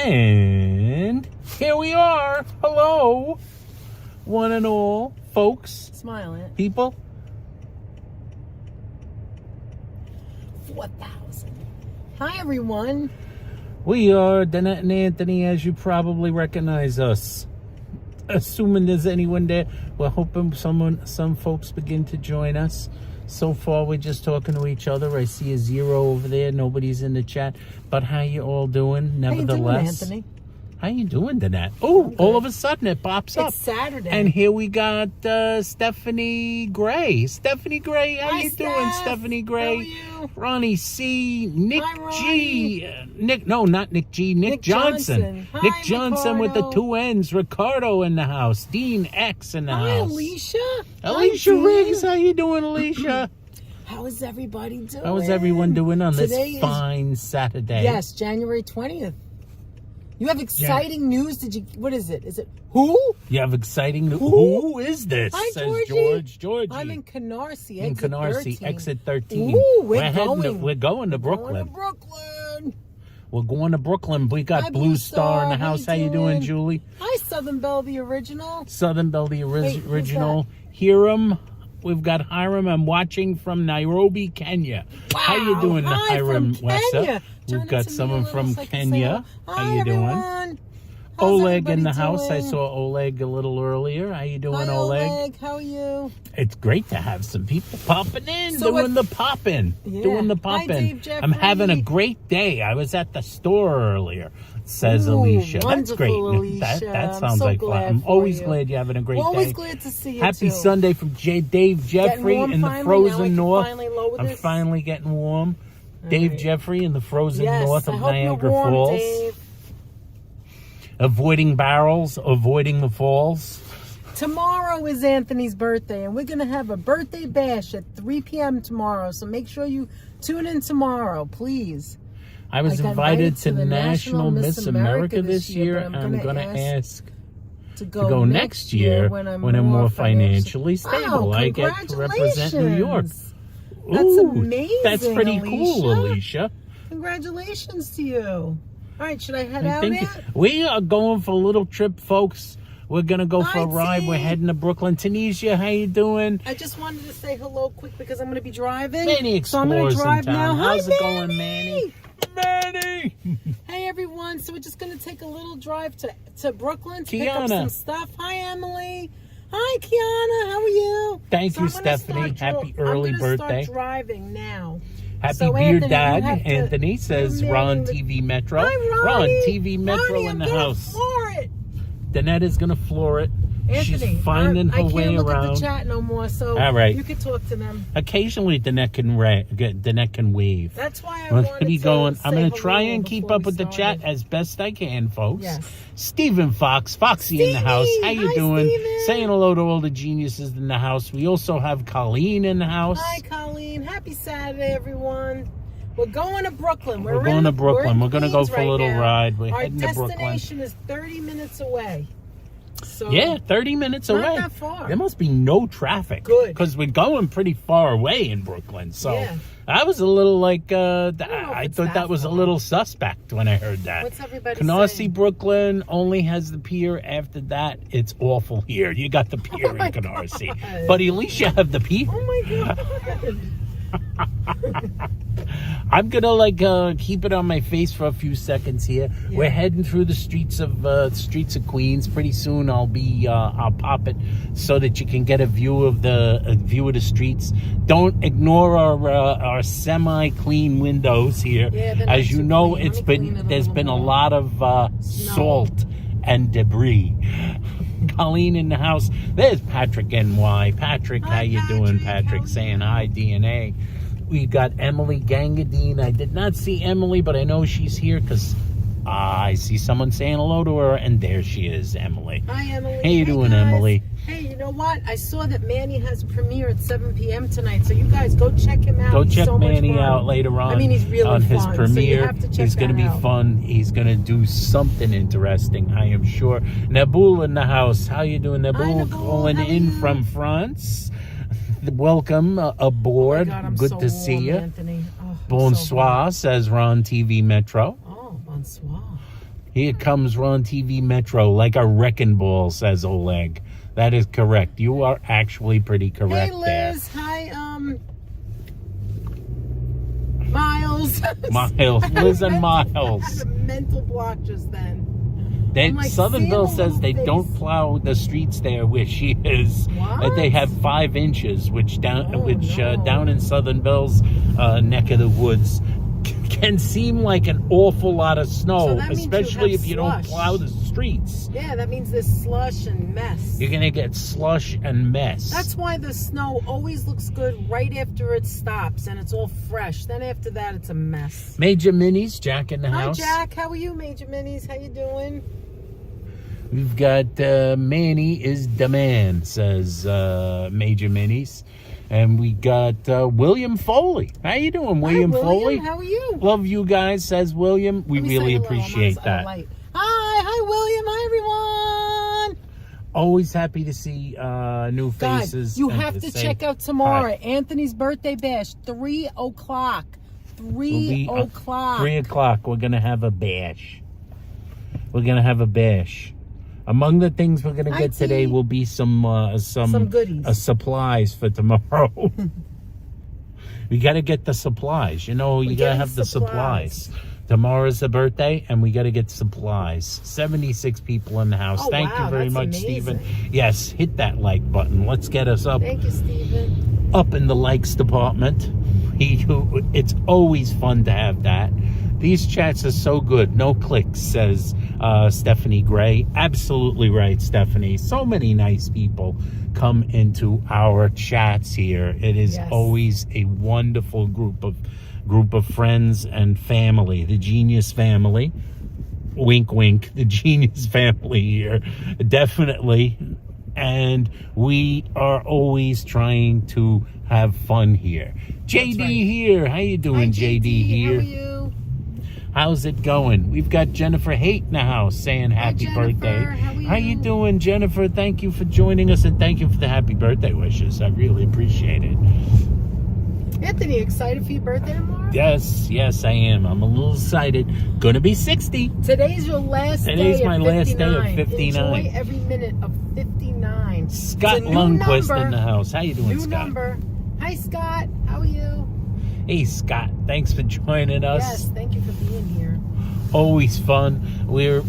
And here we are. Hello, one and all, folks. Smile, Aunt. People. 4,000. Hi, everyone. We are Danette and Anthony, as you probably recognize us. Assuming there's anyone there, we're hoping some folks begin to join us. So far, we're just talking to each other. I see a 0 over there. Nobody's in the chat. But how you all doing? Nevertheless, how you doing, Anthony? How you doing, Danette? Oh, all of a sudden it pops up. It's Saturday. And here we got Stephanie Gray. Stephanie Gray, how you doing, Stephanie Gray? How are you? Ronnie C, Nick Hi, G, not Nick G, Nick Johnson. Hi, Nick Johnson with the Ricardo. 2 N's. Ricardo in the house. Dean X in the Hi, house. Alicia. Alicia Hi, Dean. Riggs, how you doing, Alicia? How is everybody doing? How is everyone doing on Today this fine Saturday? Yes, January 20th. You have exciting news. What is it? Is it who? You have exciting news. Who is this? Hi, Says Georgie. Georgie. I'm in Canarsie, In exit Canarsie, 13. exit 13. Ooh, we're going to Brooklyn. Going to Brooklyn. We're going to Brooklyn. We got Hi, Blue Star in the How house. you How you doing, doing? Julie? Hi, Southern Belle, the original. Southern Belle, the Wait, who's original. Hiram. We've got Hiram. I'm watching from Nairobi, Kenya. Wow. How you doing, Hi, Hiram from Wessa? Kenya. We've Turn got it to me someone a little from so I can say Kenya. hello. How Hi, you doing? everyone. How's Oleg in the everybody house. I doing? saw Oleg a little earlier. How you doing, Hi, Oleg? Oleg. How are you? It's great to have some people popping in, So doing the popping. Yeah. Doing the Hi, popping. Dave Jeffrey. I'm having a great day. I was at the store earlier, says Ooh, Alicia. That's wonderful, great. Alicia. That I'm sounds so like glad fun. I'm for always you. glad you're having a great Always day. glad to see you, Happy too. Sunday from Dave Jeffrey warm in the finally? frozen Now I can north. finally lower I'm this? finally getting warm. Dave right. Jeffrey in the frozen Yes, north I of hope Niagara you're warm, Falls. Dave. Avoiding barrels, avoiding the falls. Tomorrow is Anthony's birthday, and we're going to have a birthday bash at 3 p.m. tomorrow. So make sure you tune in tomorrow, please. I was got invited to the National Miss America this year, but and I'm going to ask to go next year when I'm more financially stable. Oh, I get to represent New York. That's Ooh, amazing. That's pretty cool, Alicia. Alicia. Congratulations to you. All right, should I head out Thank you. now? We are going for a little trip, folks. We're going to go for a Hi, ride. T. We're heading to Brooklyn. Tanisha, how you doing? I just wanted to say hello quick because I'm going to be driving. Manny so I'm going Explorers to drive in town. now. How's Hi, it going, Manny? Manny! Hey, everyone. So we're just going to take a little drive to Brooklyn to pick up Kiana. some stuff. Hi, Emily. Hi, Kiana. How are you? Thank you, I'm gonna Stephanie. start Happy early I'm gonna birthday. Start driving now. Happy So, Beer Anthony, Dad, you have to- Anthony, says you're Ron marrying TV Metro. Hi, Ron Ronnie. TV Metro Ronnie, in the I'm gonna house. floor it. Danette is going to floor it. Anthony, She's finding her way I can't look around. at the chat no more, so All right. you can talk to them. Occasionally, Danette can wave. That's why I We're wanted going to be to going. say I'm going to try hello and keep before up we with the chat started. as best I can, folks. Yes. Stephen Fox, Foxy in the house. How you Hi, doing? Steven. Saying hello to all the geniuses in the house. We also have Colleen in the house. Hi, Colleen. Happy Saturday, everyone. We're going to Brooklyn. We're going to Brooklyn. We're going to go Queens for a right little now. ride. We're Our heading to Brooklyn. destination is 30 minutes away. So Yeah, 30 minutes not away. that far. There must be no traffic. Good. Because we're going pretty far away in Brooklyn. So Yeah. I was a little like, know if I it's thought that that was a far. little suspect when I heard that. What's everybody Canarsie, saying? Brooklyn only has the pier. After that, it's awful here. You got the pier Oh my in Canarsie. God. But at least you have the pier. Oh my God. I'm gonna keep it on my face for a few seconds here. Yeah. We're heading through the streets of Queens. Pretty soon I'll pop it so that you can get a view of the streets. Don't ignore our semi-clean windows here. Yeah, they're not as you too know, clean. it's Let me been clean it a there's little been a more. lot of salt and debris. Colleen in the house. There's Patrick NY. Patrick, Hi, how you doing, Patrick? How Patrick? are Saying you? hi, DNA. We got Emily Gangadine. I did not see Emily, but I know she's here because I see someone saying hello to her, and there she is, Emily. Hi, Emily. How you doing, guys. Emily? Hey, you know what? I saw that Manny has a premiere at 7 p.m. tonight, so you guys go check him out. Go He's check so much Manny fun. out later on. I mean, he's really on his fun, premiere. So you have to check He's going to that be out. fun. He's going to do something interesting, I am sure. Nabul in the house. How you doing, Nabul? Nabul. Calling How are in you? from France. Welcome aboard. Oh my God, I'm Good so to see warm, you. Anthony. Oh, I'm so Bonsoir, hot. says Ron TV Metro. Oh, bonsoir. Here comes Ron TV Metro like a wrecking ball, says Oleg. That is correct. You are actually pretty correct. Hey, Liz. There. Hi, Miles. Miles. Liz and Miles. I had a mental block just then. Like, Southernville says they don't plow the streets there where she is. What? That they have 5 inches, which down in Southernville's neck of the woods can seem like an awful lot of snow, So especially if you don't slush. plow the streets. Yeah, that means there's slush and mess. You're gonna get slush and mess. That's why the snow always looks good right after it stops and it's all fresh. Then after that, it's a mess. Major Minis, Jack in the Hi, house. Jack. How are you, Major Minis? How you doing? We've got Manny is the man, says Major Minis. And we got William Foley. How you doing, William Foley? How are you? Love you guys, says William. We really appreciate that. Hi, William. Hi, everyone. Always happy to see new faces. Guys, you and have to say check out tomorrow. hi. Anthony's birthday bash, 3 o'clock. 3 o'clock. 3 o'clock. We're going to have a bash. We're going to have a bash. Among the things we're going to get today will be some goodies. Supplies for tomorrow. We got to get the supplies. You know, you got to have the supplies. Tomorrow's the birthday, and we got to get supplies. 76 people in the house. Oh, Thank you very much, amazing. Stephen. Yes, hit that like button. Let's get us up. Thank you, Stephen. Up in the likes department. It's always fun to have that. These chats are so good. No clicks, says Stephanie Gray. Absolutely right, Stephanie. So many nice people come into our chats here. It is always a wonderful group of friends and family. The Genius family. Wink, wink. The Genius family here. Definitely. And we are always trying to have fun here. JD here. How you doing, JD here? How are you? How's it going? We've got Jennifer Haight in the house saying happy birthday. How you doing, Jennifer? Thank you for joining us, and thank you for the happy birthday wishes. I really appreciate it. Anthony, excited for your birthday tomorrow? Yes, I am. I'm a little excited. Gonna be 60. Today's your last day. Today's my last day of 59. Enjoy every minute of 59. Scott Lundquist in the house. How you doing, New Scott? number. Hi, Scott. How are you? Hey, Scott. Thanks for joining us. Yes, thank you for being here. Always fun. We're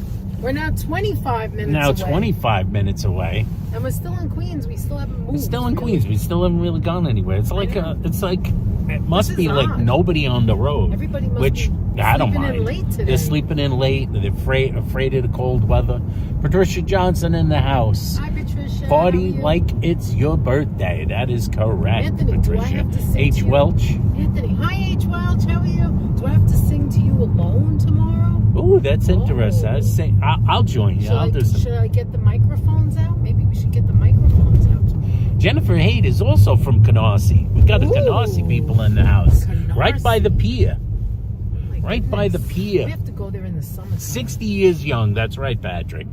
now 25 minutes now away. 25 minutes away. And we're still in Queens. We still haven't moved. We're still in Queens. We still haven't really gone anywhere. It's like it must be like nobody on the road. Everybody must which be I don't sleeping mind. in late today. They're sleeping in late. They're afraid of the cold weather. Patricia Johnson in the house. Hi, Patricia. Party How are you? like it's your birthday. That is correct, Anthony, Patricia. do I have to sing H. to you? Welch. Anthony, hi H. Welch. How are you? Do I have to sing to you alone tomorrow? Ooh, that's interesting. I'll join you. I'll do some. Should I get the microphones out? Maybe we should get the microphones out tomorrow. Jennifer Haight is also from Canarsie. We got the Canarsie people in the house. Canarsie. Right by the pier. Oh Right by the pier. We have to go there in the summer. 60 years young. That's right, Patrick.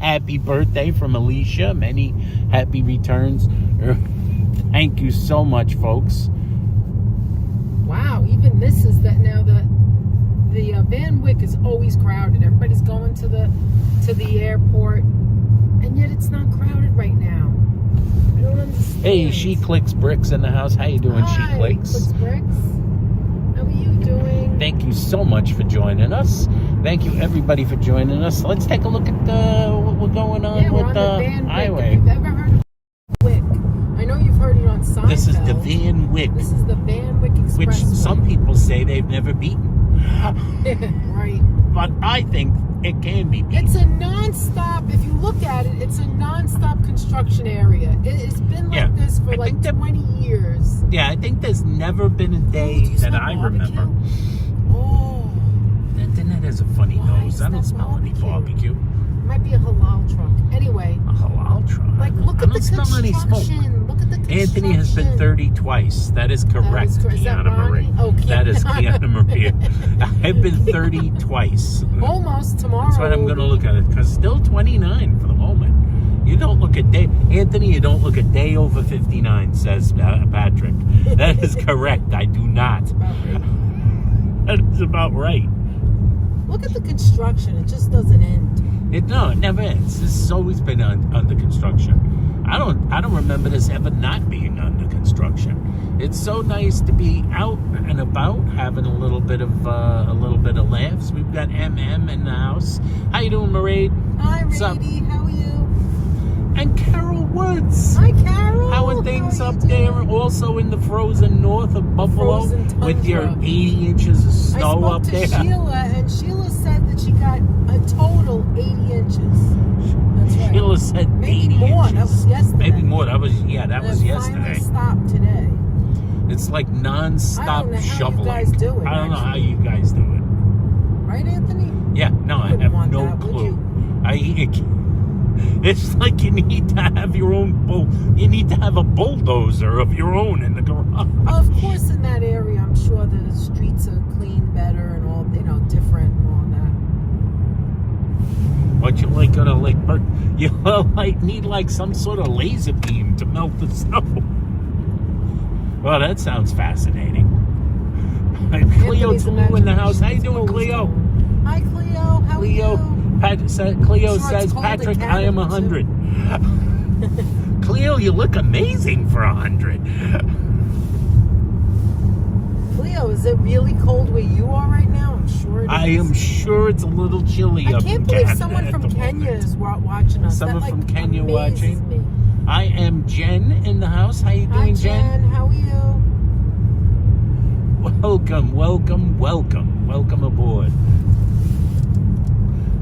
Happy birthday from Alicia. Many happy returns. Thank you so much, folks. Wow, even this is that now. The Van Wyck is always crowded. Everybody's going to the airport, and yet it's not crowded right now. I don't understand. Hey, She Clicks Bricks in the house. How you doing, She Clicks? Bricks. How are you doing? Thank you so much for joining us. Thank you, everybody, for joining us. Let's take a look at what we're going on with the Van Wyck. highway. If you've ever heard of Wyck, I know you've heard it on Seinfeld. This is the Van Wyck, This is the Van Wyck Expressway. which some people say they've never beaten. Right. But I think it can be beaten. It's a non-stop, if you look at it, it's a non-stop construction area. It's been like this for like 20 years. Yeah, I think there's never been a day that I remember. Oh. That has a funny nose. I don't smell any barbecue. Might be a halal truck. Anyway. A halal truck? Like, look I at the don't smell any smoke. construction. Look at the construction. Anthony has been 30 twice. That is correct, Is that Kiana Marie. Ronnie? Okay. That is Kiana Marie. I've been 30 twice. Almost tomorrow. That's what I'm going to look at it. Because still 29 for the moment. You don't look a day... Anthony, you don't look a day over 59, says Patrick. That is correct. I do not. That's about right. That is about right. Look at the construction. It just doesn't end. It never ends. This has always been under construction. I don't remember this ever not being under construction. It's so nice to be out and about, having a little bit of laughs. We've got MM in the house. How you doing, Mairead? Hi, Rady. How are you? And Carol Woods. Hi, Carol. How are things up there? Also in the frozen north of Buffalo, with your 80 inches of snow up there. I spoke to Sheila, and Sheila said that she got a total 80 inches. That's right. Sheila said maybe 80 more. inches. That was yesterday. Maybe more. That was yesterday. Finally stopped today. It's like non-stop shoveling. I don't know how you guys do it. I don't know how you guys do it. Right, Anthony? Yeah, no, I have no clue. It's like you need to have your own you need to have a bulldozer of your own in the garage. Of course, in that area, I'm sure the streets are clean better and all, different and all that. But you need like some sort of laser beam to melt the snow. Well, that sounds fascinating. Cleo Tulu in the house. How you doing, Cleo? Hi, Cleo. How are you? Cleo says, Patrick, I am 100. Cleo, you look amazing for 100. Cleo, is it really cold where you are right now? I'm sure it is. I am sure it's a little chilly up in Canada. I can't believe someone from Kenya is watching us. Someone from Kenya watching. Me. I am Jen in the house. How you doing, Hi, Jen? How are you? Welcome aboard.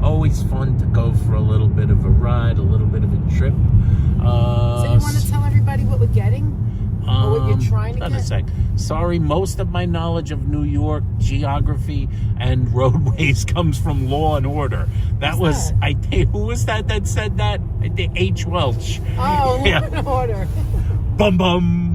Always fun to go for a little bit of a ride, a little bit of a trip. So you want to tell everybody what we're getting? Or what you're trying to get? A sec. Sorry, most of my knowledge of New York geography and roadways comes from Law and Order. Who was that said that? H. Welch. Oh, Law and Order. Bum bum.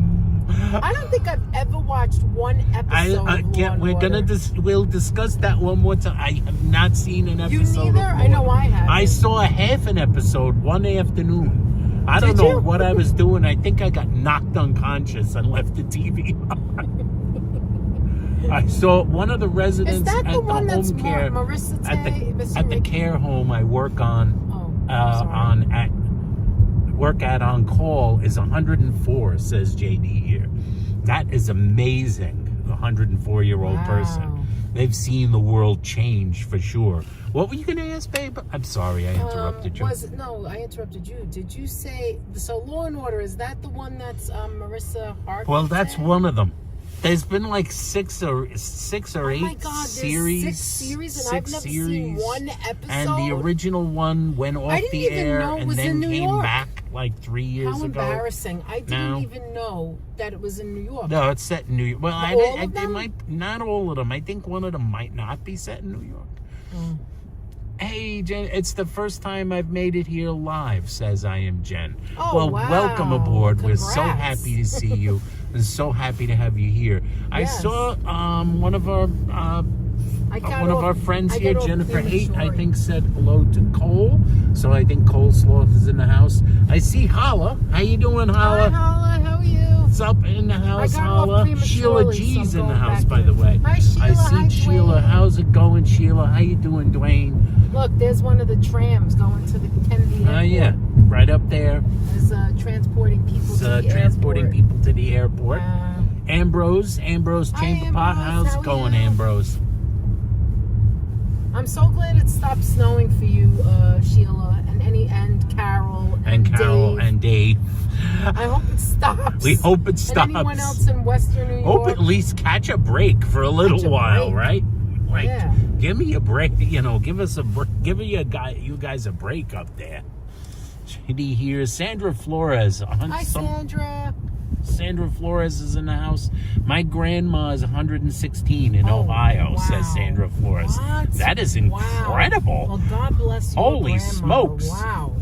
I don't think I've ever watched one episode of Law and Order. We'll discuss that one more time. I have not seen an episode. You neither? I know I have. I saw a half an episode one afternoon. I don't know what I was doing. I think I got knocked unconscious and left the TV on. I saw one of the residents at the home care at the care home I work on on call is 104, says JD here. That is amazing. A 104-year-old person. They've seen the world change for sure. What were you going to ask, babe? I'm sorry, I interrupted you. No, I interrupted you. Did you say, so Law and Order, is that the one that's Marissa Hart? Well, that's one of them. There's been like six or eight series. Oh my God, there's 6 series and I've never seen one episode. And the original one went off the air and then came back like 3 years ago. How embarrassing. I didn't even know that it was in New York. No, it's set in New York. Well, it might not all of them. I think one of them might not be set in New York. Hey, Jen, it's the first time I've made it here live, says I am Jen. Oh, well, wow. Welcome aboard. Congrats. We're so happy to see you and so happy to have you here. Yes. I saw one of our friends here, Jennifer 8, I think, said hello to Cole. So I think Cole Sloth is in the house. I see Holla. How you doing, Holla? Hi, Holla. How are you? What's up in the house, Holla? Sheila G's in the house, by the way. Hi, Sheila. I see Sheila. Dwayne. How's it going, Sheila? How you doing, Dwayne? Look, there's one of the trams going to the Kennedy Airport. Oh, yeah. Right up there. It's transporting people to the airport. Transporting people to the airport. Ambrose Chamber Pot. How's it going, Ambrose? I'm so glad it stopped snowing for you, Sheila, and Carol and Dave. I hope it stops. We hope it stops. And anyone else in Western New York. Hope at least catch a break for a little while, right? Like, give me a break. Give us a break. Give you guys a break up there. JD here. Sandra Flores. Hi, Sandra. Sandra Flores is in the house. My grandma is 116 in Ohio, says Sandra Flores. What? That is incredible. Well, God bless you. Holy smokes. Wow.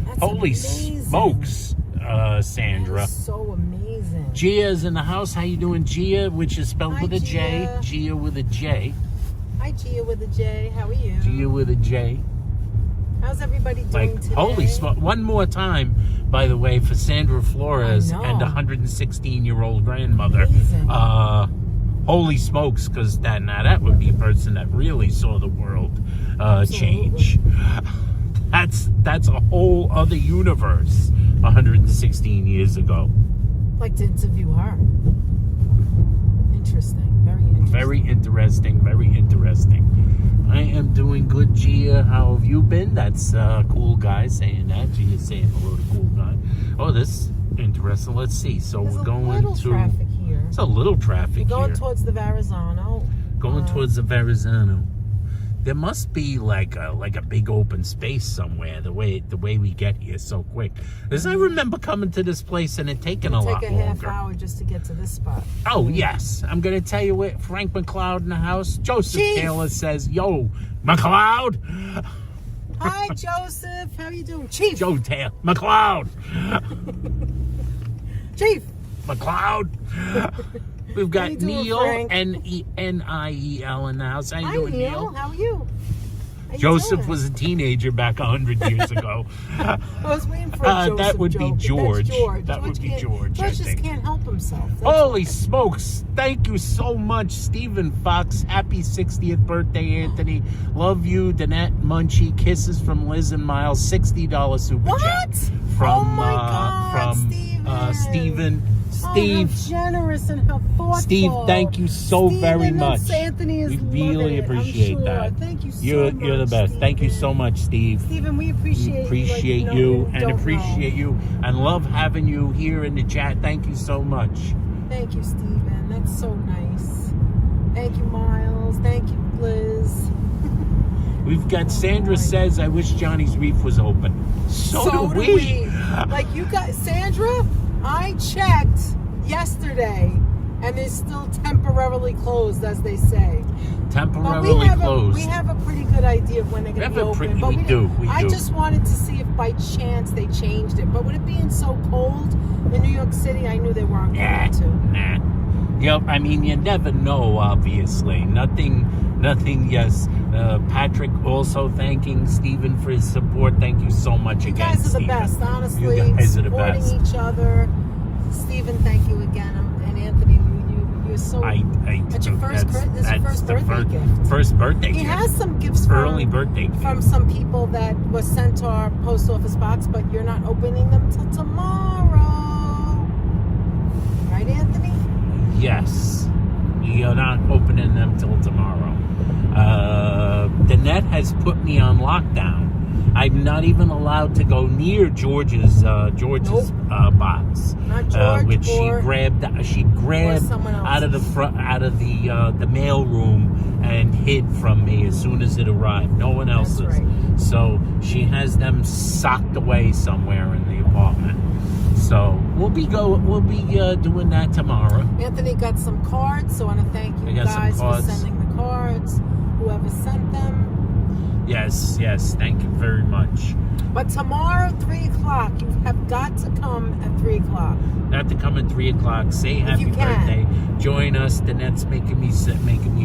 That's Holy amazing. Smokes, Sandra. That's so amazing. Gia is in the house. How you doing, Gia? Which is spelled with a J. Gia with a J. Hi, Gia with a J. How are you? Gia with a J. How's everybody doing today? Holy smoke. One more time, by the way, for Sandra Flores and a 116-year-old grandmother. Amazing. Holy smokes, because that would be a person that really saw the world change. That's a whole other universe 116 years ago. I'd like to interview her. Interesting. Very interesting. Very interesting. Very interesting. I am doing good, Gia. How have you been? That's a cool guy saying that. Gia's saying hello to cool guy. Oh, this is interesting. Let's see. So There's we're going to... traffic here. It's a little traffic We're going here. towards the Verrazano. Going towards the Verrazano. There must be like a big open space somewhere. The way we get here so quick. Because I remember coming to this place and it taking a lot Take a longer. half hour just to get to this spot. Oh yes, I'm gonna tell you what. Frank McLeod in the house. Joseph Chief. Taylor says, "Yo, McLeod." Hi, Joseph. How you doing, Chief? Joe Taylor, McLeod. Chief. McLeod. We've got you doing, Neil, Frank? N-I-E-L in the house. How you Hi, doing, Neil. Neil? How are you? How you Joseph doing? was a teenager back 100 years ago. I was waiting for a Joseph that would be joke, but George. that's George. That would be George, I George just think. can't help himself. That's Holy smokes. Thank you so much, Stephen Fox. Happy 60th birthday, Anthony. Love you, Danette Munchie. Kisses from Liz and Miles. $60 super What? chat. From, Oh my God, Stephen. Oh, Steve. how generous and how thoughtful. Steve, thank you so very much. Anthony is We really loving it, appreciate I'm sure. that. Thank you so You're much. the best. Thank you so Stephen. much, Steve. Stephen, we appreciate We appreciate you, like, you and don't appreciate know. you and love having you here in the chat. Thank you so much. Thank you, Stephen. That's so nice. Thank you, Miles. Thank you, Liz. We've got Sandra says, I wish Johnny's Reef was open. So do we. Like you got Sandra, I checked yesterday and it's still temporarily closed, as they say. Temporarily closed. We have a pretty good idea of when they're going to be open. We do. I just wanted to see if by chance they changed it. But with it being so cold in New York City, I knew they weren't going to. Nah. Yep, I mean, you never know, obviously. Nothing, yes. Patrick also thanking Stephen for his support. Thank you so much You again, guys are the Stephen. best, honestly. You guys are the supporting best. each other. Stephen, thank you again. And Anthony, you're so... That's your first birthday gift. First birthday He gift. has some gifts Early birthday gift. from some people that was sent to our post office box, but you're not opening them till tomorrow. Right, Anthony? Yes. We are not opening them till tomorrow. Danette has put me on lockdown. I'm not even allowed to go near George's box, Not George which she or grabbed someone out of the else's. front, out of the mail room and hid from me as soon as it arrived. No one else's. That's right. So she has them socked away somewhere in the apartment. So we'll be doing that tomorrow. Anthony got some cards, so I want to thank you guys for sending the cards. Whoever sent them. Yes, thank you very much. But tomorrow, 3 o'clock, you have got to come at 3 o'clock. Got to come at 3 o'clock. Say happy birthday. Join us. Danette's making me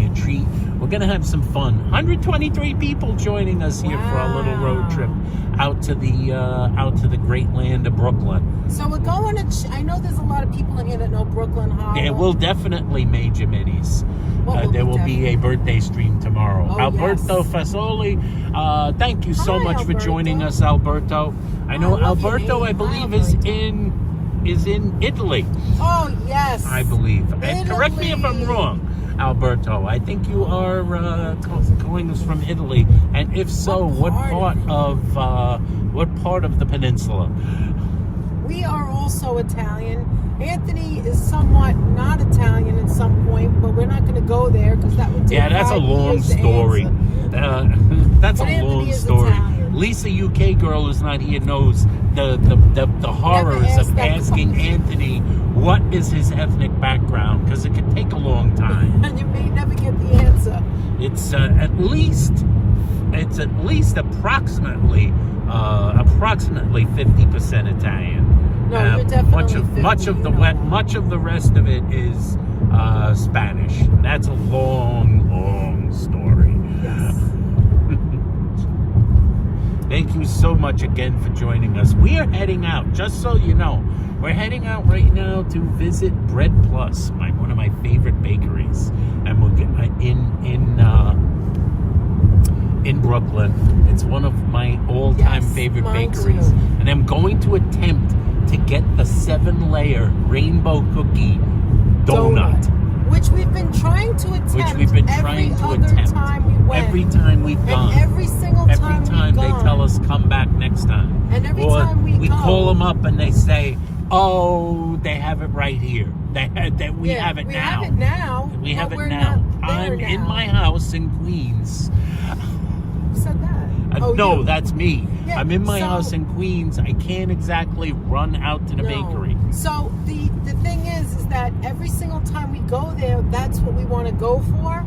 a treat. We're gonna have some fun. 123 people joining us here for our little road trip out to the great land of Brooklyn. So we're going to. I know there's a lot of people in here that know Brooklyn Hollow. There will definitely major minis. There will be a birthday stream tomorrow. Oh, Alberto yes. Fasoli, thank you so Hi, much for Alberto. joining us, Alberto. I know I love your Alberto, name. I believe, Hi, is Alberto. in Italy. Oh yes. I believe. And correct me if I'm Italy. wrong, Alberto. I think you are calling us from Italy. And if so, what part of the peninsula? We are also Italian. Anthony is somewhat not Italian at some point, but we're not going to go there because that would take That's a 5 long years to story. answer. That's But a Anthony long is story. Italian. Lisa, UK girl who's not here, knows the horrors asked of that asking question. Anthony what is his ethnic background, because it could take a long time. And you may never get the answer. It's at least approximately 50% Italian. No, you're definitely much of the rest of it is Spanish. That's a long story. Yes. Thank you so much again for joining us. We are heading out, just so you know. We're heading out right now to visit Bread Plus, one of my favorite bakeries, and we're in Brooklyn. It's one of my all-time favorite bakeries, too. and I'm going to attempt to get the 7-layer rainbow cookie donut. Which we've been trying to attempt. Every time we went. Every time we've gone. And every single time they tell us come back next time. And every or time we go, call them up and they say, "Oh, they have it right here. We have it now. We have it now. We have it we're now. Not there I'm now. in my house in Queens." Who said that? No, you. that's me. Yeah, I'm in my house in Queens. I can't exactly run out to the bakery. So the thing is that every single time we go there, that's what we want to go for.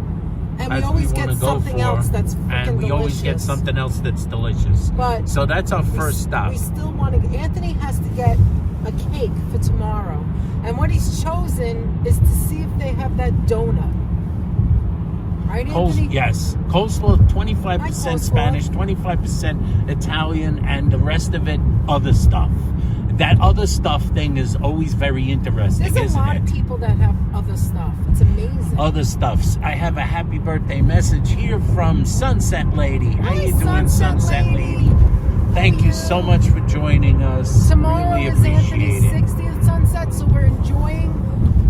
And we always get something else that's freaking delicious. And we always get something else that's delicious. But so that's our first stop. We still want to. Anthony has to get a cake for tomorrow. And what he's chosen is to see if they have that donut. Right, Anthony? Yes. Coleslaw, 25% Spanish, 25% Italian, and the rest of it, other stuff. That other stuff thing is always very interesting, There's a lot of people that have other stuff. It's amazing. Other stuffs. I have a happy birthday message here from Sunset Lady. How you doing, Sunset Lady? Thank you so much for joining us. Tomorrow really is Anthony's 60th sunset, so we're enjoying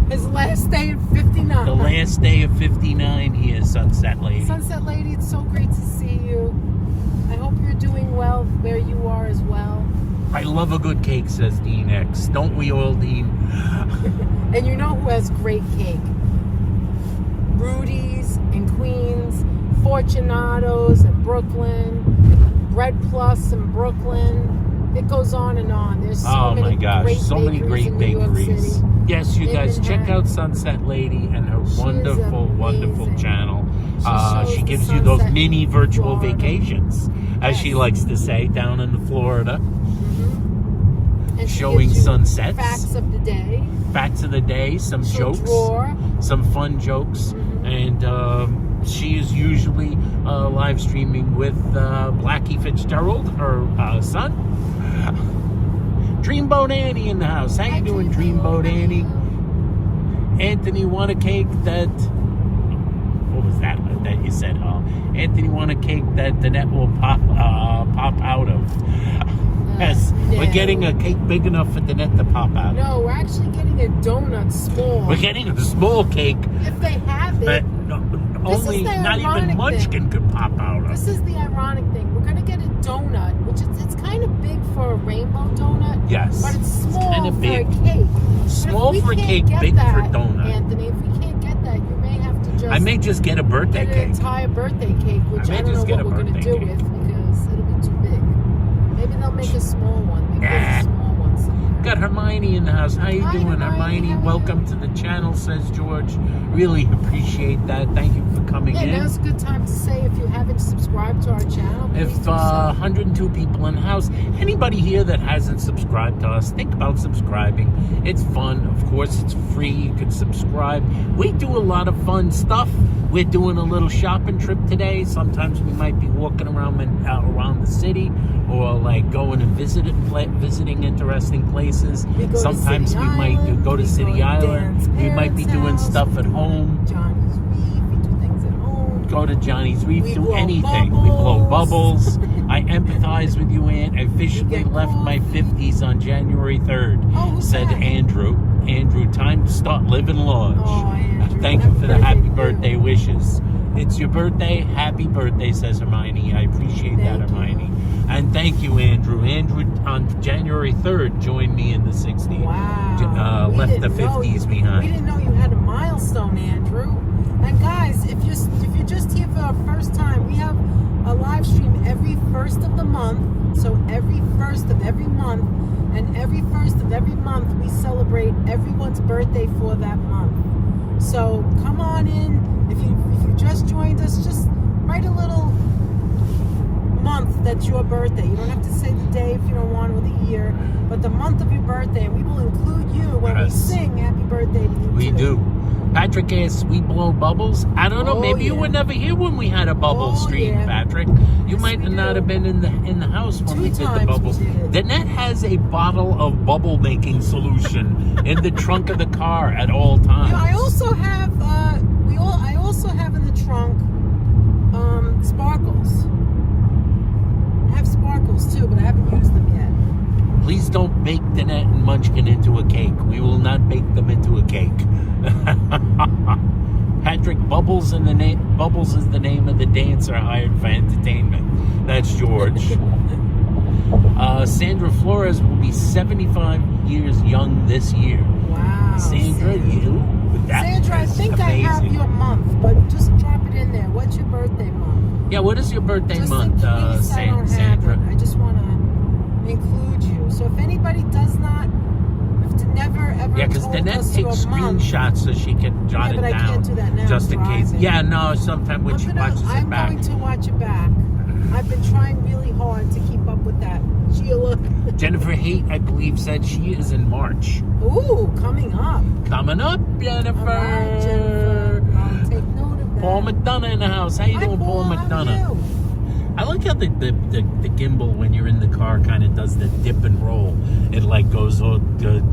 his last day at 59. The last day of 59 here, Sunset Lady. Sunset Lady, it's so great to see you. I hope you're doing well where you are as well. I love a good cake, says Dean X. Don't we all, Dean? And you know who has great cake? Rudy's in Queens, Fortunato's in Brooklyn, Bread Plus in Brooklyn. It goes on and on. There's so many great bakeries. Yes, you guys, check out Sunset Lady and her wonderful channel. She gives you those mini virtual vacations, as she likes to say, down in Florida. And showing sunsets. Facts of the day. Facts of the day, some jokes. Some fun jokes. And she is usually live streaming with Blackie Fitzgerald, her son. Dreamboat Annie in the house. How you doing, Dreamboat Annie? Anthony, want a cake that... What was that you said? Anthony, want a cake that the net will pop out of. Yes, no. We're getting a cake big enough for the net to pop out. No, we're actually getting a donut small. We're getting a small cake. If they have it. Only not even Munchkin could pop out of. This is the ironic thing. We're going to get a donut, which it's kind of big for a rainbow donut. Yes. But it's small kind of big. For a cake. Small for a cake, big for a donut. Anthony, if we can't get that, you may have to just... I may just get a birthday cake. An entire birthday cake, which I don't know what we're going to do with because it'll be too big. Maybe they'll make a small one. Maybe there's a small one somewhere. Got Hermione in the house. How you doing, Hermione? Welcome to the channel, says George. Really appreciate that. Thank you for coming in. Yeah, now's a good time to say if you haven't subscribed to our channel. If 102 people in the house, anybody here that hasn't subscribed to us, think about subscribing. It's fun. Of course, it's free. You can subscribe. We do a lot of fun stuff. We're doing a little shopping trip today. Sometimes we might be walking around the city or like going and visiting interesting places. Sometimes we might go to City Island. We might be doing stuff at home. Johnny's Reef. We do things at home. Go to Johnny's Reef. Do anything. We blow bubbles. I empathize with you, Aunt. I officially left my 50s on January 3rd, said Andrew. Andrew, time to start living large. Andrew, thank you for the happy birthday wishes. It's your birthday. Happy birthday, says Hermione. I appreciate that, Hermione. And thank you, Andrew. Andrew, on January 3rd, joined me in the 60s. Wow. Left the 50s behind. We didn't know you had a milestone, Andrew. And guys, if you're just here for our first time, we have a live stream every first of the month. So every first of every month, and every first of every month, we celebrate everyone's birthday for that month. So come on in. If you just joined us, just write a little month that's your birthday. You don't have to say the day if you don't want, or the year, but the month of your birthday, and we will include you when we sing happy birthday to you. We do. Patrick asks, we blow bubbles? I don't know. Oh, Maybe you yeah. were never here when we had a bubble stream, yeah. Patrick. You Yes, might we not do. have been in the house when 2 we did the times bubbles. we did. Danette has a bottle of bubble making solution in the trunk of the car at all times. Yeah, I also have I also have in the trunk sparkles. I have sparkles too, but I haven't used them yet. Please don't bake Danette and Munchkin into a cake. We will not bake them into a cake. Patrick, Bubbles is the name of the dancer hired for entertainment. That's George. Sandra Flores will be 75 years young this year. Wow. Sandra, Sandra, I think I have your month, but just drop it in there. What's your birthday month? Yeah, what is your birthday Just month, in case I don't have Sandra? it. I just want to include you. So if anybody does not, if never ever Yeah, because told Danette us takes your month, screenshots so she can jot Yeah, it but I down. can't do that now, Just in I'm case. driving. Yeah, no, sometimes when she watches it I'm back. going to watch it back. I've been trying really hard to keep up with that. Sheila. Jennifer Haight, I believe, said she is in March. Ooh, coming up. Coming up, Jennifer. All right, Jennifer. I'll take note of that. Paul McDonough in the house. How you Hi, doing, Paul How are McDonough? you? I like how the gimbal when you're in the car kind of does the dip and roll. It like goes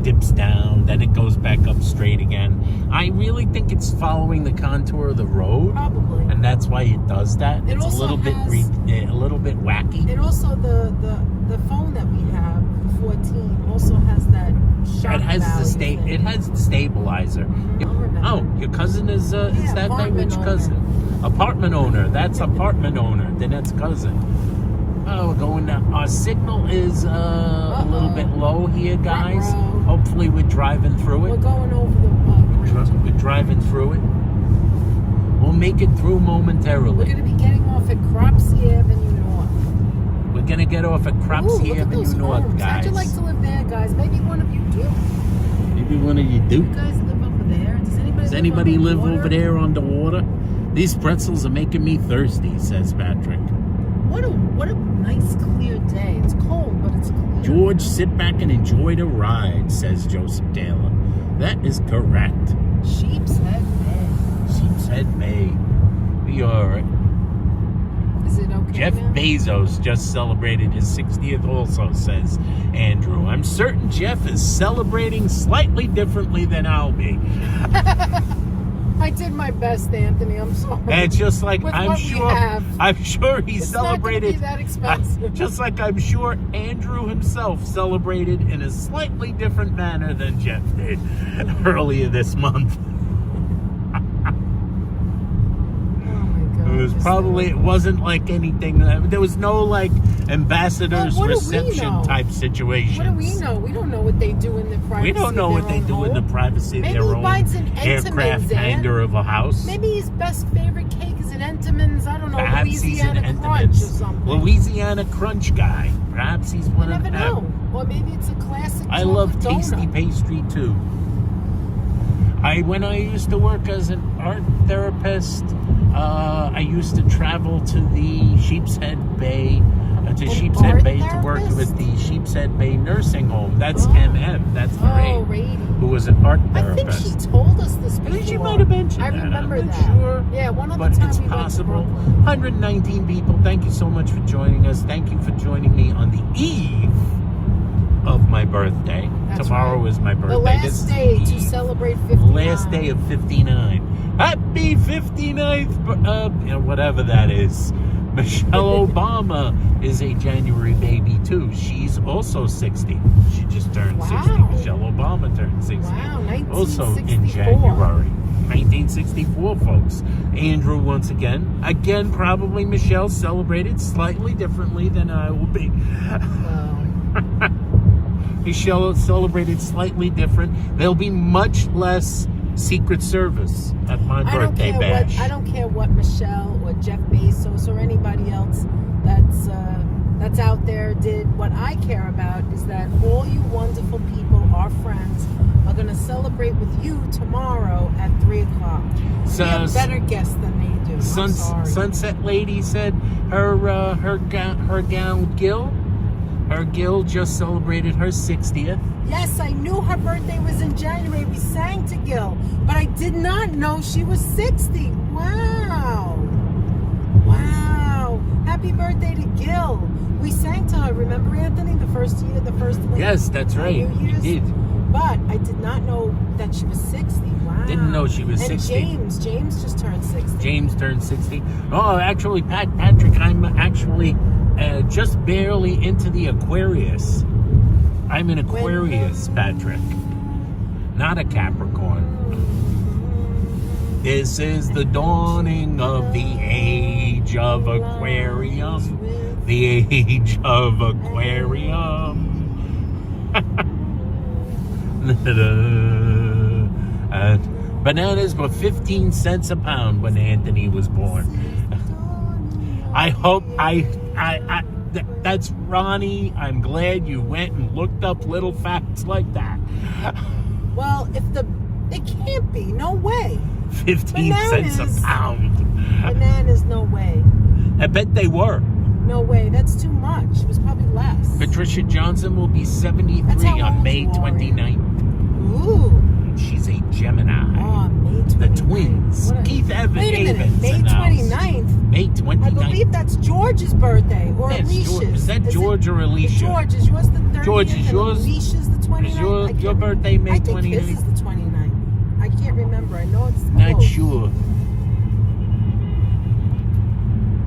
dips down, then it goes back up straight again. I really think it's following the contour of the road, Probably. and that's why it does that. It It's a also little bit has- a little bit wacky. And also the phone that we have, the 14, also has that shock It has value the thing. it has the stabilizer. I'll remember. Oh, your cousin is that thy apartment which owner. cousin? Apartment owner. That's apartment owner. Then that's cousin. Oh, we're going down. Our signal is a little bit low here, guys. Ruh-roh. Hopefully, we're driving through We're it. going over the bridge. We're driving through it. We'll make it through We're momentarily. going to be getting off at Cropsey Avenue North. We're gonna get off at Ooh, Cropsey look at Avenue those North, homes. How'd guys. you like to live there, guys? Maybe one of you do. Maybe one of you do. You guys live over there? Does anybody Does anybody live on the over water? there on the water? These pretzels are making me thirsty, says Patrick. What a nice clear day. It's cold, but it's clear. George, sit back and enjoy the ride, says Joseph Taylor. That is correct. Sheep's Head Bay. Sheepshead Bay. We are. Is it okay Jeff now? Bezos just celebrated his 60th also, says Andrew. I'm certain Jeff is celebrating slightly differently than I'll be. I did my best, Anthony. I'm sorry. And just like With I'm what we sure have. he It's not gonna celebrated be that expensive. just like I'm sure Andrew himself celebrated in a slightly different manner than Jeff did earlier this month. It wasn't like anything. There was no like ambassador's Well, what do we reception know? type situation. What do we know? We don't know what they do in the privacy. We don't know what they do in the privacy of Maybe their he own buys an aircraft Entenmann's, hangar of a house. Maybe his best favorite cake is an Entenmann's. I don't know, Perhaps he's an Louisiana Crunch or Entenmann's something. Louisiana Crunch guy. Perhaps he's You one never of them. know. Or maybe it's a classic. I love chocolate tasty donut. pastry too. When I used to work as an art therapist, I used to travel to the Sheepshead Bay, art to work therapist? with the Sheepshead Bay Nursing Home. That's Oh. MM. That's the Oh, rate. Rady. Who was an art I think therapist. she told us this I before. think she might have mentioned I that. remember I'm not that. sure. Yeah, one of But the times it's we went to possible. Brooklyn. 119 people. Thank you so much for joining us. Thank you for joining me on the eve of my birthday. That's Tomorrow right. is my birthday. The This last is day the to eve. celebrate 59. Last day of 59. Happy 59th, whatever that is. Michelle Obama is a January baby too. She's also 60. She just turned 60. Wow. Michelle Obama turned 60. Wow, Also in 1964. January. 1964, folks. Andrew, once again, probably Michelle celebrated slightly differently than I will be. Wow. Michelle celebrated slightly different. There'll be much less Secret Service at my birthday bash. I don't care what Michelle or Jeff Bezos or anybody else that's out there did. What I care about is that all you wonderful people, our friends, are going to celebrate with you tomorrow at 3 o'clock. So, Be a better guest than they do. I'm sorry. Sunset Lady said her Gil just celebrated her 60th. Yes, I knew her birthday was in January. We sang to Gil, but I didn't did not know she was 60. Wow. Wow. Happy birthday to Gil. We sang to her, remember, Anthony, the first year, the first Yes, that's right. We did. But I did not know that she was 60. Wow. Didn't know she was and 60. James just turned 60. James turned 60. Oh, actually, Patrick, I'm actually just barely into the Aquarius. I'm an Aquarius, Patrick. Not a Capricorn. This is the dawning of the age of Aquarium. The age of Aquarium. Bananas were 15 cents a pound when Anthony was born. I hope that's Ronnie. I'm glad you went and looked up little facts like that. Well, it can't be. No way. 15 cents a pound. Bananas, no way. I bet they were. No way. That's too much. It was probably less. Patricia Johnson will be 73 on May 29th. Ooh. She's a Gemini. Oh, May 29th. The twins. Keith Evans. Wait a minute. May 29th? May 29th. I believe that's George's birthday. Or Alicia's. Is that George or Alicia? George. Is yours the 30th? George, is yours? Alicia's the 29th? Is your birthday May 29th? I think his is the 29th. I can't remember. I know it's Not close. sure.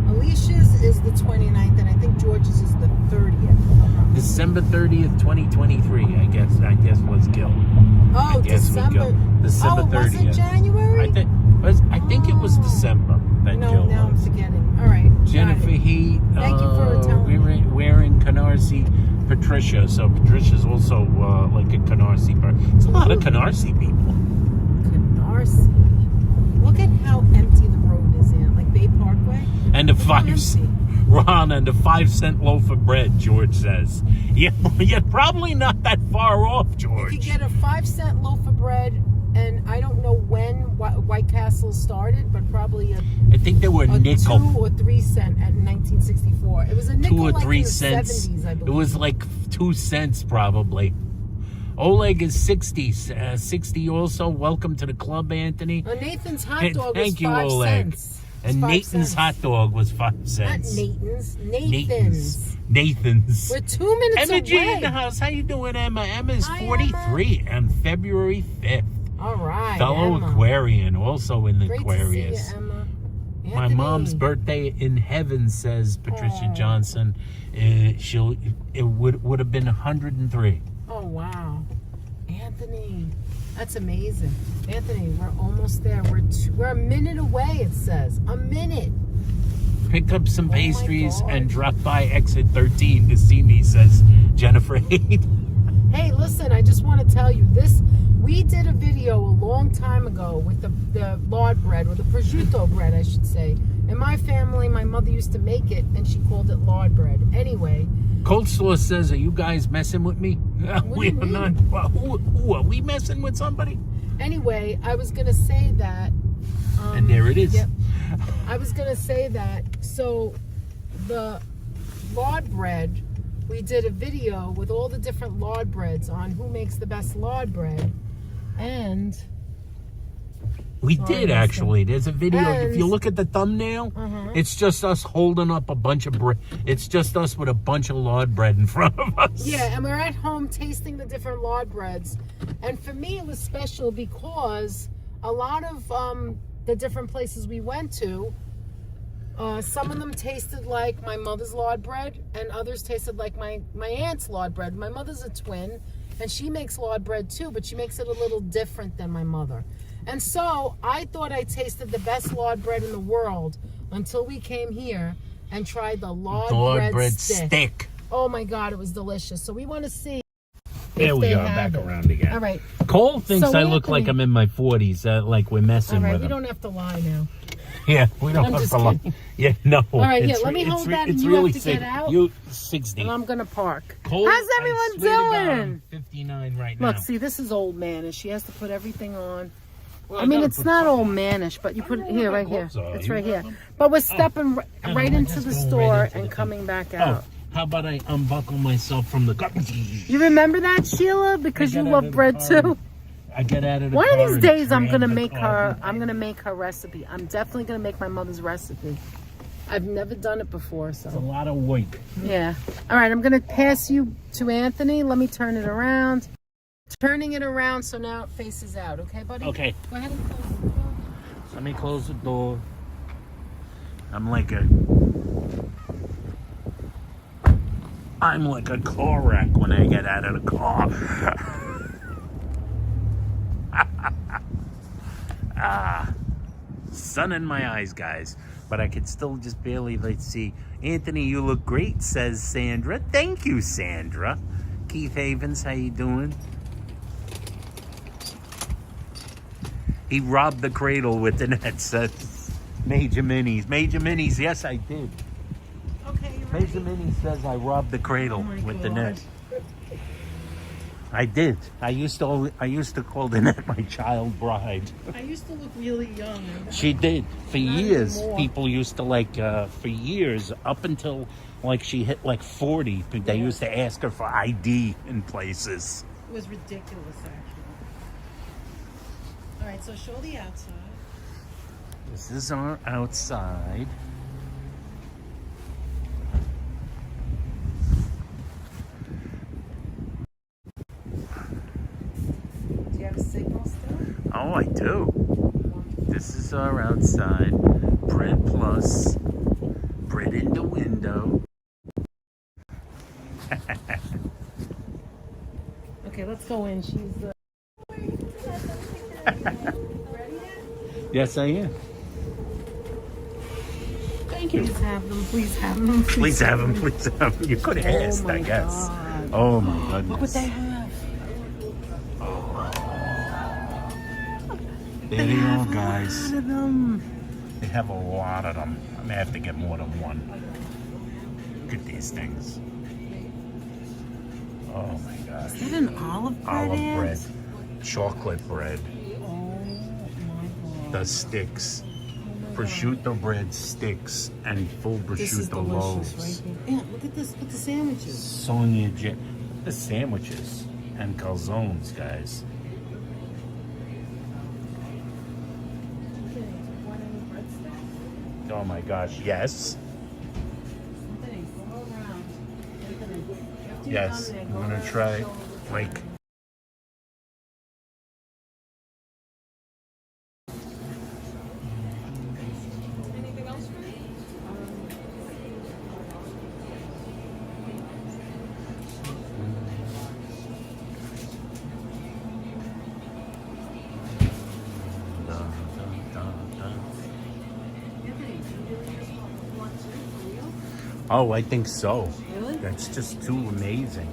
Alicia's is the 29th, and I think George's is the 30th. December 30th, 2023. I guess was Gil. Oh, December. December 30th. Oh, was it January? I think it was December that no, Gil now was. I'm forgetting. All right. Jennifer Heat. Thank you for telling We're in Canarsie. Patricia. So Patricia's also like a Canarsie person. There's a lot of Canarsie people. Canarsie. Look at how empty the road is in, like Bay Parkway. And the 5 cent, Ron, and the 5 cent loaf of bread, George says. Yeah, you're probably not that far off, George. You could get a 5 cent loaf of bread, and I don't know when White Castle started, but probably I think they were nickel. 2 or 3 cent at 1964. It was a nickel 2 or 3 like cents. In the 70s, I believe. It was like 2 cents probably. Oleg is 60. 60 also. Welcome to the club, Anthony. Nathan's hot dog was Thank you, 5 Oleg. cents. And Nathan's cents. hot dog was 5 cents. Not Nathan's. Nathan's. We're 2 minutes Emma away. G in the house. How you doing, Emma? Emma's Hi, 43 on February 5th. All right, Fellow Emma. Aquarian, also in the Great Aquarius. to see you, Emma. My Anthony. mom's birthday in heaven, says Patricia Johnson. It would have been 103. Oh, wow. Anthony, that's amazing. Anthony, we're almost there. We're a minute away, it says. A minute. Pick up some pastries God. and drop by exit 13 to see me, says Jennifer Haid. Hey, listen, I just want to tell you this. We did a video a long time ago with the lard bread, or the prosciutto bread, I should say. In my family, my mother used to make it, and she called it lard bread. Anyway. Cold Store says, are you guys messing with me? We are not. Well, who are we messing with somebody? Anyway, I was going to say that. And there it is. Yep. I was going to say that. So, the lard bread, we did a video with all the different lard breads on who makes the best lard bread. And we did, actually. There's a video. And, if you look at the thumbnail, it's just us holding up a bunch of bread. It's just us with a bunch of lard bread in front of us. yeah, and we're at home tasting the different lard breads. And for me, it was special because a lot of the different places we went to, some of them tasted like my mother's lard bread, and others tasted like my aunt's lard bread. My mother's a twin, and she makes lard bread too, but she makes it a little different than my mother. And so I thought I tasted the best lard bread in the world until we came here and tried the lard bread stick. Oh my God, it was delicious. So we want to see. There we are, back around again. All right. Cole thinks So I look like I'm in my 40s, like we're messing All right, with we him. don't have to lie now. Yeah, we don't I'm have just to lie. kidding. Yeah, no. All right, it's let me hold that, and it's you really have to get out. You 60. And I'm going to park. Cole, How's I everyone swear to God, doing? I'm 59 right now. Look, see, this is old manish. She has to put everything on. Well, I mean, gotta it's put not something old on. mannish, but you put it know here, what right my here. gloves are. It's You right want here. them? But we're stepping I right know, into just the going store right into and the coming thing. back out. How about I unbuckle myself from the car? You remember that, Sheila? Because I you got out love of the bread car. too. I get out of the One car of these and days, I'm tramp gonna the make car her. through- I'm gonna make her recipe. I'm definitely gonna make my mother's recipe. I've never done it before, It's a so lot of work. yeah. All right, I'm gonna pass you to Anthony. Let me turn it around. Turning it around so now it faces out. Okay, buddy? Okay, Go ahead and close the door. let me close the door. I'm like a car wreck when I get out of the car. Sun in my eyes, guys, but I could still just barely see. Anthony, you look great, says Sandra. Thank you, Sandra. Keith Havens, how you doing? He robbed the cradle with the net, says Major Minis. Major Minis, yes, I did. Okay, you ready? Major Minis says I robbed the cradle Oh my with the God. net. I did. I used to call the net my child bride. I used to look really young. She did. For Not years, anymore. people used to for years, up until she hit 40, they used to ask her for ID in places. It was ridiculous, actually. All right, so show the outside. This is our outside. Do you have a signal still? Oh, I do. This is our outside. Bread Plus. Bread in the window. Okay, let's go in. She's Yes, I am. Thank you. Please have them. Please have them. Please have them. Please have them. You could have asked, my I guess. God. Oh my goodness. Look what they have. There they are, guys. Look at them. They have a lot of them. I'm gonna have to get more than one. Look at these things. Oh my gosh. Is that an olive bread? Olive bread, Ants? chocolate bread, Oh my God. the sticks, prosciutto bread sticks, and full This is prosciutto delicious loaves. right here. Yeah, look at this. Look at the sandwiches. Sonia J. The sandwiches and calzones, guys. Oh my gosh, yes. Yes, I'm gonna try like Anything else for me? Oh, I think so. Really? That's just too amazing.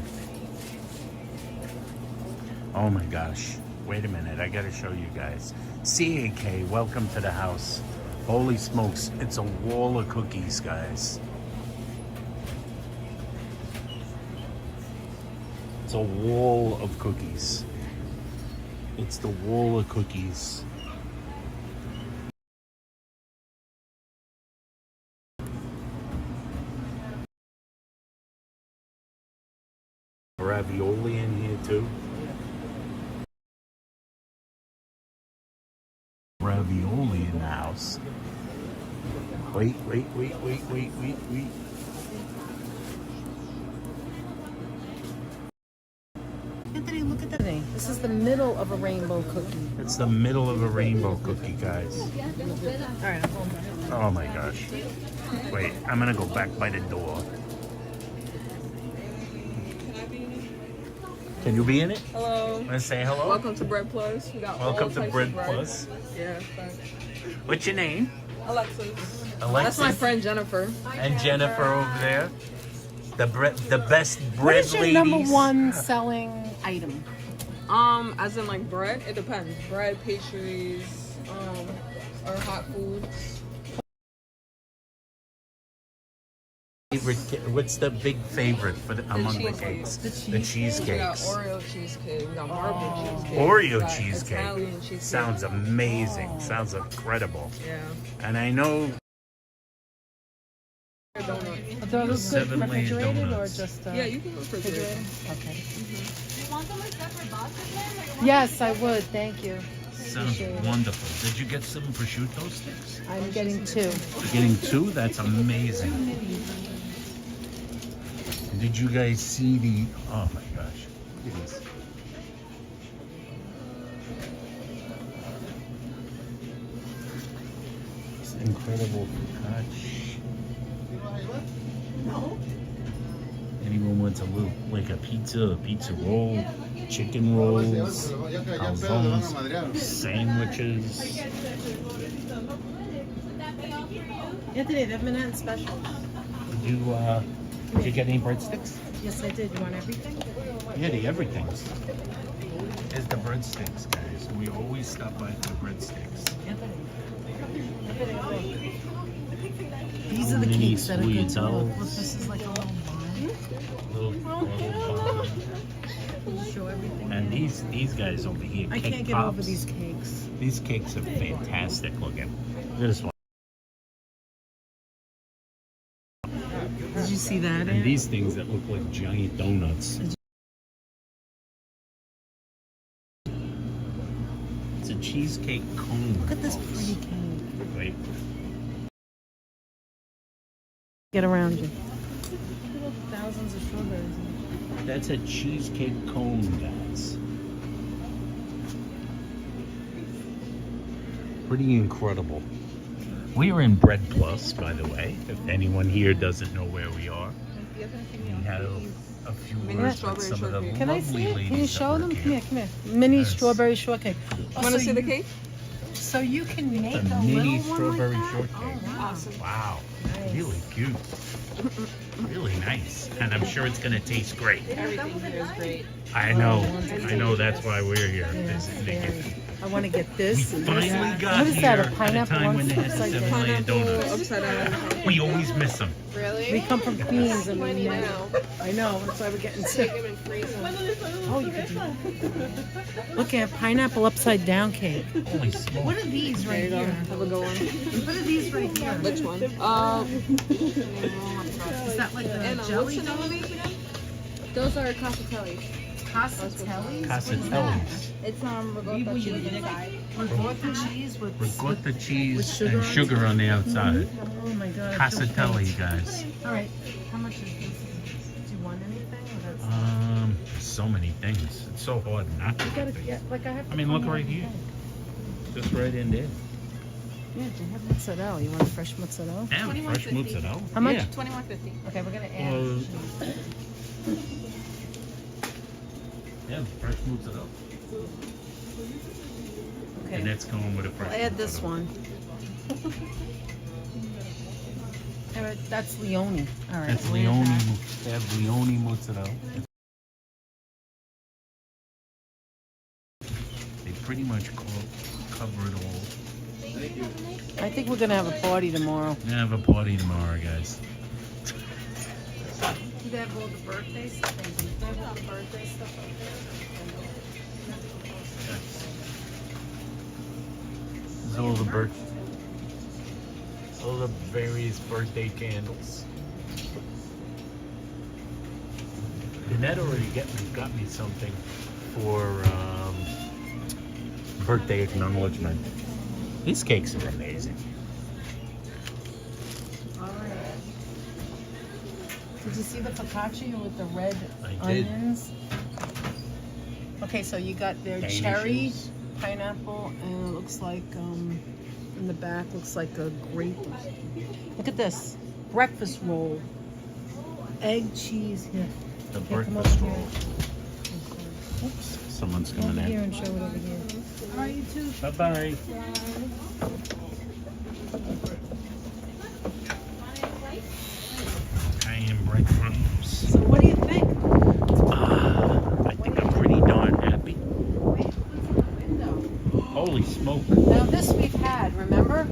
Oh my gosh. Wait a minute, I gotta show you guys. CAK, welcome to the house. Holy smokes, it's a wall of cookies, guys. It's a wall of cookies. It's the wall of cookies. Ravioli in here too. Ravioli in the house. Wait. Anthony, look at that. This is the middle of a rainbow cookie. It's the middle of a rainbow cookie, guys. All right, I'm home. Oh my gosh. Wait, I'm gonna go back by the door. Can you be in it? Hello. Wanna say hello? Welcome to Bread Plus. We got all Welcome to types Bread of bread. Plus. Yeah, thanks. What's your name? Alexis. Alexis. That's my friend Jennifer. And Jennifer over there. The best bread What is your ladies. number one selling item? As in like bread, it depends. Bread, pastries, or hot foods. What's the big favorite for among the cakes? The We got cheesecakes. Oreo cheesecake. We got marble cheesecake. Oreo We got cheesecake. Italian cheesecake. Sounds amazing. Sounds incredible. Yeah. And I know Donut. Are those Seven-layer refrigerated or donuts. just Yeah, you can refrigerate them. Okay. want them in separate boxes, ma'am? Or you want Yes, I would. Thank you. Sounds wonderful. Did you get some prosciutto sticks? I'm getting 2. You're getting 2? That's amazing. Did you guys see the... Oh my gosh. Look at this. It's incredible focaccia. No. Anyone wants a little, like a pizza roll, chicken rolls, calzones, sandwiches. Anthony, they've been on special. Did you get any breadsticks? Yes, I did. You want everything? Yeah, the everything's. There's the breadsticks, guys. We always stop by for the breadsticks. Anthony. These are the Mini cakes that are good to sweet look. dolls. Look, this is like a little bun. Little Show everything. and these guys over here. I cake can't get pops. over these cakes. These cakes are fantastic looking. Look at this one. Did you see that? And these things that look like giant donuts. It's a cheesecake cone. Look at this folks. pretty cake. Wait. Get around you. Thousands of strawberries. That's a cheesecake cone, guys. Pretty incredible. We are in Bread Plus, by the way, if anyone here doesn't know where we are. We have a few Mini words with strawberry some of the shortcake. Can I lovely see it? ladies Can you that show them? work Come here. here, come here. Mini Yes. strawberry shortcake. Oh, Want to so see the you- cake? So you can make A a mini little one strawberry like that? shortcake. Oh, wow. Awesome. Wow, Nice. really cute. Really nice. And I'm sure it's going to taste great. Everything here is great. I know, that's why we're here. Yeah, visiting it. very. I want to get We this. and this. finally got What is here that? A at a pineapple time one? when they had the Upside down. 7 layer donuts. Upside down. We always miss them. Really? We come from Queens and we Plenty might. now. I know, that's why we're getting sick. Take them and freeze them. Oh, you could do that. Look at pineapple upside down cake. Holy smokes. What are these There right you go. here? Have a good one. What are these right here? Which one? Is that like the Anna, jelly what's the name of donut? these again? Those are casatellis. Casatellis? Casatellis. It's ricotta cheese inside. Ricotta cheese with Ricotta cheese sugar and on sugar on the outside. Oh my god. I feel Casatelli, faint. guys. All right. How much is this? Do you want anything? Or that's... So many things. It's so hard not to You gotta get things. get, like I have to I mean, come look here right every here. day. Just right in there. Yeah, do you have mozzarella? You want fresh mozzarella? Yeah, fresh $21.50. mozzarella. How much? Yeah. $21.50. Okay, we're gonna add. Yeah, fresh mozzarella. And Okay. that's going with a fresh I'll add this mozzarella. one. All right, that's Leone. All right. That's we'll add Leone. that. They have Leone mozzarella. They pretty much cover it all. I think we're gonna have a party tomorrow. We're gonna have a party tomorrow, guys. Do they have all the birthday stuff? Do they have all the birthday stuff up This is all the various birthday candles. Annette already got me something for birthday acknowledgement. These cakes are amazing. there? All right. Did you see the focaccia with the red I did. onions? Okay, so you got their Danishes. cherry, pineapple, and it looks like in the back looks like a grape. Look at this breakfast roll, egg, cheese. Here, The Here, come breakfast over roll. here. Oops, someone's Come coming over here in. and show it over here. All right, you too. Bye bye. Cayenne breadcrumbs. So what do you think? I think I'm pretty darn happy. Holy smoke. Now this we've had, remember?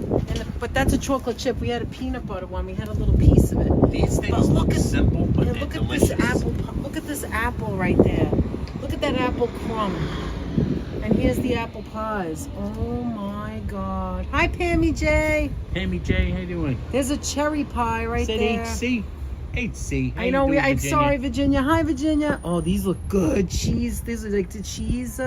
But that's a chocolate chip. We had a peanut butter one. We had a little piece of it. These But things look simple, but Yeah, they're look delicious. at this apple. Look at this apple right there. Look at that apple crumb. And here's the apple pies. Oh my God. Hi, Pammy J. Tammy J, how you doing? There's a cherry pie right Said there. HC. Hey, C. How I you know. doing, I'm Virginia? sorry, Virginia. Hi, Virginia. Oh, these look good. Cheese. These are like the cheese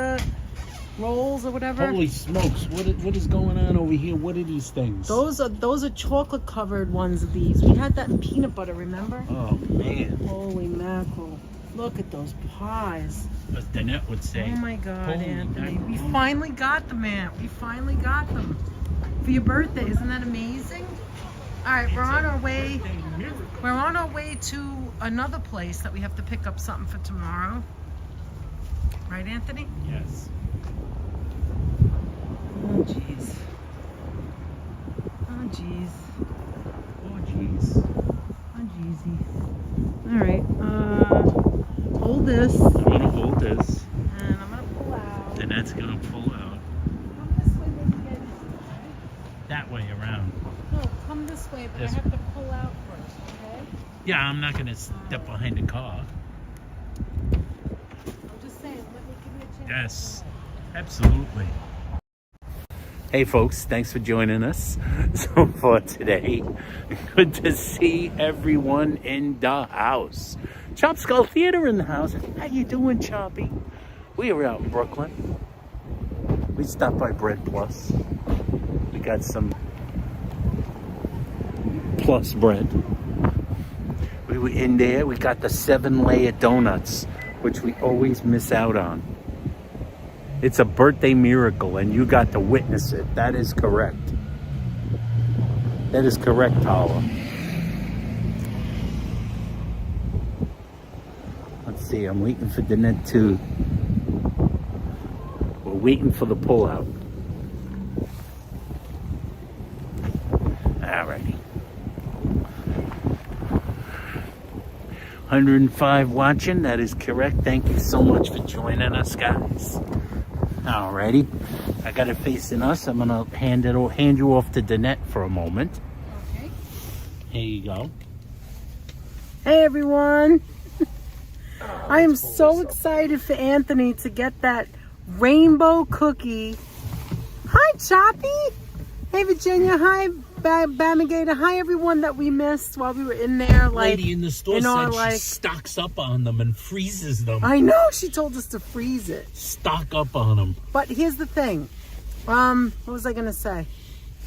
rolls or whatever. Holy smokes! What is going on over here? What are these things? Those are chocolate covered ones of these. We had that in peanut butter. Remember? Oh man! Holy mackerel! Look at those pies. As Danette would say. Oh my God, Holy Anthony! mackerel. We finally got them, Aunt. We finally got them for your birthday. Isn't that amazing? All right, we're on our way. We're on our way to another place that we have to pick up something for tomorrow. Right, Anthony? Yes. Oh, jeez. Oh, jeez. Oh jeez. Oh, jeezy. All right. Hold this. I'm gonna hold this. And I'm going to pull out. Danette's gonna pull out. Come this way, maybe get it. That way around. No, come this way, but This I have to pull out first, okay? Yeah, I'm not gonna step behind the car. I'm just saying, let me give you a chance. Yes, absolutely. Hey folks, thanks for joining us so far today. Good to see everyone in the house. Chop Skull Theater in the house. How you doing, Choppy? We are out in Brooklyn. We stopped by Bread Plus. We got some Plus bread. We were in there. We got the 7-layer donuts, which we always miss out on. It's a birthday miracle, and you got to witness it. That is correct. That is correct, Tala. Let's see, I'm waiting for Danette too. We're waiting for the pullout. Alrighty. 105 watching, that is correct. Thank you so much for joining us, guys. Alrighty, I got it facing us. I'm gonna hand you off to Danette for a moment. Okay. Here you go. Hey, everyone. I am so excited for Anthony to get that rainbow cookie. Hi, Choppy. Hey, Virginia. Hi, Bamigator. Hi, everyone that we missed while we were in there. Like, Lady in the store said she stocks up on them and freezes them. I know. She told us to freeze it. Stock up on them. But here's the thing. What was I going to say?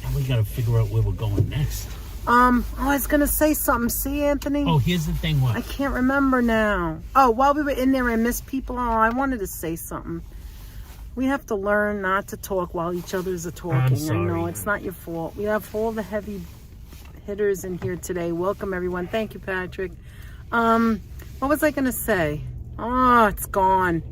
And we gotta figure out where we're going next. I was going to say something. See, Anthony? Oh, here's the thing. What? I can't remember now. Oh, while we were in there, I missed people. Oh, I wanted to say something. We have to learn not to talk while each others are talking. I'm sorry. I know, it's not your fault. We have all the heavy hitters in here today. Welcome, everyone. Thank you, Patrick. What was I going to say? Oh, it's gone.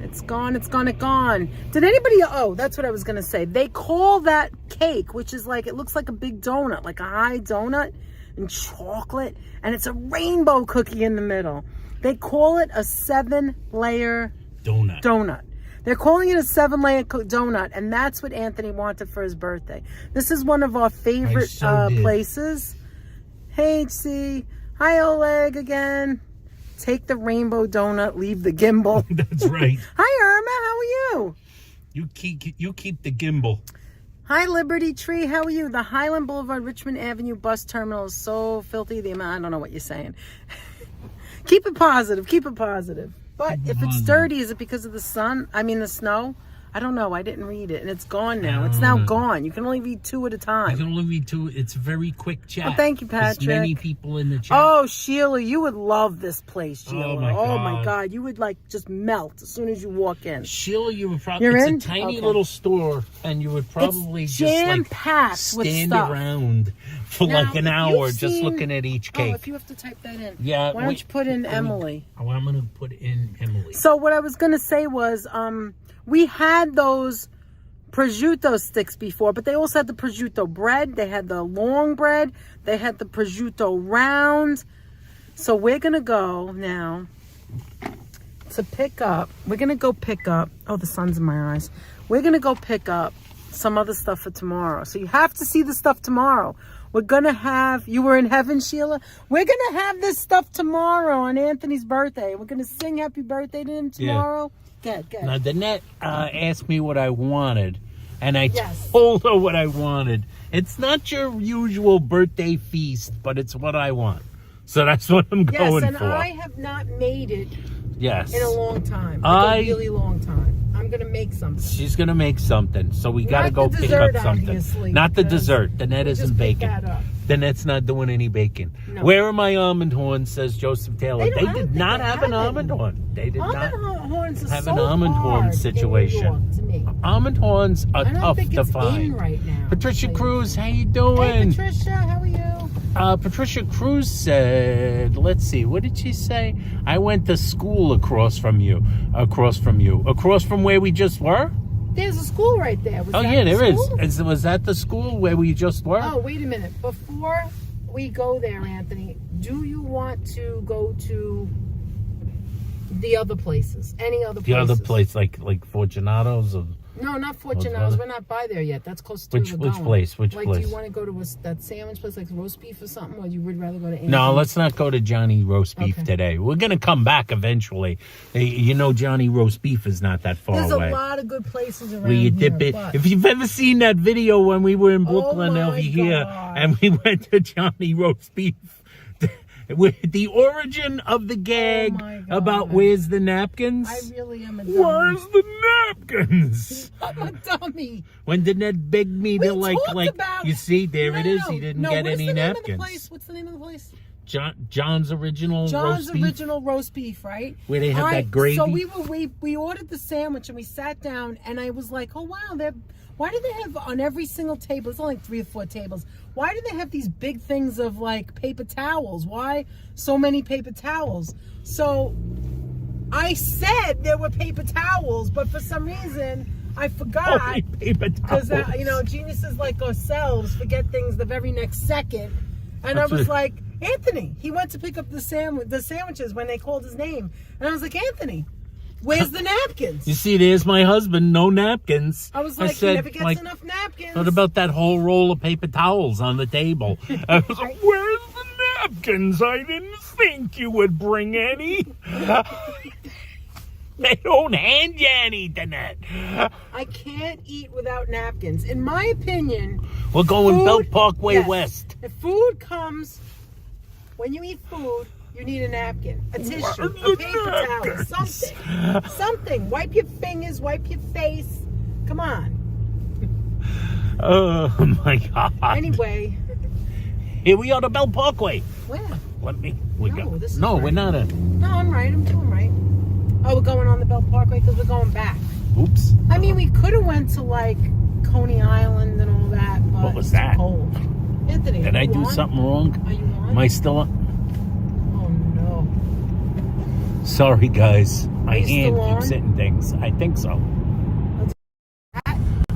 It's gone, it's gone, it's gone. Did anybody, oh, that's what I was going to say. They call that cake, which is like, it looks like a big donut, like a high donut and chocolate. And it's a rainbow cookie in the middle. They call it a 7-layer donut. They're calling it a 7-layer donut, and that's what Anthony wanted for his birthday. This is one of our favorite places. Hey, HC. Hi, Oleg again. Take the rainbow donut, leave the gimbal. That's right. Hi, Irma. How are you? You keep the gimbal. Hi, Liberty Tree. How are you? The Highland Boulevard, Richmond Avenue bus terminal is so filthy. I don't know what you're saying. Keep it positive. Keep it positive. But if it's dirty, is it because of the sun? I mean, the snow? I don't know. I didn't read it, and it's gone now. It's now gone. You can only read 2 at a time. You can only read 2. It's a very quick chat. Well, thank you, Patrick. There's many people in the chat. Oh, Sheila, you would love this place, Sheila. Oh, my God. You would, like, just melt as soon as you walk in. Sheila, you would probably... You're in? It's a tiny little store, and you would probably it's just, like, jam-packed with stand stuff. around for, Now, like, an hour just looking at each cake. Oh, if you have to type that in. Yeah. Why don't you put in Emily? I'm going to put in Emily. So what I was going to say was, we had those prosciutto sticks before, but they also had the prosciutto bread. They had the long bread. They had the prosciutto round. So we're going to go now to pick up. We're going to go pick up. Oh, the sun's in my eyes. We're going to go pick up some other stuff for tomorrow. So you have to see the stuff tomorrow. We're going to have, you were in heaven, Sheila? We're going to have this stuff tomorrow on Anthony's birthday. We're going to sing happy birthday to him tomorrow. Yeah. Good. Now, Danette asked me what I wanted, and I told her what I wanted. It's not your usual birthday feast, but it's what I want. So that's what I'm Yes, going and for. I have not made it Yes. in a long time. Like a really long time. I'm going to make something. She's going to make something. So we got to Not go the pick dessert, up something. obviously, Not the because dessert. Danette we isn't just picked baking. that up. Danette's not doing any baking. No. Where are my almond horns, says Joseph Taylor. They don't- They did not have an almond horn. They did not Almond horns are have so an almond horn hard situation. in New York to me. Almond horns are I don't tough think to it's find. in right now. Patricia Like- Cruz, how you Hey, doing? Patricia, how are you? Patricia Cruz said, let's see, what did she say? I went to school across from where we just were? There's a school right there. Was Oh, that yeah, the there school? is. Was that the school where we just were? Oh, wait a minute. Before we go there, Anthony, do you want to go to the other places? Any other places? The other place, like Fortunato's? Or, No, not Fortunato's. We're not by there yet. That's close to Which place? Which like, place? do you want to go to that sandwich place, like roast beef or something, or you would rather go to Anthony's? No, let's not go to Johnny Roast Beef Okay. today. We're going to come back eventually. You know Johnny Roast Beef is not that far There's away. a lot of good places around Where you here. dip it. But If you've ever seen that video when we were in Brooklyn my over here God. and we went to Johnny Roast Beef, with the origin of the gag my God. about where's the napkins? I really am a dummy. Where's the napkins? I'm a dummy. When Danette begged me We to like, talked about- you see, there it is. No, He didn't no, get what's any the name napkins. Of the place? What's the name of the place? John's original roast beef, original roast beef, right? where they have that gravy. So we ordered the sandwich and we sat down and I was like, oh wow, why do they have on every single table? It's only like 3 or 4 tables. Why do they have these big things of like paper towels? Why so many paper towels? So I said there were paper towels, but for some reason I forgot. Holy paper Because towels. geniuses like ourselves forget things the very next second. And That's I was what- like, Anthony, he went to pick up the sandwiches when they called his name. And I was like, Anthony, where's the napkins? You see, there's my husband, no napkins. I was like, he said, never gets like, enough napkins. what about that whole roll of paper towels on the table? I was like, where's the napkins? I didn't think you would bring any. They don't hand you any, Danette. I can't eat without napkins. In my opinion, We're going food- Belt Parkway yes. West. If food comes, when you eat food, you need a napkin, a tissue, Where's a the paper towel, napkins? something. Something. Wipe your fingers, wipe your face. Come on. Oh, my God. Anyway, Here we are to Belt Parkway. where? No, this is no, we're right. not in. No, I'm right. I'm doing right. Oh, we're going on the Belt Parkway because we're going back. Oops. I mean, we could have went to like Coney Island and all that, but What was it's too that? cold. Anthony, Did are I you do on? something wrong? Are you on? Am I still on? Oh no. Sorry, guys. My you hand still on? keeps hitting things. I think so.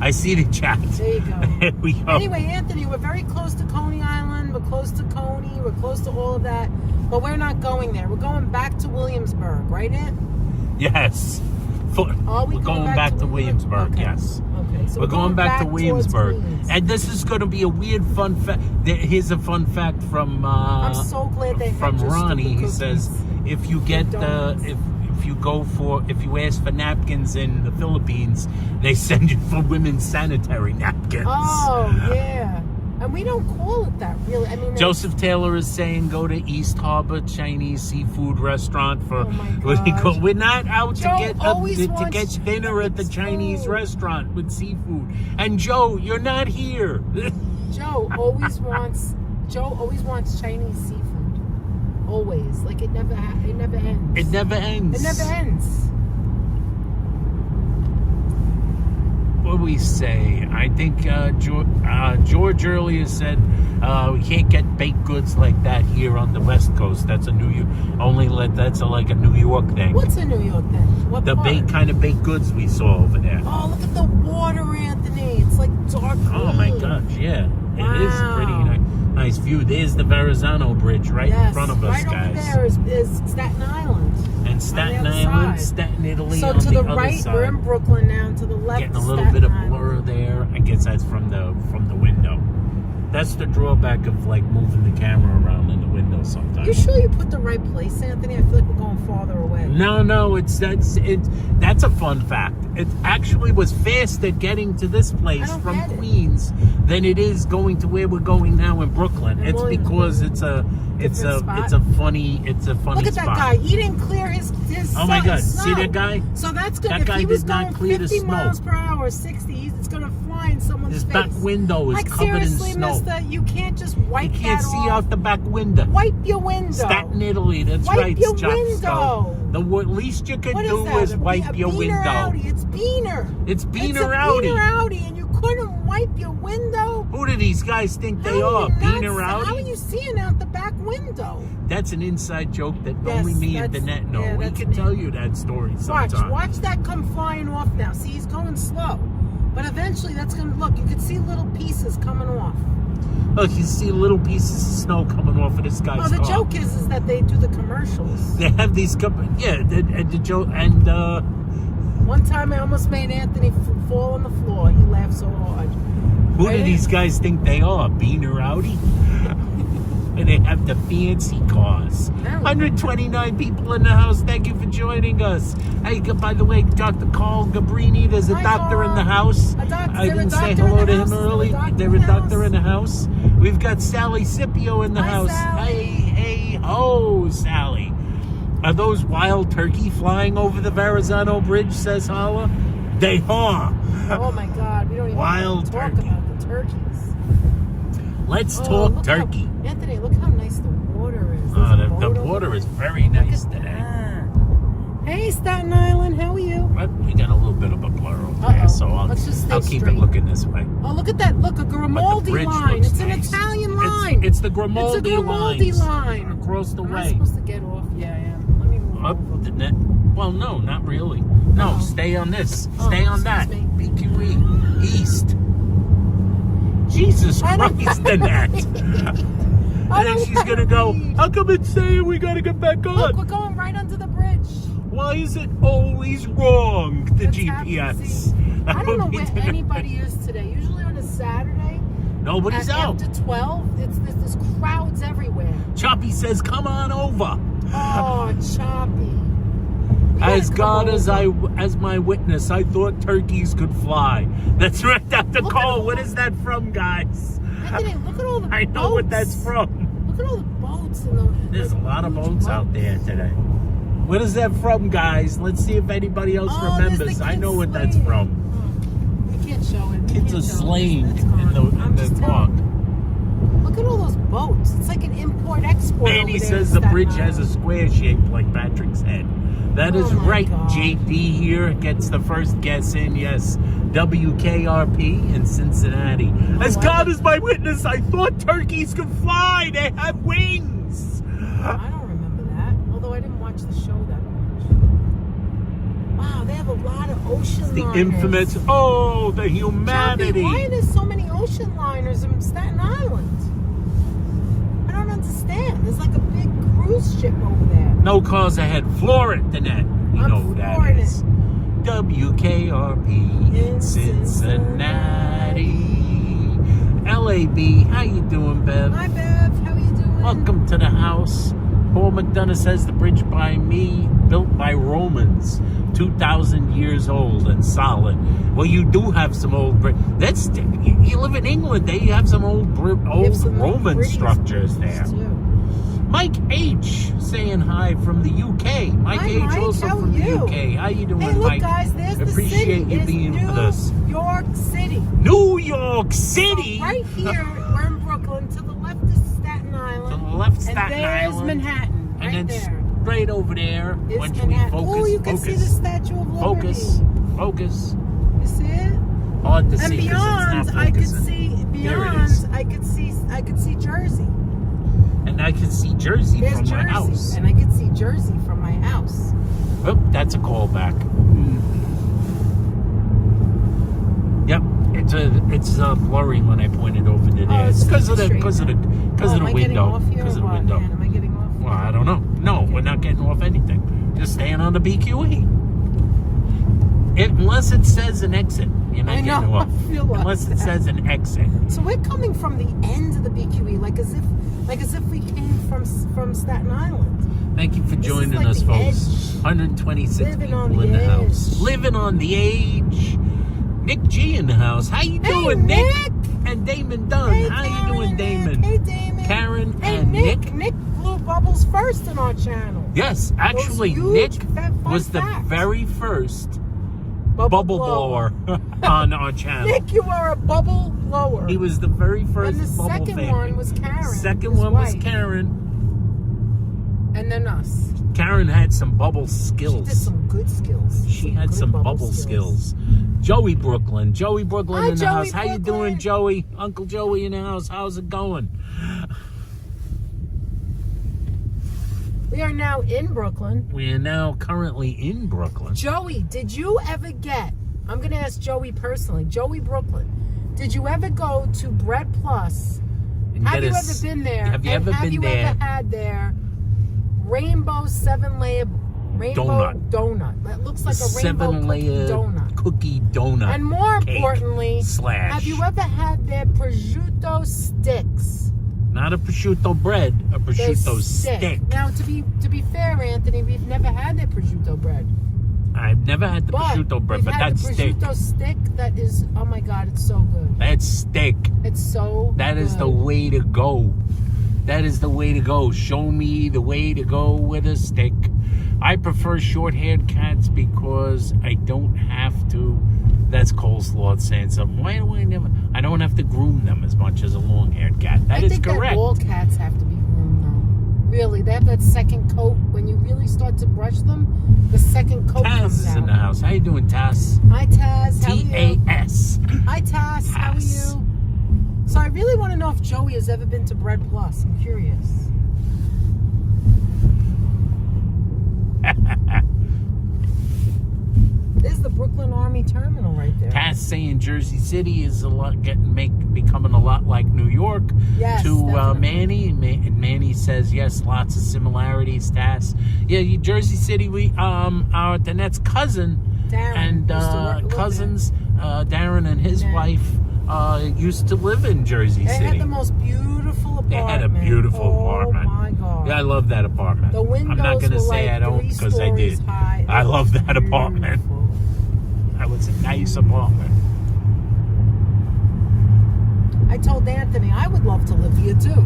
I see the chat. There you go. Here we go. Anyway, Anthony, we're very close to Coney Island. We're close to Coney. We're close to all of that. But we're not going there. We're going back to Williamsburg, right, Ant? Yes. Are we We're going back to Williamsburg, Okay. yes. Okay, so We're going back to towards Williamsburg. Queens. And this is going to be a weird fun fact. Here's a fun fact from I'm so glad they from had your Ronnie. stupid He cookies. says if you get donuts. if you ask for napkins in the Philippines, they send you for women's sanitary napkins. Oh, yeah. And we don't call it that, really. I mean, Joseph Taylor is saying go to East Harbor Chinese seafood restaurant for. Oh my gosh. We're not out Joe always to wants get dinner at the Chinese Chinese food. restaurant with seafood. And Joe, you're not here. Joe always wants Chinese seafood. Always. Like it never ends. It never ends. It never ends. What do we say? I think George earlier said we can't get baked goods like that here on the West Coast. That's a like a New York thing. What's a New York thing? What The part? kind of baked goods we saw over there. Oh, look at the water, Anthony. It's like dark green. Oh my gosh, yeah. It is a pretty nice view. There's the Verrazano Bridge right in front of us, right guys. over there is Staten Island. And Staten other Island, side. Staten Italy So on to the the other right, side. we're in Brooklyn now. To the left, Getting a is little Staten bit of Island. blur there. I guess that's from the window. That's the drawback of like moving the camera around in the window sometimes. You sure you put the right place, Anthony? I feel like we're going farther away. No, that's a fun fact. It actually was faster getting to this place from Queens than it is going to where we're going now in Brooklyn. It's because it's a funny Look at that spot. guy. He didn't clear his Oh my God! snow. See that guy? So that's good. That If guy he was did not going clear the 50 snow. miles per hour, 60, it's going to fly in someone's His face. back window is like, covered in seriously, snow. mister, you can't just wipe You can't that see off. out the back window. Wipe your window. Staten, Italy. That's Wipe right, your Chopsco. window. The least you can What do is is that? wipe your Beaner window. Audi. It's Beaner. It's Beaner It's a Audi. Beaner Audi, and you couldn't wipe your window. Who do these guys think they How are? you Beaner not- How are Audi? you seeing out the back window? That's an inside joke that Yes, only me and that's- Danette know. yeah, We that's can me. tell you that story sometime. Watch that come flying off now. See, he's going slow. But eventually that's going to, look, you can see little pieces coming off. Look, you see little pieces of snow coming off of this guy's Oh, the car. joke is that they do the commercials. They have these the joke, and One time I almost made Anthony fall on the floor. He laughed so hard. who Right? do these guys think they are? Beaner Audi? And they have the fancy cars. 129 people in the house. Thank you for joining us. Hey, by the way, Dr. Carl Gabrini, there's a Hi, doctor in the Carl. house. A doctor- I there a didn't say doctor in hello the to him house? Is there a early. doctor There's in a the doctor house? in the house. We've got Sally Scipio in the Hi, house. Sally. Hey, ho, Sally. Are those wild turkey flying over the Verrazano Bridge, says Holla? They are. Oh my God, we don't even Wild talk turkey. about the turkeys. Let's Oh, talk look turkey. Anthony, look how nice the water is. Oh, There's a the boat over water there. is very nice Look at today. that. Hey, Staten Island, how are you? But we got a little bit of a blur over Uh-oh. there, so Let's just stay I'll keep straight. it looking this way. Oh, look at that. Look, a Grimaldi bridge line. looks It's an nice. Italian line. It's the Grimaldi, It's a Grimaldi lines line. across the Am I way. supposed to get off? Yeah, I am. Let me move Up over. the net. Well, no, not really. No, Uh-oh. stay on this. Oh, Stay on excuse that. me. BQE East. Jesus I don't- Christ, the net. I And then don't she's gonna go. read. How come it's saying we gotta get back Look, on? we're going right under the bridge. Why is it always wrong? The What's GPS. happening? See, I don't know need where to know. anybody is today. Usually on a Saturday, Nobody's out. after 12, there's crowds everywhere. Choppy says, "Come on over." Oh, Choppy. You gotta As come God over. as my witness, I thought turkeys could fly. That's right, Dr. Look Cole. at What all- is that from, guys? Anthony, look at all the I know what boats. that's from. Look at all the boats in the. There's a lot of huge boats out there today. What is that from, guys? Let's see if anybody else Oh, there's remembers. the I kids know what that's sleighing. from. Oh, you can't show it. You Kids can't are show it. slaying It's in gone. the I'm just park. telling you. Look at all those boats. It's like an import-export. And over he there says in the Staten bridge has a Island. square shape like Patrick's head. That is Oh my right. God. JP here gets the first guess in. Yes, WKRP in Cincinnati. As wow. God is my witness, I thought turkeys could fly. They have wings. I don't remember that. Although I didn't watch the show that much. Wow, they have a lot of ocean The liners. infamous, the Choppy, humanity. why are there so many ocean liners in Staten Island? I don't understand. There's like a big cruise ship over there. No cars ahead. Floor it, the net. You I'm know who that flooring is. WKRP in Cincinnati. LAB, how you doing, Bev? Hi, Bev. How are you doing? Welcome to the house. Paul McDonough says the bridge by me, built by Romans, 2,000 years old and solid. Well, you do have some old bridge. That's you live in England. They have some old some Roman pretty structures there. too. Mike H saying hi from the UK. Mike Hi, H Mike. also How from are the you? UK. How you doing, Hey, look, Mike? guys. There's the Appreciate city. you It's being New with us. York City. New York City. So right here, we're in Brooklyn. To the left is Staten Island. To the left, Staten and there's Island. Manhattan. And Right then there. straight over there, Is once Manhattan. we focus, Oh, you can see the Statue of Liberty. Focus. You see it? Hard to And see 'cause beyond, it's not I could focusing. see There it beyond. is. I could see Jersey. And I can see Jersey There's from Jersey, my house. and I could see Jersey from my house. Oh, that's a callback. Yep, it's blurry when I point it over to there. Oh, It's because of the straight because of the now. because of Am the I getting window. off here Because or of the what, window. man? Am I getting off? Well, I don't know. No, we're not getting off anything. Just staying on the BQE. Unless it says an exit. You're not I getting know, off. I feel like Unless it says an exit. So we're coming from the end of the BQE, like as if we came from Staten Island. Thank you for This is joining like us, the folks. edge. 126 Living people on in the the house. edge. Living on the edge. Nick G in the house. How you doing, Nick? And Damon Dunn. Hey, How you Karen doing, and Damon? Nick. Hey, Damon. Karen Hey, and Nick. Nick blew bubbles first in our channel. Yes, actually, Those Nick huge fun was the facts. very first bubble blower on our channel. Nick, you are a bubble blower. He was the very first And the bubble second fan. one was Karen. Second his one was wife. Karen. And then us. Karen had some bubble skills. She did some good skills. She had good some bubble skills. Joey Brooklyn. Joey Brooklyn Hi, in the Joey house. How you Brooklyn. doing, Joey? Uncle Joey in the house. How's it going? We are now in Brooklyn. We are now currently in Brooklyn. Joey, did you ever get, I'm going to ask Joey personally, Joey Brooklyn, did you ever go to Bread Plus? And Have get you us- ever been there? Have you And ever have been you there? ever had their rainbow 7-layer rainbow donut? That looks like a rainbow cookie 7-layer donut. cookie donut. And more cake importantly, slash. have you ever had their prosciutto sticks? Not a prosciutto bread, a Their prosciutto stick. Now, to be fair, Anthony, we've never had their prosciutto bread. I've never had the But prosciutto bread, we've but had that the stick. prosciutto stick that is, oh my God, it's so good. That stick. It's so That is the good. way to go. That is the way to go. Show me the way to go with a stick. I prefer short-haired cats because I don't have to. That's coleslaw saying something. Why do I never? I don't have to groom them as much as a long-haired cat. That I is think correct. that all cats have to be groomed, though. Really, they have that second coat. When you really start to brush them, the second coat Taz comes is out. in the house. How you doing, Taz? Hi, Taz. How are you? T-A-S. Hi, Taz. How are Taz. you? So I really want to know if Joey has ever been to Bread Plus. I'm curious. There's the Brooklyn Army Terminal right there. Taz saying Jersey City is becoming a lot like New York. Yes, to definitely. Manny. And Manny says yes, lots of similarities. Taz, yeah, Jersey City. We our Danette's cousin Darren and used to live there. cousins, Darren and his Yeah. wife used to live in Jersey They City. had the most beautiful apartment. They had a beautiful apartment. Oh my God. Yeah, I love that apartment. The windows I'm not gonna were say like I don't 3 because I stories did. high. I It love was that apartment. beautiful. That was a nice apartment. I told Anthony I would love to live here too.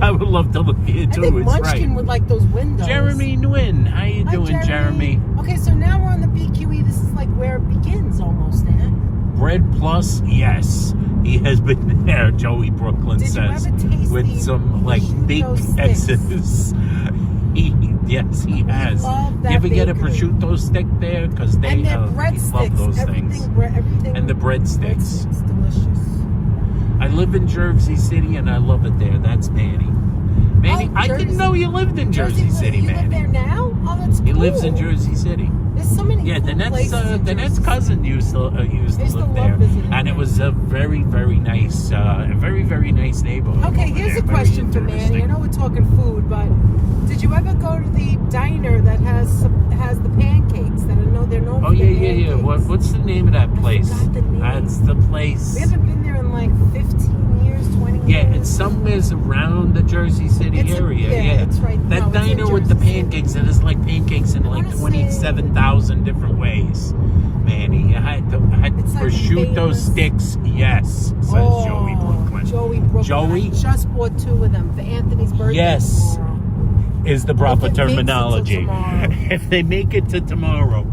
I would love to live here I too. think It's Munchkin right. would like those windows. Jeremy Nguyen, how you Hi, doing, Jeremy? Okay, so now we're on the BQE. This is like where it begins almost, Dan. Bread Plus, yes, he has been there. Joey Brooklyn Did you says ever taste with the some like big prosciutto sticks? X's. Yes, he has. love that You ever get a bakery. prosciutto stick there? Because they And their love breadsticks. those Everything, things. everything. And the breadsticks. Delicious. I live in Jersey City and I love it there. That's Manny. Manny, Oh, I Jersey- didn't know you lived in Jersey City, you live Manny. there now? Oh, that's cool. He lives in Jersey City. There's so many Yeah, cool the places in Danette's Jersey. cousin used to I used to live love there, visiting and it there. was a very, very nice, very nice neighborhood. Okay, over here's there. a question for Very Manny. I interesting. know we're talking food, but did you ever go to the diner that has the pancakes that I know they're known Oh for yeah, the yeah, yeah. pancakes? What's the name of that place? forgot the name. That's the place. We haven't been there in like 15 years, 20 years. Yeah, it's somewhere around the Jersey City It's area. it's right. That no, it's in diner with the Jersey City. pancakes, it is like pancakes in I like wanna say- 27,000 different ways. Manny, I had It's like prosciutto famous. sticks. Yes, says Oh, Joey Brooklyn. Joey Brooklyn. Joey? I just bought 2 of them for Anthony's birthday. Yes. tomorrow. Is the proper If it makes it till terminology. tomorrow. If they make it to tomorrow.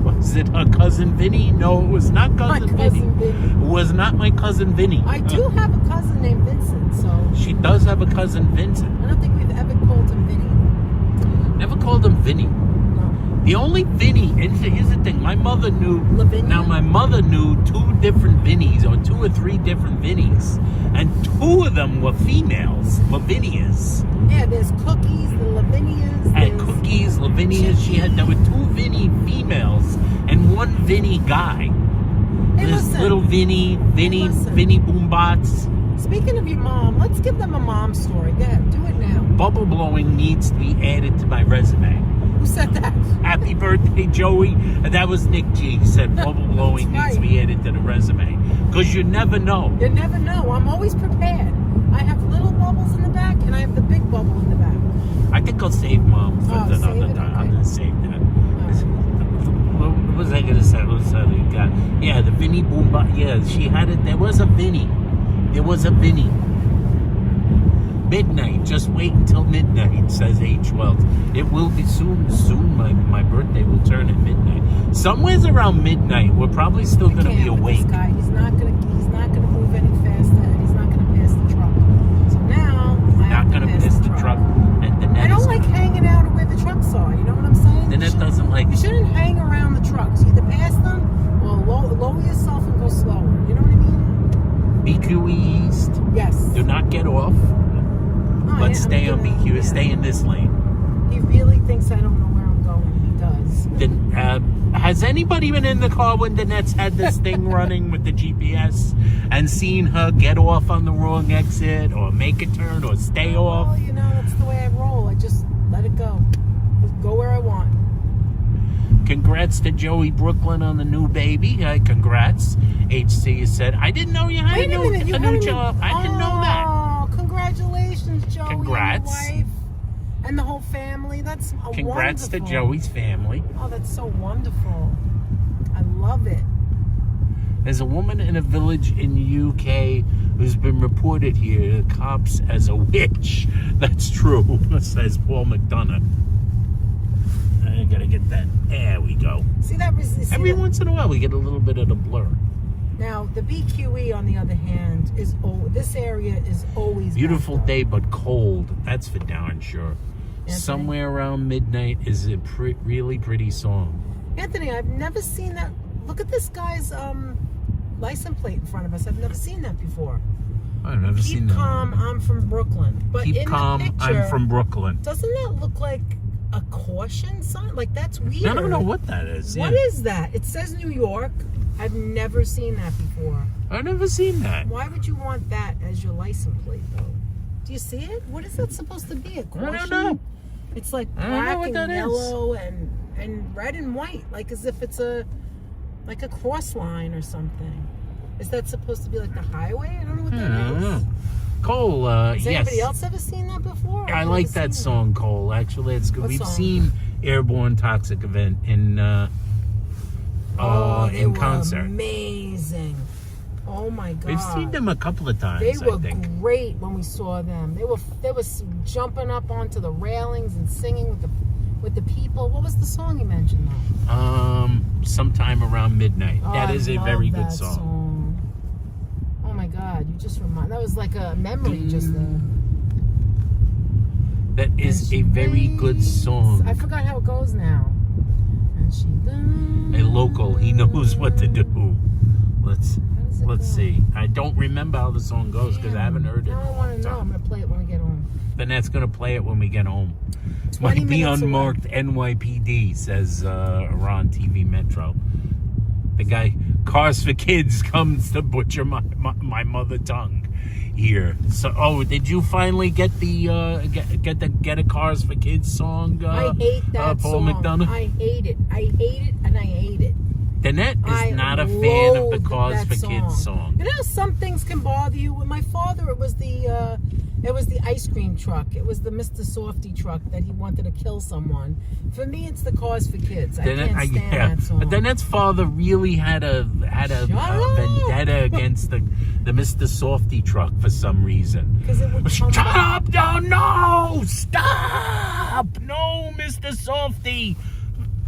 Was it her cousin Vinny? No, it was not My cousin cousin Vinny. Vinny. It was not my cousin Vinny. I do have a cousin named Vincent, so She does have a cousin Vincent. I don't think we've ever called him Vinny. Never called him Vinny. No. The only Vinny, and here's the thing, my mother knew, Lavinia? now my mother knew 2 different Vinnies, or 2 or 3 different Vinnies, and 2 of them were females, Lavinias. Yeah, there's Cookies, the Lavinias. And there's- Cookies, Lavinias, there were 2 Vinny females, and 1 Vinny guy. Hey, This listen. little Vinny listen. Boombots. Speaking of your mom, let's give them a mom story. Yeah, do it now. Bubble blowing needs to be added to my resume. Who said that? Happy birthday, Joey. That was Nick G. He said bubble blowing needs to be added to the resume. Because you never know. You never know. I'm always prepared. I have little bubbles in the back, and I have the big bubble in the back. I think I'll save Mom for Oh, another save it? time. I'm Okay. going to save that. What was I going to say? What was that guy? Yeah, the Vinny Boomba. Yeah, she had it. There was a Vinny. There was a Vinny. Midnight. Just wait until midnight, says H. Wells. It will be soon. Soon, my birthday will turn at midnight. Somewhere's around midnight. We're probably still going to be awake. This guy, he's not gonna move any faster, and he's not gonna pass the truck. So now I Not have going to pass piss the truck. And the I net don't is like hanging out where the trucks are. You know what I'm saying? The net doesn't like You shouldn't hang around the trucks. You either pass them or lower yourself and go slower. You know what I mean? BQ East. Yes. Do not get off. Oh, But yeah, stay I'm on gonna- BQ. yeah. Stay in this lane. He really thinks I don't know where I'm going. He does. Then, has anybody been in the car when Danette's had this thing running with the GPS and seen her get off on the wrong exit or make a turn or stay off? Well, you know, that's the way I roll. I just let it go. Just go where I want. Congrats to Joey Brooklyn on the new baby. Congrats. HC has said, I didn't know you had Wait a minute, you a new haven't job. even- I didn't know that. Oh, congratulations, Joey. Congrats. And your wife and the whole family. That's Congrats to wonderful. Joey's family. Oh, that's so wonderful. I love it. There's a woman in a village in the UK who's been reported here to the cops as a witch. That's true, says Paul McDonough. I gotta get that. There we go. See that? Every once in a while we get a little bit of the blur. Now, the BQE, on the other hand, is this area is always Beautiful backed up. day, but cold. That's for darn sure. Anthony? Somewhere around midnight is a really pretty song. Anthony, I've never seen that. Look at this guy's license plate in front of us. I've never seen that before. I've never seen Keep that. calm, I'm from Brooklyn. But Keep in calm, the picture, I'm from Brooklyn. doesn't that look like a caution sign? Like, that's weird. I don't know what that is. What yeah. is that? It says New York. I've never seen that before. I've never seen that. Why would you want that as your license plate, though? Do you see it? What is that supposed to be? A caution? I don't know. It's like I don't know black what and that is. yellow and red and white, like as if it's a cross line or something. Is that supposed to be like the highway? I don't know what that I don't know. is. Cole, Has yes. anybody else ever seen that before? I I've like never that seen song, Cole. Actually, it's good. What We've song? seen Airborne Toxic Event in They in were concert. amazing. Oh my God. We've seen them a couple of times, They were I think. great when we saw them. They were jumping up onto the railings and singing with the people. What was the song you mentioned though? Sometime around midnight. Oh, that I is a love very good that song. Oh my God, you just that was like a memory just there. That is And a she very good waits. song. I forgot how it goes now. And she A local, he knows what to do. Let's go? see. I don't remember how the song goes because I haven't heard it. Now I want to know. I'm gonna play it when I get home. Then that's gonna play it when we get home. 20 Might be minutes away. unmarked NYPD, says Ron TV Metro. The guy, Cars for Kids, comes to butcher my mother tongue here. So, did you finally get the get a Cars for Kids song? I hate that Paul song. McDonough. I hate it. I hate it, and I hate it. Danette is I not a fan of the loathe Cars that for Kids song. You know, some things can bother you. With my father, it was the ice cream truck. It was the Mr. Softy truck that he wanted to kill someone. For me, it's the Cars for Kids. I can't stand that song. But Danette's father really had a up! vendetta against the Mr. Softy truck for some reason. Because it would come Shut back. up! No! Stop! No, Mr. Softy!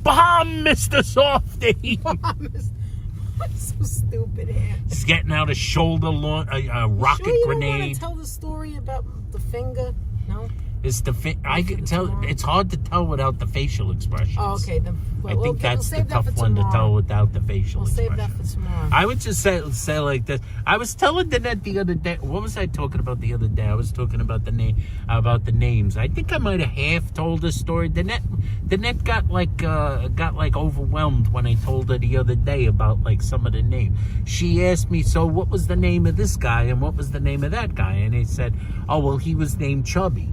Bomb, Mr. Softy! I'm so stupid, Ann. He's getting out a shoulder launch, a rocket Sure you grenade. don't want to tell the story about the finger? No? It's I can tell. tomorrow? It's hard to tell without the facial expressions. Oh, okay. Then I think that's the save that tough for one to tomorrow. tell without the facial We'll save expressions. that for tomorrow. I would just say like this. I was telling Danette the other day. What was I talking about the other day? I was talking about the names. I think I might have half told the story. Danette got like overwhelmed when I told her the other day about like some of the names. She asked me, so what was the name of this guy and what was the name of that guy? And I said, oh well, he was named Chubby.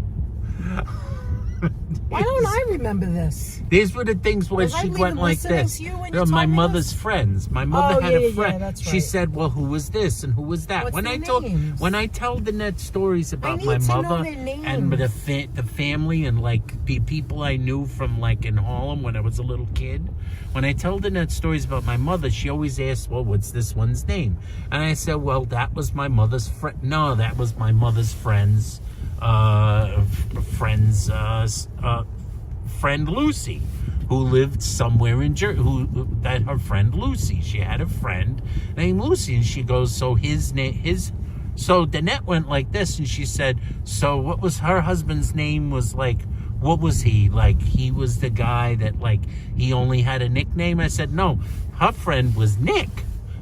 Why don't I remember this? These were the things where Was I she even went like listening this. to you when you No, told my me mother's this? friends. My mother Oh, had yeah, a yeah, friend. that's She right. said, well, who was this and who was that? What's When their I told names? when I tell Danette stories about need my to know mother their names. and the family and like people I knew from like in Harlem when I was a little kid, when I tell Danette stories about my mother, she always asks, well, what's this one's name? And I said, well, that was my mother's friend. No, that was my mother's friend's friend Lucy, who lived somewhere in Jersey. That her friend Lucy. She had a friend named Lucy, and she goes, so so Danette went like this, and she said, so what was her husband's name? Was like, what was he like? He was the guy that like he only had a nickname. I said, no, her friend was Nick.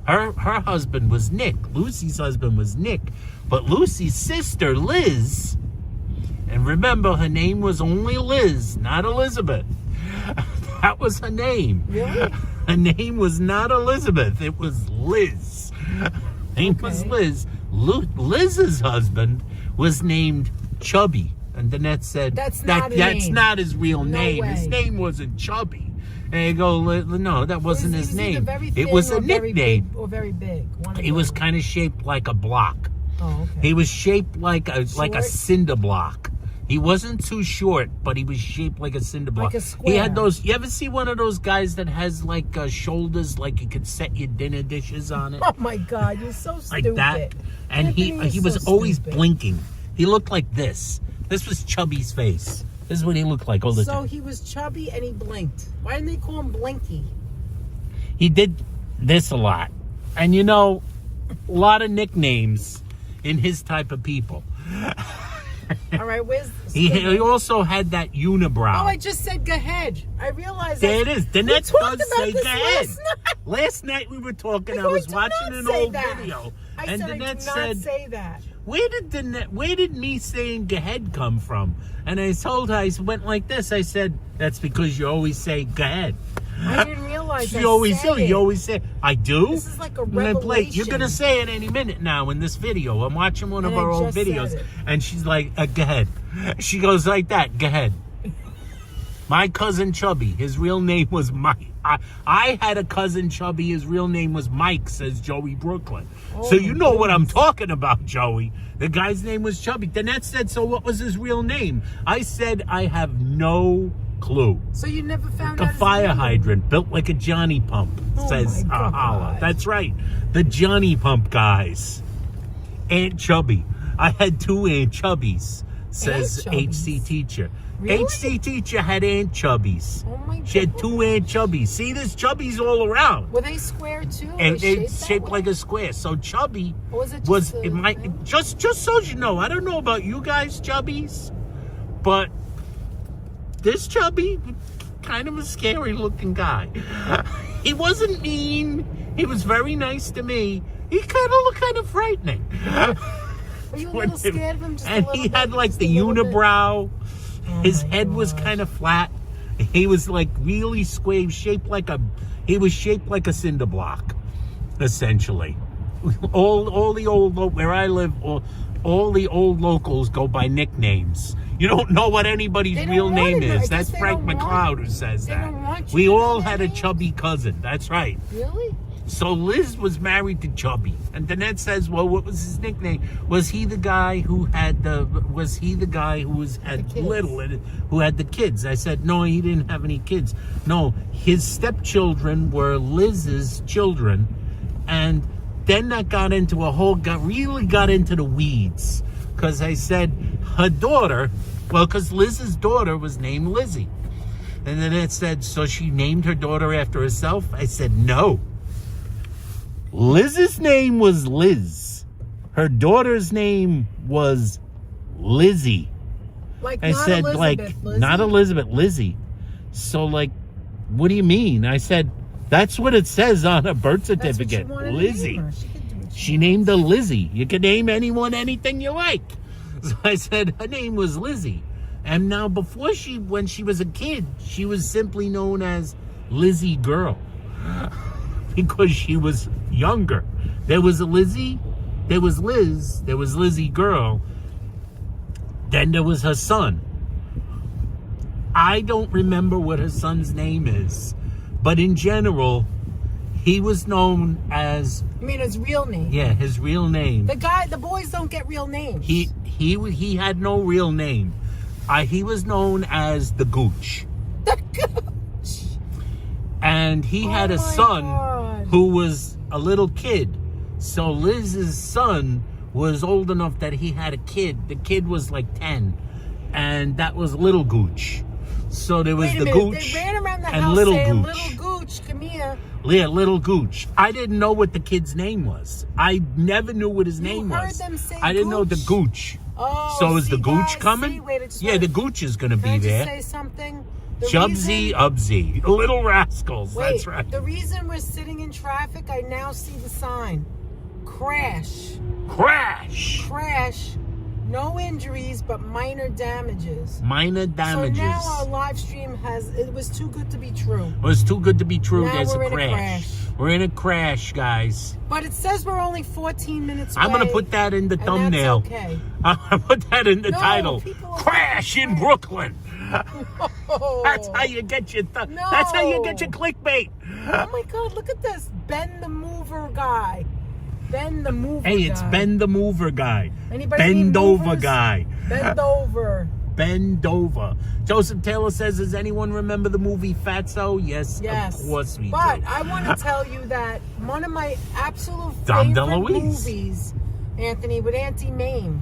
Her husband was Nick. Lucy's husband was Nick, but Lucy's sister Liz. And remember, her name was only Liz, not Elizabeth. That was her name. Really? Her name was not Elizabeth. It was Liz. Her name was Liz. Liz's husband was named Chubby. And Danette said, That's not his real No name. way. His name wasn't Chubby. And you go, no, that wasn't his name. It was a nickname. Or very big. He was kind of shaped like a block. Oh, okay. He was shaped like a Short? cinder block. He wasn't too short, but he was shaped like a cinder block. Like a square. He had those. You ever see one of those guys that has like shoulders, like you could set your dinner dishes on it, Oh my God, you're so like stupid. that? And Anthony he is was so always stupid. blinking. He looked like this. This was Chubby's face. This is what he looked like all the So time. he was chubby and he blinked. Why didn't they call him Blinky? He did this a lot, and you know, a lot of nicknames in his type of people. All right, where's He also had that unibrow. Oh, I just said go ahead. I realized There it that. is. We Danette talked does about say this go ahead. last night. Last night we were talking. I I was did watching not an say old that. video, I and said I Danette did not said, say that. Where did me saying go ahead come from?" And I told her, I went like this. I said, "That's because you always say go ahead." I didn't realize You always do. it. You always say, "I do." This is like a And then play. You're revelation. gonna say it any minute now in this video. I'm watching one of And I our old just said videos, it. and she's like, "Go ahead." She goes like that. Go ahead. My cousin Chubby. His real name was Mike. I had a cousin Chubby. His real name was Mike. Says Joey Brooklyn. So you know what I'm talking about, Joey. The guy's name was Chubby. Danette said, "So what was his real name?" I said, "I have no clue." So you never found A out his fire name? hydrant built like a Johnny Pump, Oh says my God. Hala. That's right. The Johnny Pump guys. Aunt Chubby. I had two Aunt Chubbies, says Aunt Chubbies? HC teacher. Really? HC teacher had Aunt Chubbies. Oh my She had God. two Aunt Chubbies. See, there's Chubbies all around. Were they square too? And Or it's that shaped way? like a square. So Chubby Or was it just was a it might thing? just so you know, I don't know about you guys, Chubbies, but this Chubby, kind of a scary looking guy. He wasn't mean. He was very nice to me. He looked kind of frightening. Were you a little scared of him? Just And a little he had bit? like Just the a little bit? unibrow. His my head was gosh. kind of flat. He was like really square, shaped like a cinder block, essentially. All the old where I live, all the old locals go by nicknames. You don't know what anybody's They don't real want name to know. I is. That's guess they Frank don't McLeod want- who says they that. don't want you We to know all their had a names? chubby cousin. That's right. Really? So Liz was married to Chubby, and Danette says, "Well, what was his nickname? Was he the guy who had the? Was he the guy who had kids. little and who had the kids?" I said, "No, he didn't have any kids. No, his stepchildren were Liz's children, and then that got into really got into the weeds, because I said her daughter, well, because Liz's daughter was named Lizzie, and then it said, so she named her daughter after herself. I said, no. Liz's name was Liz. Her daughter's name was Lizzie. Like I not said, Elizabeth, Lizzie? not Elizabeth, Lizzie. So, like, what do you mean? I said, that's what it says on her birth That's what she certificate. wanted to Lizzie. name her. She could do what She named her Lizzie. You can name anyone anything you like. So I said her name was Lizzie. And now when she was a kid, she was simply known as Lizzie Girl. Because she was younger. There was a Lizzie, there was Liz, there was Lizzie Girl. Then there was her son. I don't remember what her son's name is. But in general, he was known as... You mean his real name? Yeah, his real name. The boys don't get real names. He had no real name. He was known as the Gooch. The Gooch. And he had a my son God. who was a little kid. So Liz's son was old enough that he had a kid. The kid was like 10. And that was Little Gooch. So there was Wait a the minute. Gooch They ran around the and house Little saying, Gooch. Little Gooch, come here. Yeah, Little Gooch. I didn't know what the kid's name was. I never knew what his name heard was. them say I didn't know the Gooch? Gooch. Oh, So is see, the Gooch guys, coming? see, wait, it's Yeah, right. the Gooch is going to Can be I just there. say something? The Chubsy, reason- Ubsy. Little rascals. Wait, That's right. the reason we're sitting in traffic, I now see the sign. Crash. Crash. Crash. No injuries, but minor damages. Minor damages. So now our live stream it was too good to be true. It was too good to be true. Now There's we're a in a crash. crash. We're in a crash, guys. But it says we're only 14 minutes away. I'm going to put that in the and thumbnail. That's okay. I'm going to put that in the No, title. people are Crash in crash. Brooklyn. Oh. That's how you get your No. That's how you get your clickbait. Oh my God, look at this. Ben the Mover guy. Ben the Mover Hey, it's guy. Ben the Mover guy. Anybody need Bend over movers? guy. Bend over. Bend over. Joseph Taylor says, does anyone remember the movie Fatso? Yes, Yes. of course we But do. I want to tell you that one of my absolute Dom favorite DeLuise. movies, Anthony, with Auntie Mame.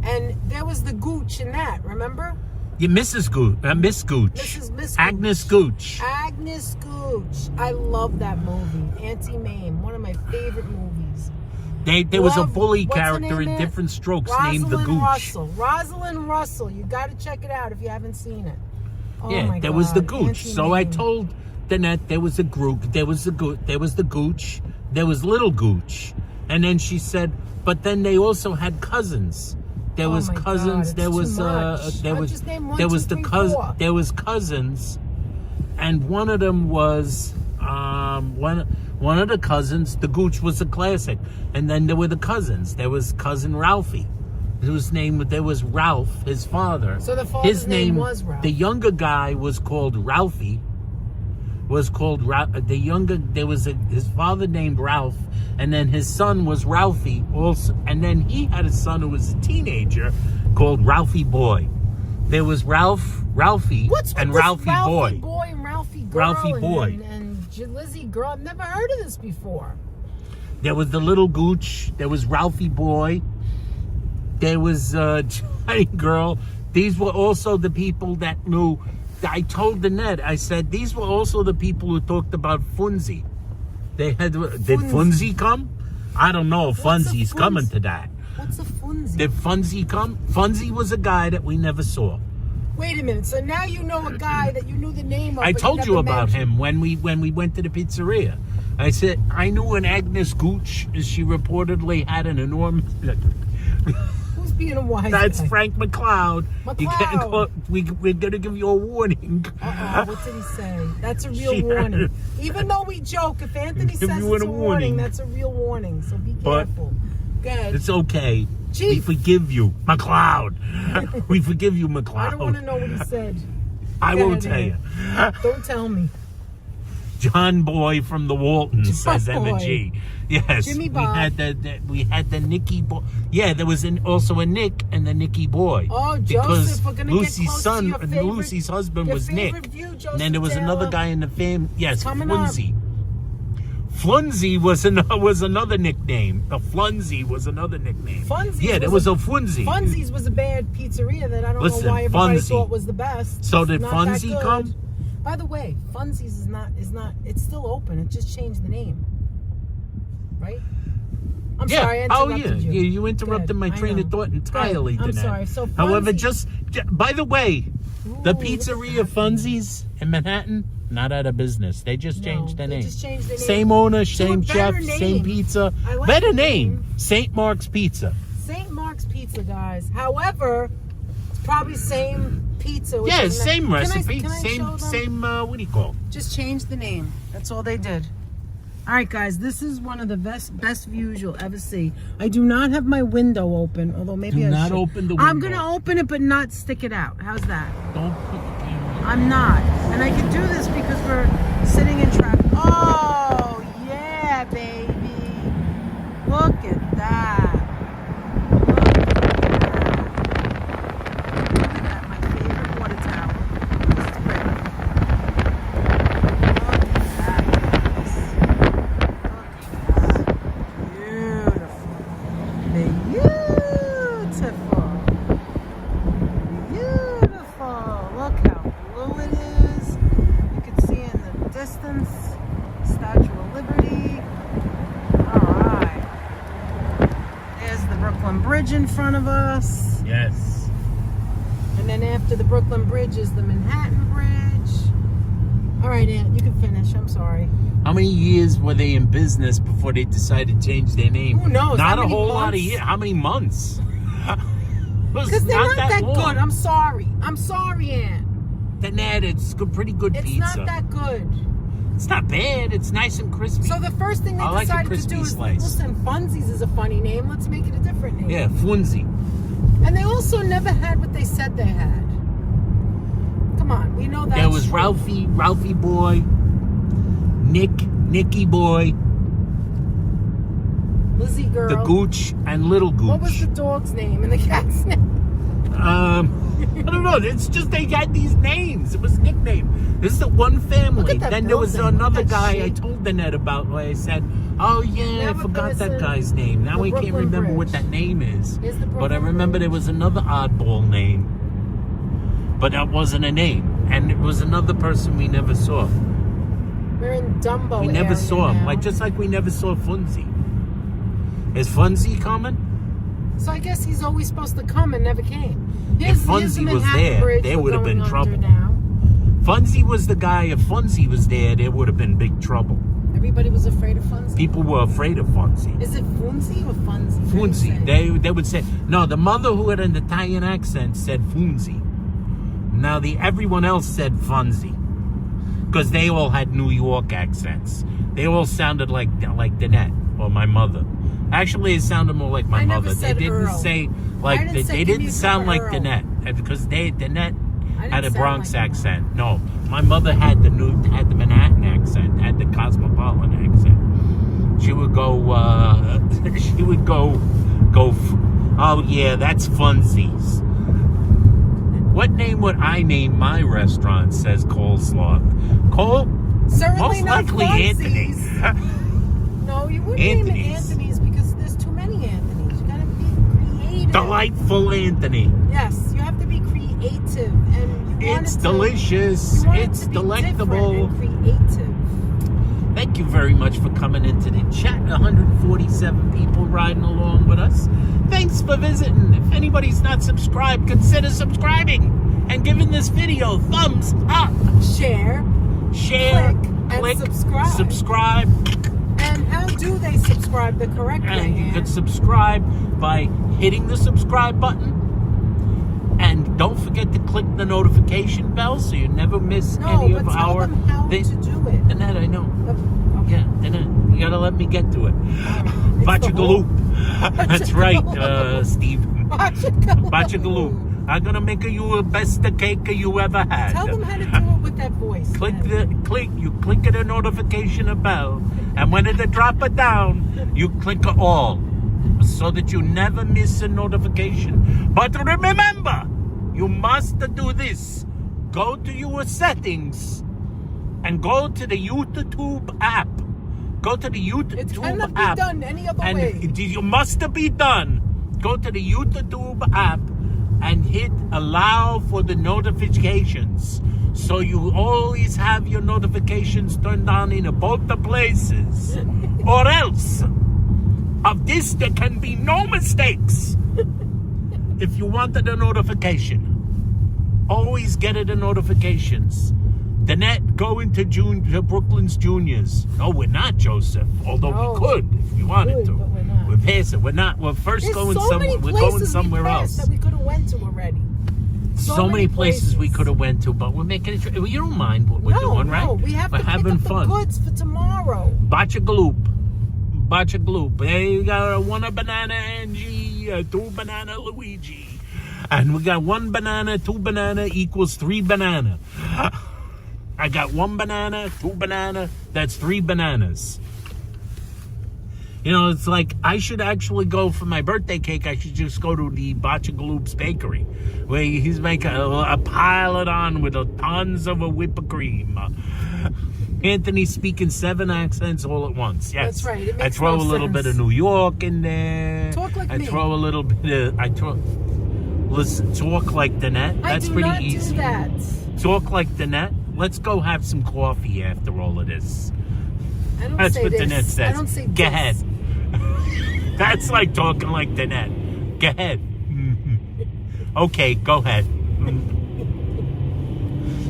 And there was the Gooch in that, remember? Yeah, Mrs. Gooch. Miss Gooch. Miss Agnes Gooch. Agnes Gooch. I love that movie. Auntie Mame. One of my favorite movies. There was a Love- bully what's her character name in there? Different Strokes named the Rosalind Gooch. Russell. Rosalind Russell. You got to check it out if you haven't seen it. Oh Yeah, my there was the God, Gooch. Auntie So I Mame. told Danette there was a group. There was the Gooch. There was the Gooch. There was Little Gooch. And then she said, but then they also had cousins. There Oh was my God, cousins. it's there was too much. there I was just named one, there two, was the three, cousin. four. There was cousins, and one of them was one of the cousins. The Gooch was a classic, and then there were the cousins. There was cousin Ralphie, whose name there was Ralph, his father. So the father's name was Ralph. The younger guy was called Ralphie. Was called his father named Ralph, and then his son was Ralphie also, and then he had a son who was a teenager called Ralphie Boy. There was Ralphie, What's with and this Ralphie Boy Boy. and Ralphie Girl Ralphie Boy. and Lizzie Girl? I've never heard of this before. There was the Little Gooch. There was Ralphie Boy. There was Johnny Girl. These were also the people that knew. I told Danette, I said, these were also the people who talked about Funzie. They had, did Funzie come? I don't know if What's a Funzie's coming to that. What's a Funzie? Did Funzie come? Funzie was a guy that we never saw. Wait a minute. So now you know a guy that you knew the name of. I but told you never about mentioned. him when we went to the pizzeria. I said, I knew an Agnes Gooch. She reportedly had an enormous... Who's being a wise That's guy? Frank McLeod. You can't McLeod. call, we're going to give you a warning. What did he say? That's a real warning. Even though we joke, if Anthony Give says you it's a a warning. warning, that's a real warning. So be But- careful. Good. It's okay. We Chief. forgive you, McLeod. We forgive you, McLeod. I don't want to know what he said. I Go won't tell ahead, you. Don't tell me. John Boy from the Waltons says John Emma Boy. G. Yes, Jimmy we Bob. had we had the Nicky Boy. Yeah, there was also a Nick and the Nicky Boy. Oh, because Joseph, we're gonna Lucy's get close son to your and favorite, Lucy's husband your was Nick. favorite view, Joseph And then there was Taylor. another guy in the family. Yes, Coming up. Flunzy. Flunzy was another nickname. The Flunzy was another nickname. Funzies Yeah, there was a Funzy. Funzies was a bad pizzeria that I don't Listen, know why everybody Funzie. thought was the best. So It's did not that Funzie good. come? By the way, Funzies is not. It's still open. It just changed the name, right? I'm sorry, I interrupted you. You interrupted Good, my I train know. of thought entirely. Good, I'm Danette. sorry. So However, Funzies- by the way, the Ooh, pizzeria Funzies in Manhattan, not out of business. They just changed their they name. just changed their name. Same owner, To a same better chef, same name. pizza. I like Better the name. name. St. Mark's Pizza. St. Mark's Pizza, guys. However, it's probably same pizza. which Yeah, is not- same Can I- recipe. can I show them? Same, what do you call it? Just change the name. That's all they did. All right, guys, this is one of the best views you'll ever see. I do not have my window open, although maybe Do I not should. open the I'm window. going to open it, but not stick it out. How's that? Don't put the camera. I'm not. And I can do this because we're sitting in traffic. Oh, yeah, baby. Look at that. Look at that. My favorite water tower. This is pretty. Look at that, guys. Look at that. Beautiful. Beautiful. Look how blue it is. You can see in the distance, Statue of Liberty. All right. There's the Brooklyn Bridge in front of us. Yes. And then after the Brooklyn Bridge is the Manhattan Bridge. All right, Aunt, you can finish. I'm sorry. How many years were they in business before they decided to change their name? Who knows? Not How a many whole lot of months? years. How many months? Because they're not that long. good. I'm sorry. I'm sorry, Aunt. Danette, it's pretty good It's pizza. not that good. It's not bad. It's nice and crispy. So the first thing they I like a decided to crispy do is, slice. listen, Funzies is a funny name. Let's make it a different name. Yeah, Funzie. And they also never had what they said they had. Come on, we know that. There was Ralphie boy, Nicky boy, Lizzie girl. the Gooch, and Little Gooch. What was the dog's name and the cat's name? I don't know. It's just they had these names. It was nickname. This is the one family. Look at that Then there was building. another Look at that guy I shape. told Danette about where I said, oh yeah, I Never forgot that person. guy's name. Now The I can't Brooklyn remember what Bridge. that name is. Here's the But I Brooklyn remember Bridge. there was another oddball name. But that wasn't a name. And it was another person we never saw. We're in Dumbo We never area saw him. now. Just like we never saw Funzie. Is Funzie coming? So I guess he's always supposed to come and never came. If Here's the Funzie was Manhattan there, Bridge there we're would have been going trouble. under now. Funzie was the guy. If Funzie was there would have been big trouble. Everybody was afraid of Funzie. People were afraid of Funzie. Is it Funzie or Funzie? Funzie. They would say no. The mother who had an Italian accent said Funzie. Now everyone else said Funzie because they all had New York accents. They all sounded like Danette or my mother. Actually, it sounded more like my I never mother. said They didn't Earl. say I didn't say they give me didn't a sound cup like of Earl. Danette because Danette I didn't had a sound Bronx like accent. No, my mother had the Manhattan accent, had the cosmopolitan accent. She would go. She would go. Oh yeah, that's Funzies. What name would I name my restaurant? Says Coleslaw. Cole. Certainly Most not likely Anthony. Anthony's. No, you wouldn't name it Anthony's. Anthony's because there's too many Anthony's. You gotta be creative. Delightful Anthony. Yes, you have to be creative, and you want It's it to, delicious. you want it It's to be delectable. different and creative. Thank you very much for coming into the chat. 147 people riding along with us. Thanks for visiting. If anybody's not subscribed, consider subscribing and giving this video thumbs up. Share, Click, and subscribe. And how do they subscribe the correct way? And you Ann? can subscribe by hitting the subscribe button. And don't forget to click the notification bell so you never miss No, any but of tell our... them how to do it. Danette, I know. Okay. Yeah, Danette, you gotta let me get to it. Bachagaloop. That's right, Steve. Bachagaloop. I'm gonna make you the best cake you ever had. Tell them how to do it with that voice. Click Ann. you click the notification bell, and when it drop it down, you click all, so that you never miss a notification. But remember, you must do this. Go to your settings, and go to the YouTube app. Go to the YouTube It cannot app. be done any other and way. you must be done. Go to the YouTube app and hit allow for the notifications, so you always have your notifications turned on in both the places. Or else Of this, there can be no mistakes. If you wanted a notification, always get it in notifications. The net going to Brooklyn's Juniors. No, we're not, Joseph. Although No, we could if we wanted to. but we're not. We're past it. We're not. We're first There's going so somewhere. many We're going places somewhere we else. passed that we could have went to already. So many places we could have went to, but we're making it. You don't mind what we're doing, right? No, we have we're to having pick up fun. the goods for tomorrow. Bacha gloop. There you got one banana Angie, two banana Luigi. And we got one banana, two banana equals three banana. I got one banana, two banana, that's three bananas. You know, it's like I should actually go for my birthday cake. I should just go to the Bacha Gloop's Bakery, where he's making a pile it on with tons of whipped cream. Anthony's speaking 7 accents all at once. Yes, That's right. It makes I throw no a little sense. bit of New York in there. Talk like I me. throw a little bit of. Listen, talk like the net. That's I do pretty not easy. do that. Talk like the net. Let's go have some coffee after all of this. I don't That's say what this. the net says. I don't say Go this. ahead. That's like talking like the net. Go ahead. Okay, go ahead.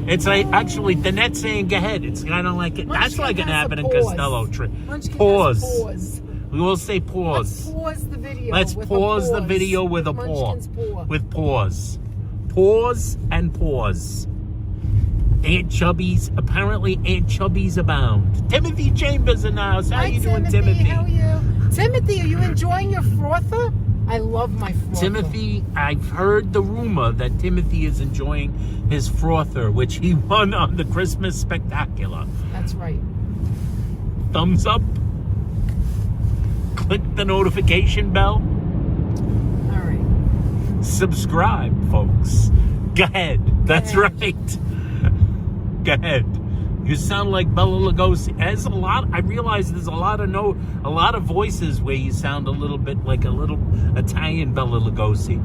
It's like actually the net saying go ahead. It's kind of like it. That's like an has a Abbott and pause. Costello trick. Munchkin has Pause. a We will say Let's pause. pause the video. Let's with pause a the pause. video with a Munchkin's pause. paw. With pause. Pause and pause. Aunt Chubby's, apparently Aunt Chubby's abound. Timothy Chambers in the house. How Hi, you doing, Timothy? How are you? Timothy, are you enjoying your frother? I love my frother. Timothy, I've heard the rumor that Timothy is enjoying his frother, which he won on the Christmas Spectacular. That's right. Thumbs up. Click the notification bell. All right. Subscribe, folks. Go ahead. That's ahead. right. Go ahead. You sound like Bela Lugosi. There's a lot. I realize there's a lot of voices where you sound a little bit like a little Italian Bela Lugosi.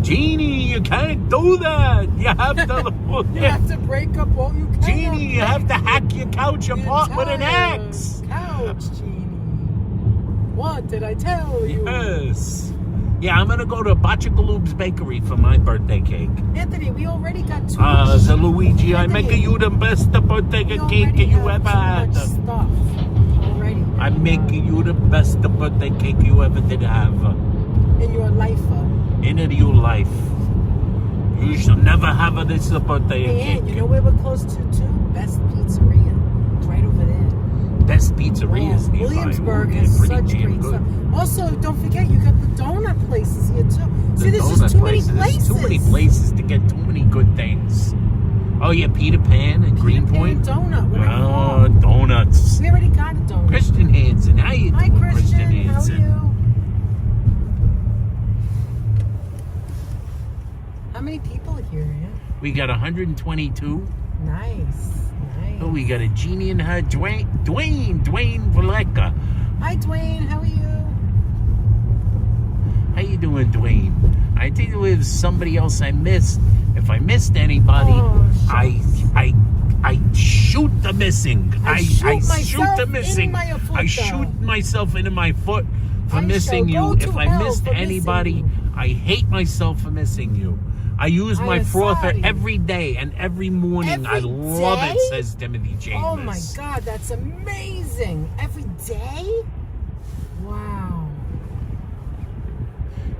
Jeannie, you can't do that. You have to. You have to break up all you can. Jeannie, you have to hack your couch apart with an axe. Couch, Jeannie. What did I tell you? Yes. Yeah, I'm gonna go to Bacha Gloop's Bakery for my birthday cake. Anthony, we already got too So Luigi, I'm making you the best birthday cake you ever had. Stuff already. I'm making you the best birthday cake you ever did have in your life. in your life. You shall never have this birthday Hey, cake. you know where we're close to too? Best Pizzeria. It's right over there. Best pizzerias nearby. Williamsburg They're has pretty such damn great good. stuff. Also, don't forget you got the donut places here too. See, there's Donut just too many places. places. There's too many places to get too many good things. Oh yeah, Peter Pan and Greenpoint. Donut. What I Oh, call. donuts. We already got a donut. Christian Hansen, how you Hi, doing, Christian. How are Hansen? you? How many people are here? Yeah? We got 122. Nice. Oh, we got a Jeannie and her Dwayne Valeka. Hi, Dwayne. How are you? How you doing, Dwayne? I think there was somebody else I missed. If I missed anybody, I shoot the missing. I shoot the missing. I shoot myself into my foot for I missing shall you. go If to I hell missed for missing anybody, you. I hate myself for missing you. I use I my am frother sorry. every day and every morning. I Every love day? it, says Timothy Chambers. Oh my God, that's amazing. Every day? Wow.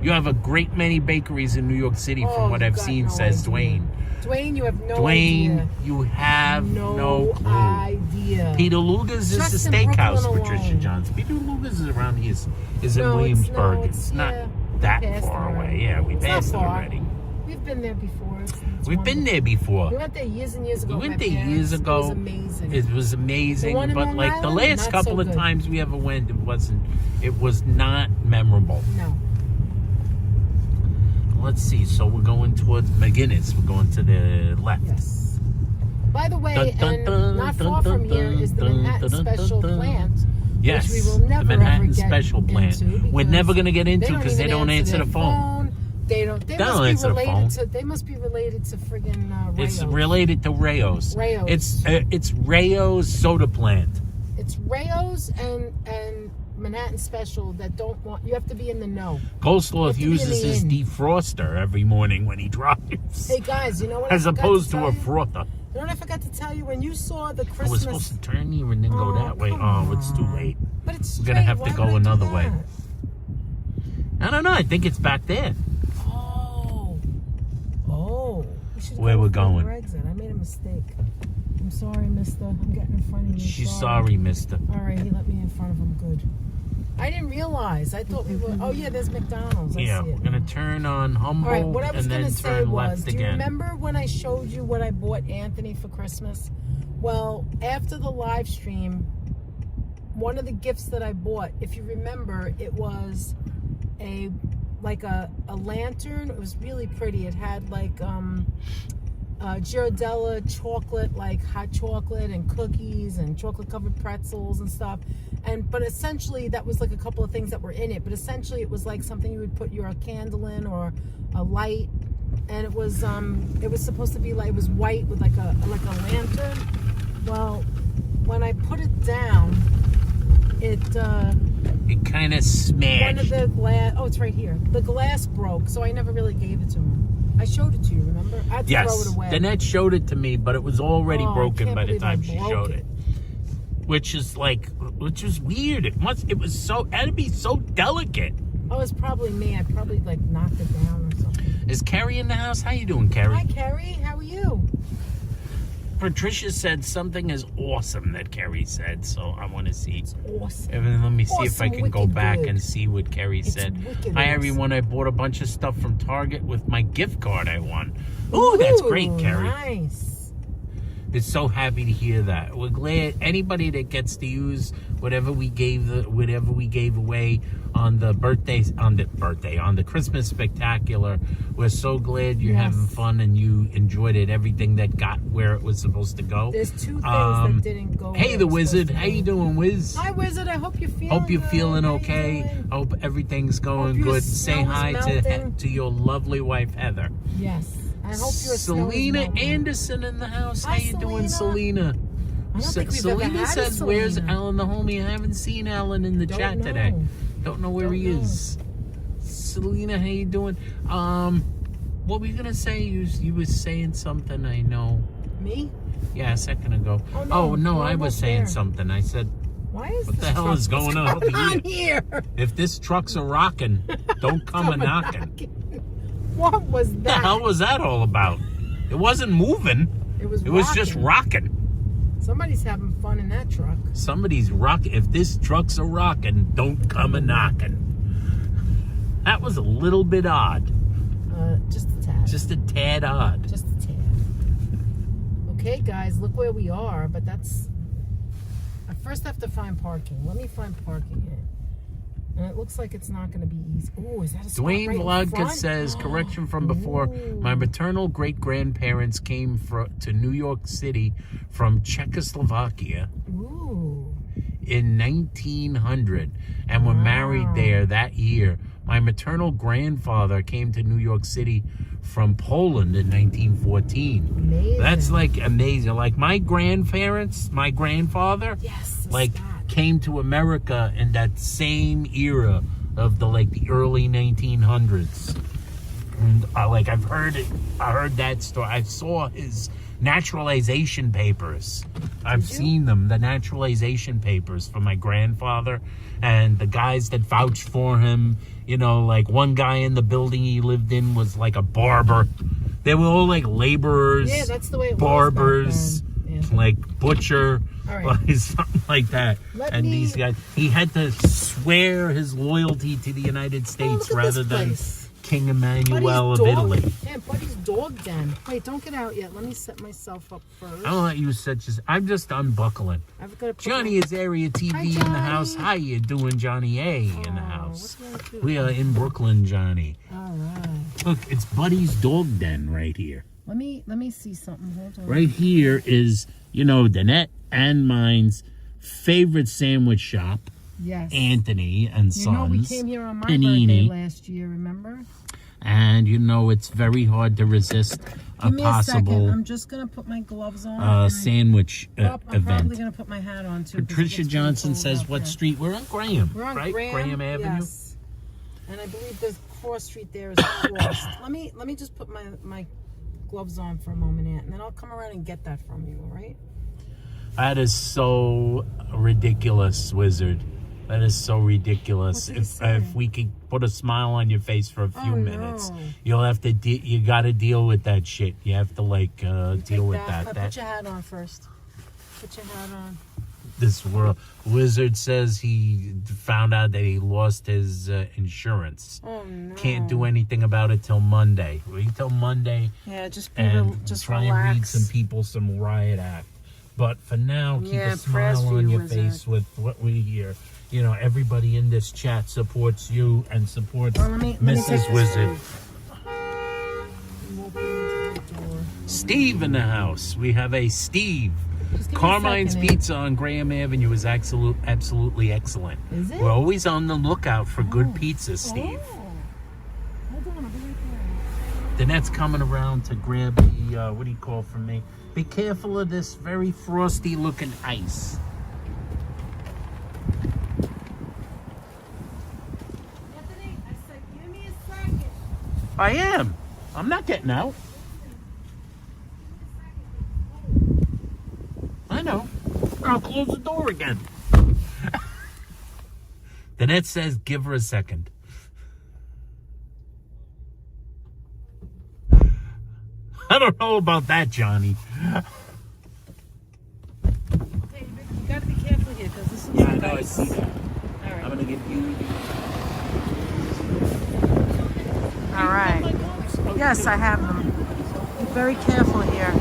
You have a great many bakeries in New York City Oh, from what you I've got seen, no says idea. Dwayne. Dwayne, you have no Dwayne, idea. you have no clue. idea. Peter Luger's is Just the in steakhouse, Brooklyn Patricia alone. Johnson. Peter Luger's is around here. Is in No, Williamsburg. it's It's not yeah, that passed far it away. already. Yeah, we It's not passed it far. already. We've been there before. It's We've been wonderful. there before. We went there years and years ago. We with went my there parents. years ago. It was amazing. It was amazing, The one in but Long like the Island, last not couple so of good. times we ever went, it was not memorable. No. Let's see. So we're going towards McGinnis. We're going to the left. Yes. By the way, Dun, dun, and dun, not dun, far from dun, here is the dun, Manhattan dun, dun, Special dun. Plant. Yes, Which we will never, the Manhattan ever get Special Plant. into We're because never going to get into because they even don't answer the their phone. They don't. They don't must answer the be phone. related to. They must be related to friggin' It's Rayo's. related to Rayo's. Rayo's. It's Rayo's soda plant. It's Rayo's and Manhattan Special that don't want. You have to be in the know. Coleslaw You have to be uses in his the defroster every morning when he drives. Hey guys, you know what? As opposed to tell a you? frother. You know what I forgot to tell you? When you saw the I was Christmas, supposed to turn here and then go that way. come Oh, it's too on. late. But it's We're gonna have straight. to Why go would I do another way. that? I don't know. I think it's back there. Oh. We should Where go we're for going. another exit. I made a mistake. I'm sorry, mister. I'm getting in front of you. She's sorry, mister. All right, he let me in front of him. Good. I didn't realize. I thought we were. Oh yeah, there's McDonald's. I Yeah, see we're it. gonna turn on All right, Humboldt what I was and going then to say turn was, left do you again. remember when I showed you what I bought Anthony for Christmas? Well, after the live stream, one of the gifts that I bought, if you remember, it was a lantern. It was really pretty. It had like Ghirardelli chocolate, like hot chocolate and cookies and chocolate covered pretzels and stuff. But essentially that was like a couple of things that were in it. But essentially it was like something you would put your candle in or a light. And it was supposed to be like, it was white with like a lantern. Well, when I put it down, it kind of smashed. one of the glass. Oh, it's right here. The glass broke, so I never really gave it to him. I showed it to you. Remember? I had to throw it away. Danette showed it to me, but it was already Oh, I broken can't by the believe I time she broke showed it. Which is weird. It had to be so delicate. Oh, it's probably me. I probably like knocked it down or something. Is Carrie in the house? How you doing, Carrie? Hi, Carrie. How are you? Patricia said something is awesome that Carrie said, so I want to see. It's awesome. And then let me see if I Awesome, can go wicked back good. and see what Carrie It's said. wicked Hi, awesome. everyone. I bought a bunch of stuff from Target with my gift card I won. Ooh, that's great, Carrie. Nice. Is so happy to hear that. We're glad anybody that gets to use whatever we gave away on the Christmas spectacular. We're so glad you're Yes. having fun and you enjoyed it. Everything that got where it was supposed to go. There's two things that didn't go. Hey, where the it was Wizard. supposed How to you go. doing, Wiz? Hi, Wizard. I hope you're feeling. Hope you're good. feeling How you okay. doing? Hope everything's going Hope your good. Say snow is hi melting. to your lovely wife, Heather. Yes. I hope your snow is Selena melting. Anderson in the house. Hi, How you doing, Selena? I don't think we've ever Selena had a says, "Where's Selena?" Alan the homie? I haven't seen Alan in the Don't chat know. today. Don't know where Don't he know. is." Selena, how you doing? What were you gonna say? You was saying something. I know. Me? Yeah, a second ago. Oh, no. no, We're I was almost saying there. something. I said, Why is "What this the hell truck- is going on what's over going here? on here? If this truck's a rocking, don't come a knocking." What was What the that? hell was that all about? It wasn't moving. It was. It was just rocking. Somebody's having fun in that truck. Somebody's rocking. If this truck's a rocking, don't come a knocking. That was a little bit odd. Just a tad. Just a tad odd. Just a tad. Okay, guys, look where we are. But that's. I first have to find parking. Let me find parking here. And it looks like it's not going to be easy. Oh, is that a spot Dwayne right in Vlodka front? says, correction from before, Ooh. my maternal great-grandparents came to New York City from Czechoslovakia Ooh. in 1900 and were married there that year. My maternal grandfather came to New York City from Poland in 1914. Amazing. That's like amazing. Like my grandparents, my grandfather, Yes. a like spot. came to America in that same era of the early 1900s. And I've heard it. I heard that story. I saw his naturalization papers. I've seen them, the naturalization papers for my grandfather and the guys that vouched for him. You know, like one guy in the building he lived in was like a barber. They were all like laborers. Yeah, that's the way it barbers, was back then. Yeah. like butcher, All right. like something like that. These guys, he had to swear his loyalty to the United States look at rather this than place. King Emmanuel of Buddy's Italy. Yeah, Buddy's dog den. Wait, don't get out yet. Let me set myself up first. I'll let you I'm just unbuckling. I've got to put Johnny is Area TV Hi, in the Johnny. house. How you doing, Johnny A in the Oh, house? what's he up to? We are in Brooklyn, Johnny. All right. Look, it's Buddy's dog den right here. Let me see something. Hold on. Right here is, Danette and mine's favorite sandwich shop, Yes. Anthony and Sons. You know we came here on my Panini. birthday last year, remember? And you know it's very hard to resist a Give me a second. possible I'm just gonna put my gloves on. sandwich I'm probably event. gonna put my hat on too. 'cause it Patricia gets Johnson really cold says, out what there. street? We're on Graham, We're on right? Graham Avenue? Yes. And I believe the cross street there is crossed. let me just put my gloves on for a moment, Aunt, and then I'll come around and get that from you, all right? That is so ridiculous, Wizard. That is so ridiculous. What did he say? If we could put a smile on your face for a few Oh, minutes, no. you'll have to. You got to deal with that shit. You have to deal with that. Put your hat on first. Put your hat on. This world. Wizard says he found out that he lost his insurance. Oh no. Can't do anything about it till Monday. Wait till Monday. Yeah, just Try relax. and read some people some riot act. But for now, keep Yeah, a prayers smile for on you, your Wizard. face with what we hear. You know, everybody in this chat supports you and supports Well, let me take Mrs. this Wizard. Walk into the door. Steve in the house. We have a Steve. Just give me a Carmine's second, Pizza on Graham Avenue is absolutely excellent. Is it? We're always on the lookout for good pizza, Steve. Oh. Hold on, I'll be right there. Danette's coming around to grab the, what do you call from me? Be careful of this very frosty looking ice. Anthony, I said, give me a second. I am. I'm not getting out. I know. I'll close the door again. Danette says, give her a second. I don't know about that, Johnny. Okay, you gotta be careful here because this is Yeah, I know. I see that. All right. I'm gonna give you. All right. Yes, I have them. Be very careful here.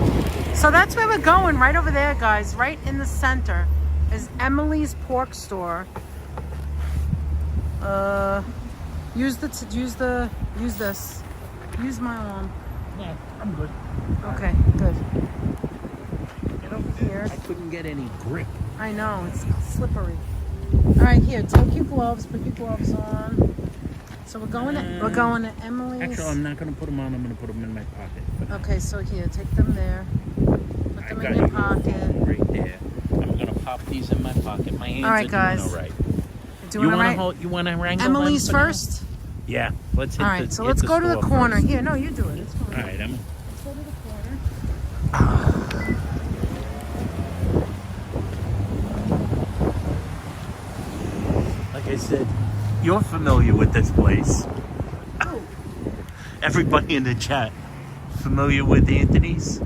So that's where we're going, right over there, guys. Right in the center is Emily's Pork Store. Use this. Use my arm. Yeah, I'm good. Okay, good. Get over Here. I couldn't get any grip. I know, it's slippery. All right, here, take your gloves, put your gloves on. So we're going to Emily's. Actually, I'm not gonna put them on. I'm gonna put them in my pocket. Okay, so here, take them there. Put I them got in your you pocket. right there. I'm gonna pop these in my pocket. My hands All right, are guys. doing all right. Doing You all wanna right? hold? You wanna wrangle them Emily's for now? first? Yeah. Let's hit All right, so hit let's go to the store corner. first. Here, no, you do it. It's fine. All right, Emma. Let's go to the corner. Like I said, you're familiar with this place. Oh, Everybody in the chat familiar with Anthony's?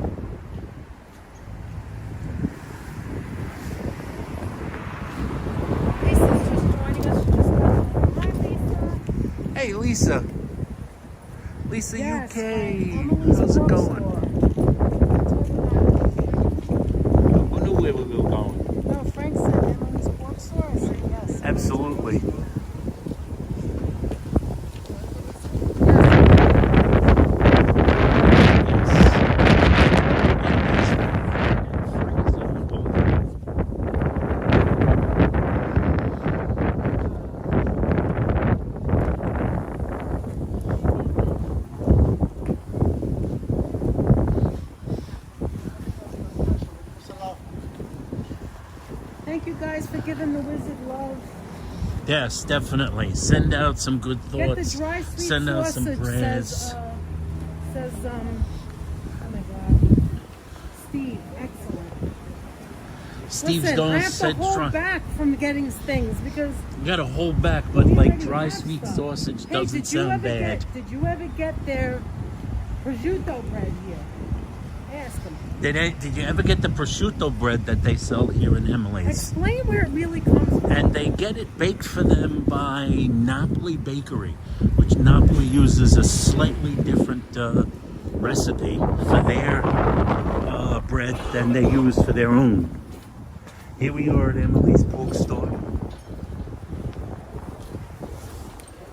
Lisa's just joining us. She just got home. Hi, Lisa. Hey, Lisa. Lisa Yes, UK. Emily's How's it Pork going? Store. Who knew where we were going? No, Frank said Emily's Pork Store. I said yes. Absolutely. Thank you guys for giving the wizard love. Yes, definitely. Send out some good Get the thoughts. dry sweet Send out sausage. some prayers. Oh my God, Steve, excellent. Steve's Listen, going I to have to set hold strong. back from getting things because. You got to hold back, but we like already dry have sweet stuff. sausage Hey, doesn't sound bad. Did you ever get their prosciutto bread here? Ask them. Did you ever get the prosciutto bread that they sell here in Emily's? Explain where it really comes from. And they get it baked for them by Napoli Bakery, which Napoli uses a slightly different recipe for their bread than they use for their own. Here we are at Emily's Pork Store.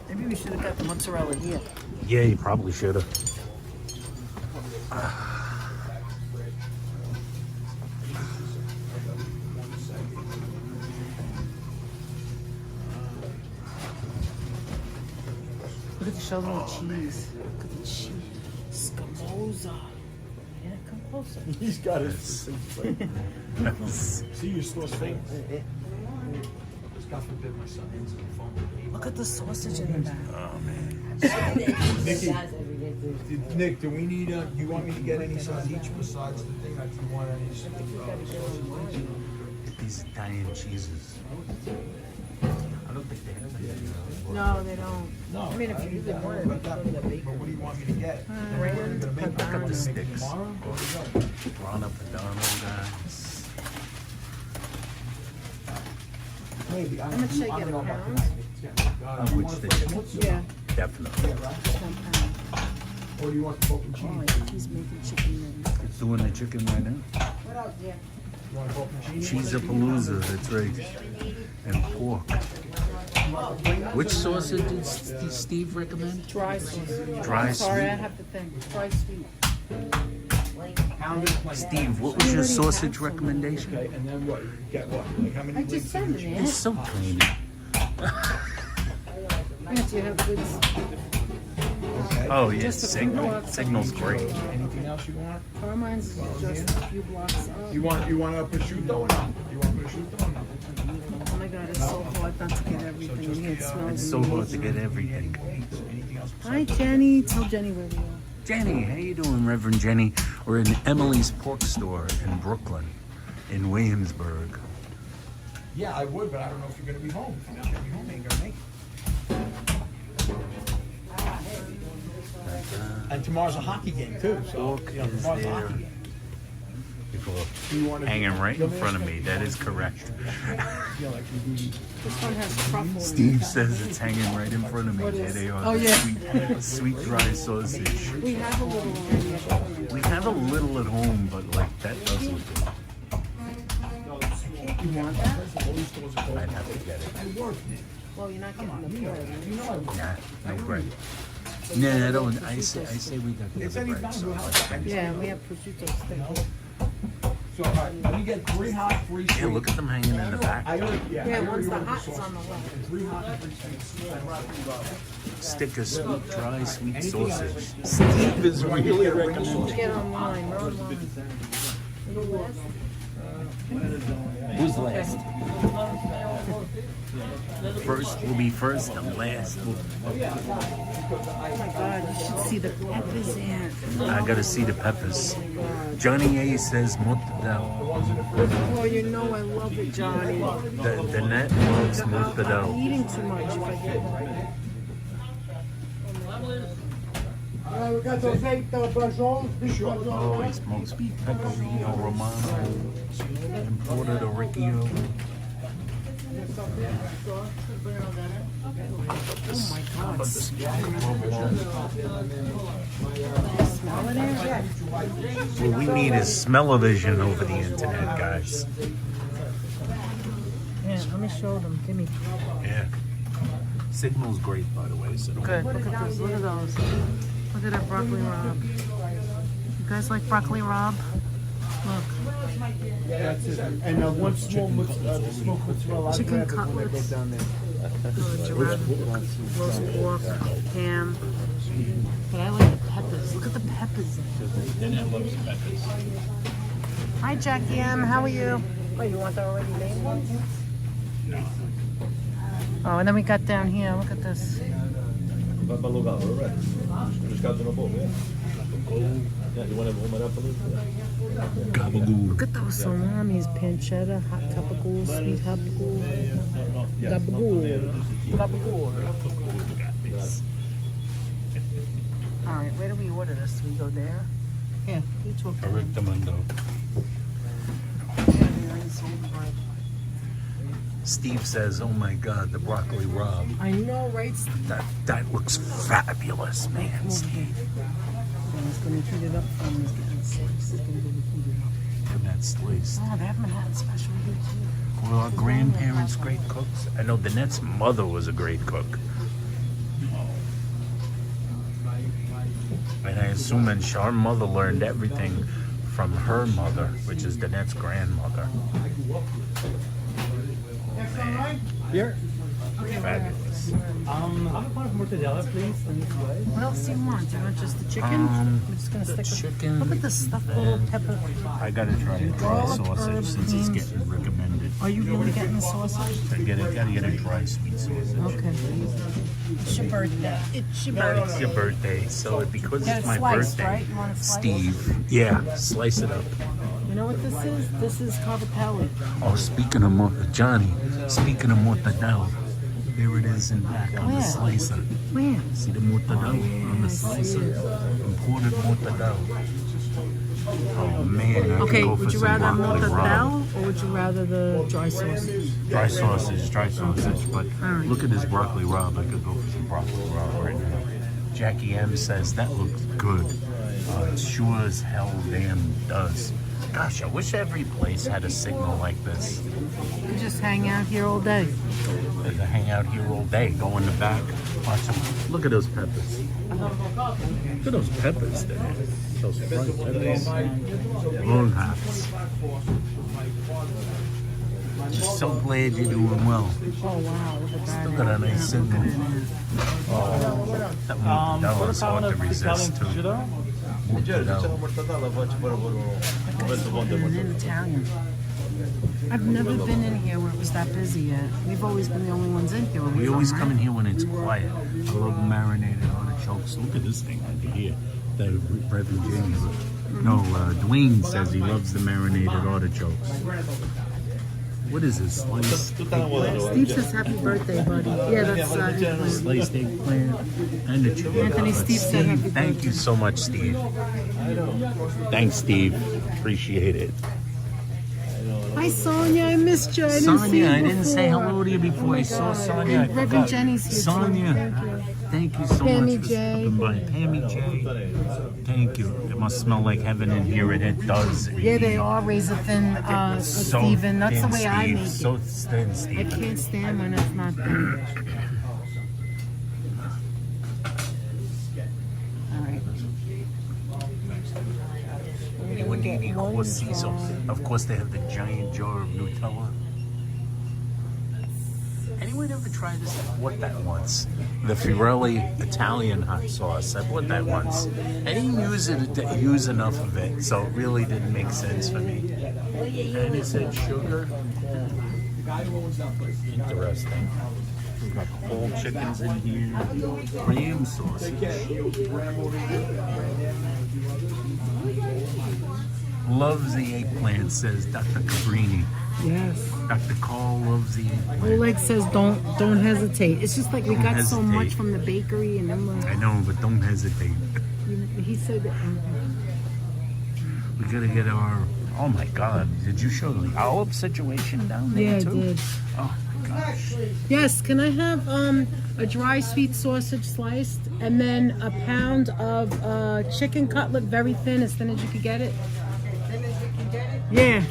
Maybe we should have got the mozzarella here. Yeah, you probably should have. show them the cheese. Look at the cheese. Scamosa. Yeah, come closer. He's got his. See your sauce thing. God forbid my son ends the phone. Look at the sausage in the back. Oh man. Nick, do we need you want me to get any sauce each besides the thing that you want any sauce? These Italian cheeses. I don't think they have any. No, they don't. No. I mean, if you really wanted, But what do you want me to get? Rand, Look at the Padano. sticks. Tomorrow? Grana Padano, guys. Maybe. How much should I get, a pound? Which dish? Yeah. Definitely. Or do you want the pork and Oh, cheese? he's making chicken nuggets. It's doing the chicken right now. What else? Yeah. You want pork and cheese? Cheese-a-palooza, that's right. And pork. Which sausage did Steve recommend? Dry sausage. Dry I'm sorry, sweet. I have to think. Dry sweet. Pounded plain. Steve, what was your sausage recommendation? Okay, and then what? You get what? Like how many I just said it, man. It's so tiny. Yes, you have good. Okay. Oh, yeah, Just a few Signal. blocks. Signal's great. Anything else you want? Carmine's just a few blocks up. You want a prosciutto or not? You want prosciutto or not? Oh my God, it's so hard not to get everything. You can smell It's the so hard to meat. get everything. Anything else? Hi, Jenny. Tell Jenny where we are. Jenny, how you doing, Reverend Jenny? We're in Emily's Pork Store in Brooklyn, in Williamsburg. Yeah, I would, but I don't know if you're gonna be home. If you're not gonna be home, you ain't gonna make it. And tomorrow's a hockey game too, so Pork you know, is tomorrow's a there. hockey game. People Do you want to hanging right in front of me. That is correct. Yeah, like you do. This one has truffle in it. Steve says it's hanging right in front of me. What There is? they are. Oh, the yeah. sweet dry sausage. We have a little already at home. We have a little at home, but like that doesn't do. You want that? I'd have to get it. Well, you're not getting the bread. Nah, no bread. No, I don't. I say we got the other bread. So I'll spend it. Yeah, we have prosciutto steak. So, all right, let me get 3 hot, 3 sweet. Yeah, look at them hanging in the back. I already, Yeah, I one's already the ordered hot, sauce. it's on the left. 3 hot and 3 sweet. Stick of sweet, dry, sweet sausage. Steve is really recommending. Get online. We're online. Who's last? First will be first, and last will. Oh my God, you should see the peppers in. I gotta see the peppers. Johnny A says mortadella. Oh, you know I love it, Johnny. The net loves I'm mortadella. eating too much if I get it. Oh, he smokes beef pecorino romano and Porto Riccio. Oh my God. But the provolone. Smell it in? What we need is smell-o-vision over the internet, guys. Yeah, let me show them. Give me. Yeah. Signal's great, by the way. So don't Good. Look at those. Look at those. Look at that broccoli rabe. You guys like broccoli rabe? Look. That's it. And one small smoked mozzarella. Chicken cutlets. Roast pork, ham. But I like the peppers. Look at the peppers. Hi, Jackie M. How are you? Oh, you want the already made ones? No. Oh, and then we got down here. Look at this. Gabagool. Look at those salamis, pancetta, hot gabagool, sweet gabagool, gabagool, gabagool. All right, where do we order this? Do we go there? Yeah, each one. Correctamundo. Steve says, "Oh my God, the broccoli rabe. I know, right? That looks fabulous, man, Steve." He's going to heat it up for me. He's getting sick. He's going to heat it up. And that's sliced. Oh, they have Manhattan special here too. Were our grandparents great cooks? I know Danette's mother was a great cook. And I assume that our mother learned everything from her mother, which is Danette's grandmother. Here. Fabulous. What else do you want? Do you want just the chicken? I'm just gonna the stick with. chicken, Look at the stuffed little then- pepper. I gotta try a dry Garlic, sausage herbs, since it's beans. getting recommended. Are you really getting the sausage? Gotta get a dry sweet sausage. Okay. It's your birthday. It's your birthday. It's your birthday, so because Get it's it my sliced, birthday, right? You want it sliced? Steve. Yeah, slice it up. You know what this is? This is cavatelli. Oh, speaking of Johnny, speaking of mortadella, there it is in back on the Where? slicer. Where? See the mortadella on the I see slicer? it. Imported mortadella. Oh man, I Okay, could go for would you some rather broccoli rabe. mortadella or would you rather the dry sausage? Dry sausage. But All right. look at this broccoli rabe. I could go for some broccoli rabe right now. Jackie M says that looks good. It sure as hell damn does. Gosh, I wish every place had a signal like this. You just hang out here all day. There's a hangout here all day. Go in the back, watch them. Look at those peppers. Look at those peppers there. Those fried peppers. Long hops. Just so glad you're doing well. Oh wow, look at that. Still got a nice signal. Oh, that mortadella is hard to resist too. Mortadella. And in Italian. I've never been in here where it was that busy yet. We've always been the only ones in here. We always come in here when it's quiet. I love marinated artichokes. Look at this thing over here. The Reverend James. No, Dwayne says he loves the marinated artichokes. What is this? Steve says happy birthday, buddy. Yeah, that's eggplant. Sliced eggplant and the chicken. Anthony, Steve said happy Thank birthday. you so much, Steve. Thanks, Steve. Appreciate it. Hi, Sonia. I missed you. I didn't see you Sonia, I didn't say before. hello to you before. I saw Sonia. I And Reverend forgot. Jenny's here, too. Sonia, thank you so Pammy much for J. stopping by. Pammy J. Thank you. It must smell like heaven in here, and it does. Yeah, they are razor thin, So Steven. That's the thin, way I Steve. make So it. thin, I Steven. can't stand when it's not thin. All right. Anyone need any courses? So, of course, they have the giant jar of Nutella. Anyone ever try this? I bought that once. The Fiorelli Italian hot sauce. I bought that once. I didn't use enough of it, so it really didn't make sense for me. And it said sugar. Interesting. We've got whole chickens in here. Cream sausage. Loves the eggplant, says Dr. Cabrini. Yes. Dr. Carl loves the eggplant. Oleg says don't hesitate. It's just like we Don't got so hesitate. much from the bakery, and then I know, but don't hesitate. he said. We gotta get our. Oh my God! Did you show the olive situation down there Yeah, I too? did. Oh my gosh! Yes, can I have a dry sweet sausage sliced, and then a pound of chicken cutlet, very thin as you could get it. Yeah.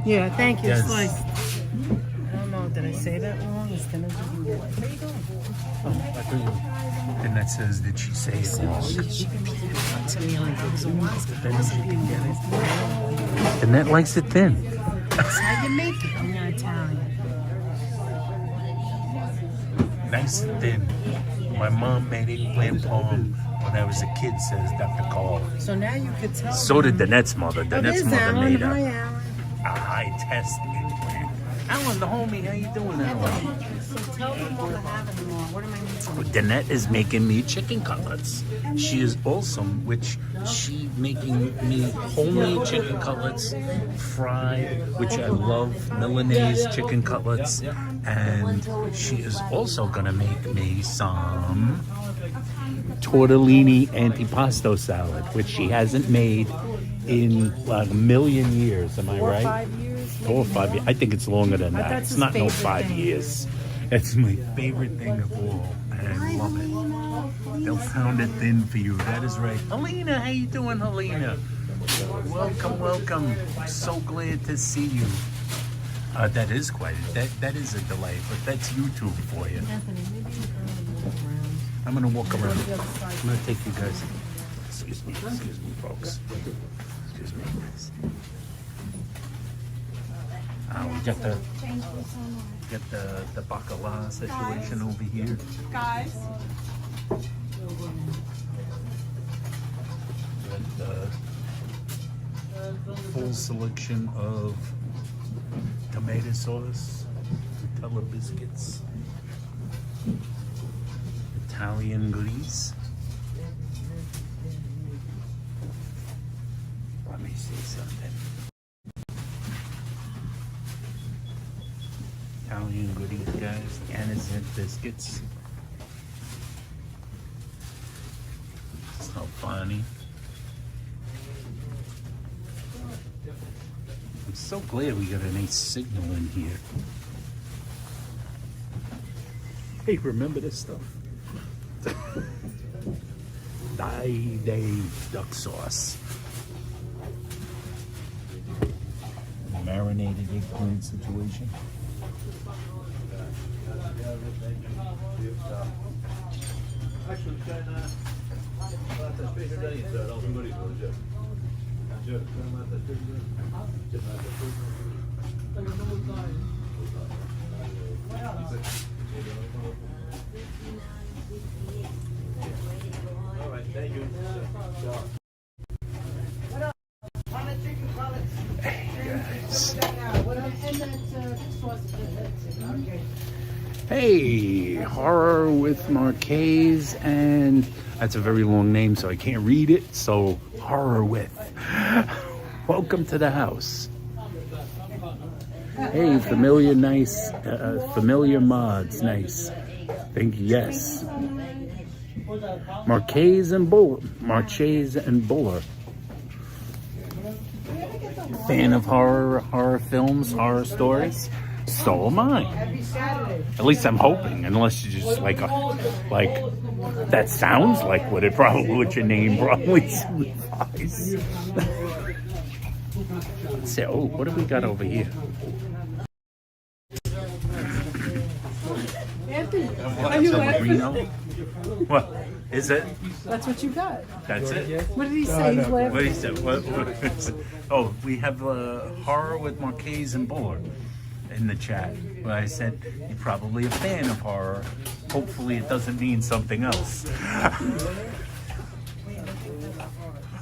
Yeah, thank you. Yes. Sliced. I don't know. Did I say that wrong? As thin as you can get it. There you go. Oh, I thought you. And that says, did she say it wrong? She repeated it to me like it was a was. And that likes it thin. That's how you make it. I'm not Italian. Nice and thin. My mom made eggplant palm when I was a kid, says Dr. Carl. So now you could tell. So did Danette's mother. Oh, Danette's there's mother Alan. made Hi, a Alan. high-test eggplant. Alan, the homie, how you doing, Alan? So tell them what I have anymore. What am I missing? Danette is making me chicken cutlets. She is awesome, which she making me homemade chicken cutlets, fried, which I love, Milanese chicken cutlets, and she is also gonna make me some tortellini antipasto salad, which she hasn't made in like a million years. Am I 4 or right? 5 years. 4 or 5 years. I think it's longer than that. that's It's his not no favorite 5 thing. years. It's my favorite thing of all, and I love it. They'll pound it thin for you. That is right. Helena, how you doing, Helena? Welcome, welcome. So glad to see you. That is quite. That is a delight. But that's YouTube for you. Anthony, maybe walk around. I'm gonna walk around. The other side. I'm gonna take you guys. Excuse me, folks. Excuse me, guys. Get the bacala situation over here. Guys. With the full selection of tomato sauce, Nutella biscuits, Italian goodies. Let me see something. Italian goodies, guys. Anisette biscuits. So funny. I'm so glad we got a nice signal in here. Hey, remember this stuff? Day duck sauce. Marinated eggplant situation. Hey, horror with Marquez, and that's a very long name, so I can't read it. So, horror with. Welcome to the house. Hey, familiar, nice, familiar mods, nice. Thank you, yes. Marquez and Buller. Fan of horror films, horror stories? So am I. At least I'm hoping, unless you just like that sounds like what your name probably signifies. Let's see, oh, what do we got over here? Anthony, are you laughing? What is it? That's what you got. That's it. What did he say? He's laughing. What he said? What is it? Oh, we have horror with Marquez and Buller in the chat. But I said you're probably a fan of horror. Hopefully, it doesn't mean something else.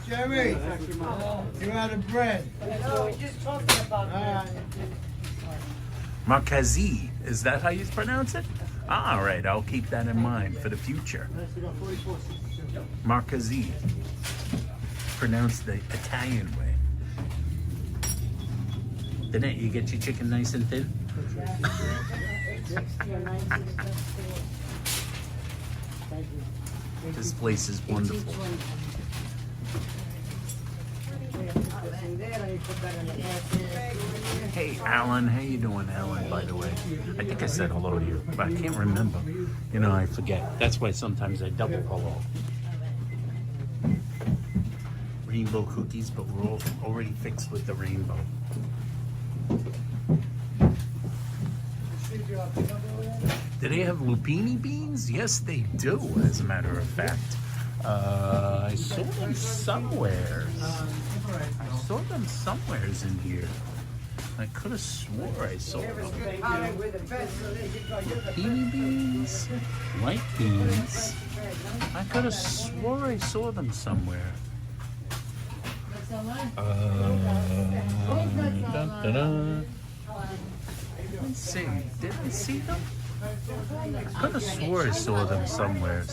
Jerry, you're out of bread. Marquez, is that how you pronounce it? All right, I'll keep that in mind for the future. Marquez, pronounced the Italian way. Didn't you get your chicken nice and thin? This place is wonderful. Hey, Alan. How you doing, Alan, by the way? I think I said hello to you, but I can't remember. You know, I forget. That's why sometimes I double hello. Rainbow cookies, but we're all already fixed with the rainbow. Do they have lupini beans? Yes, they do, as a matter of fact. I saw them somewheres. In here. I could have swore I saw them. Lupini beans, white beans. I could have swore I saw them somewhere. Let's see. Did I see them? I could have swore I saw them somewhere.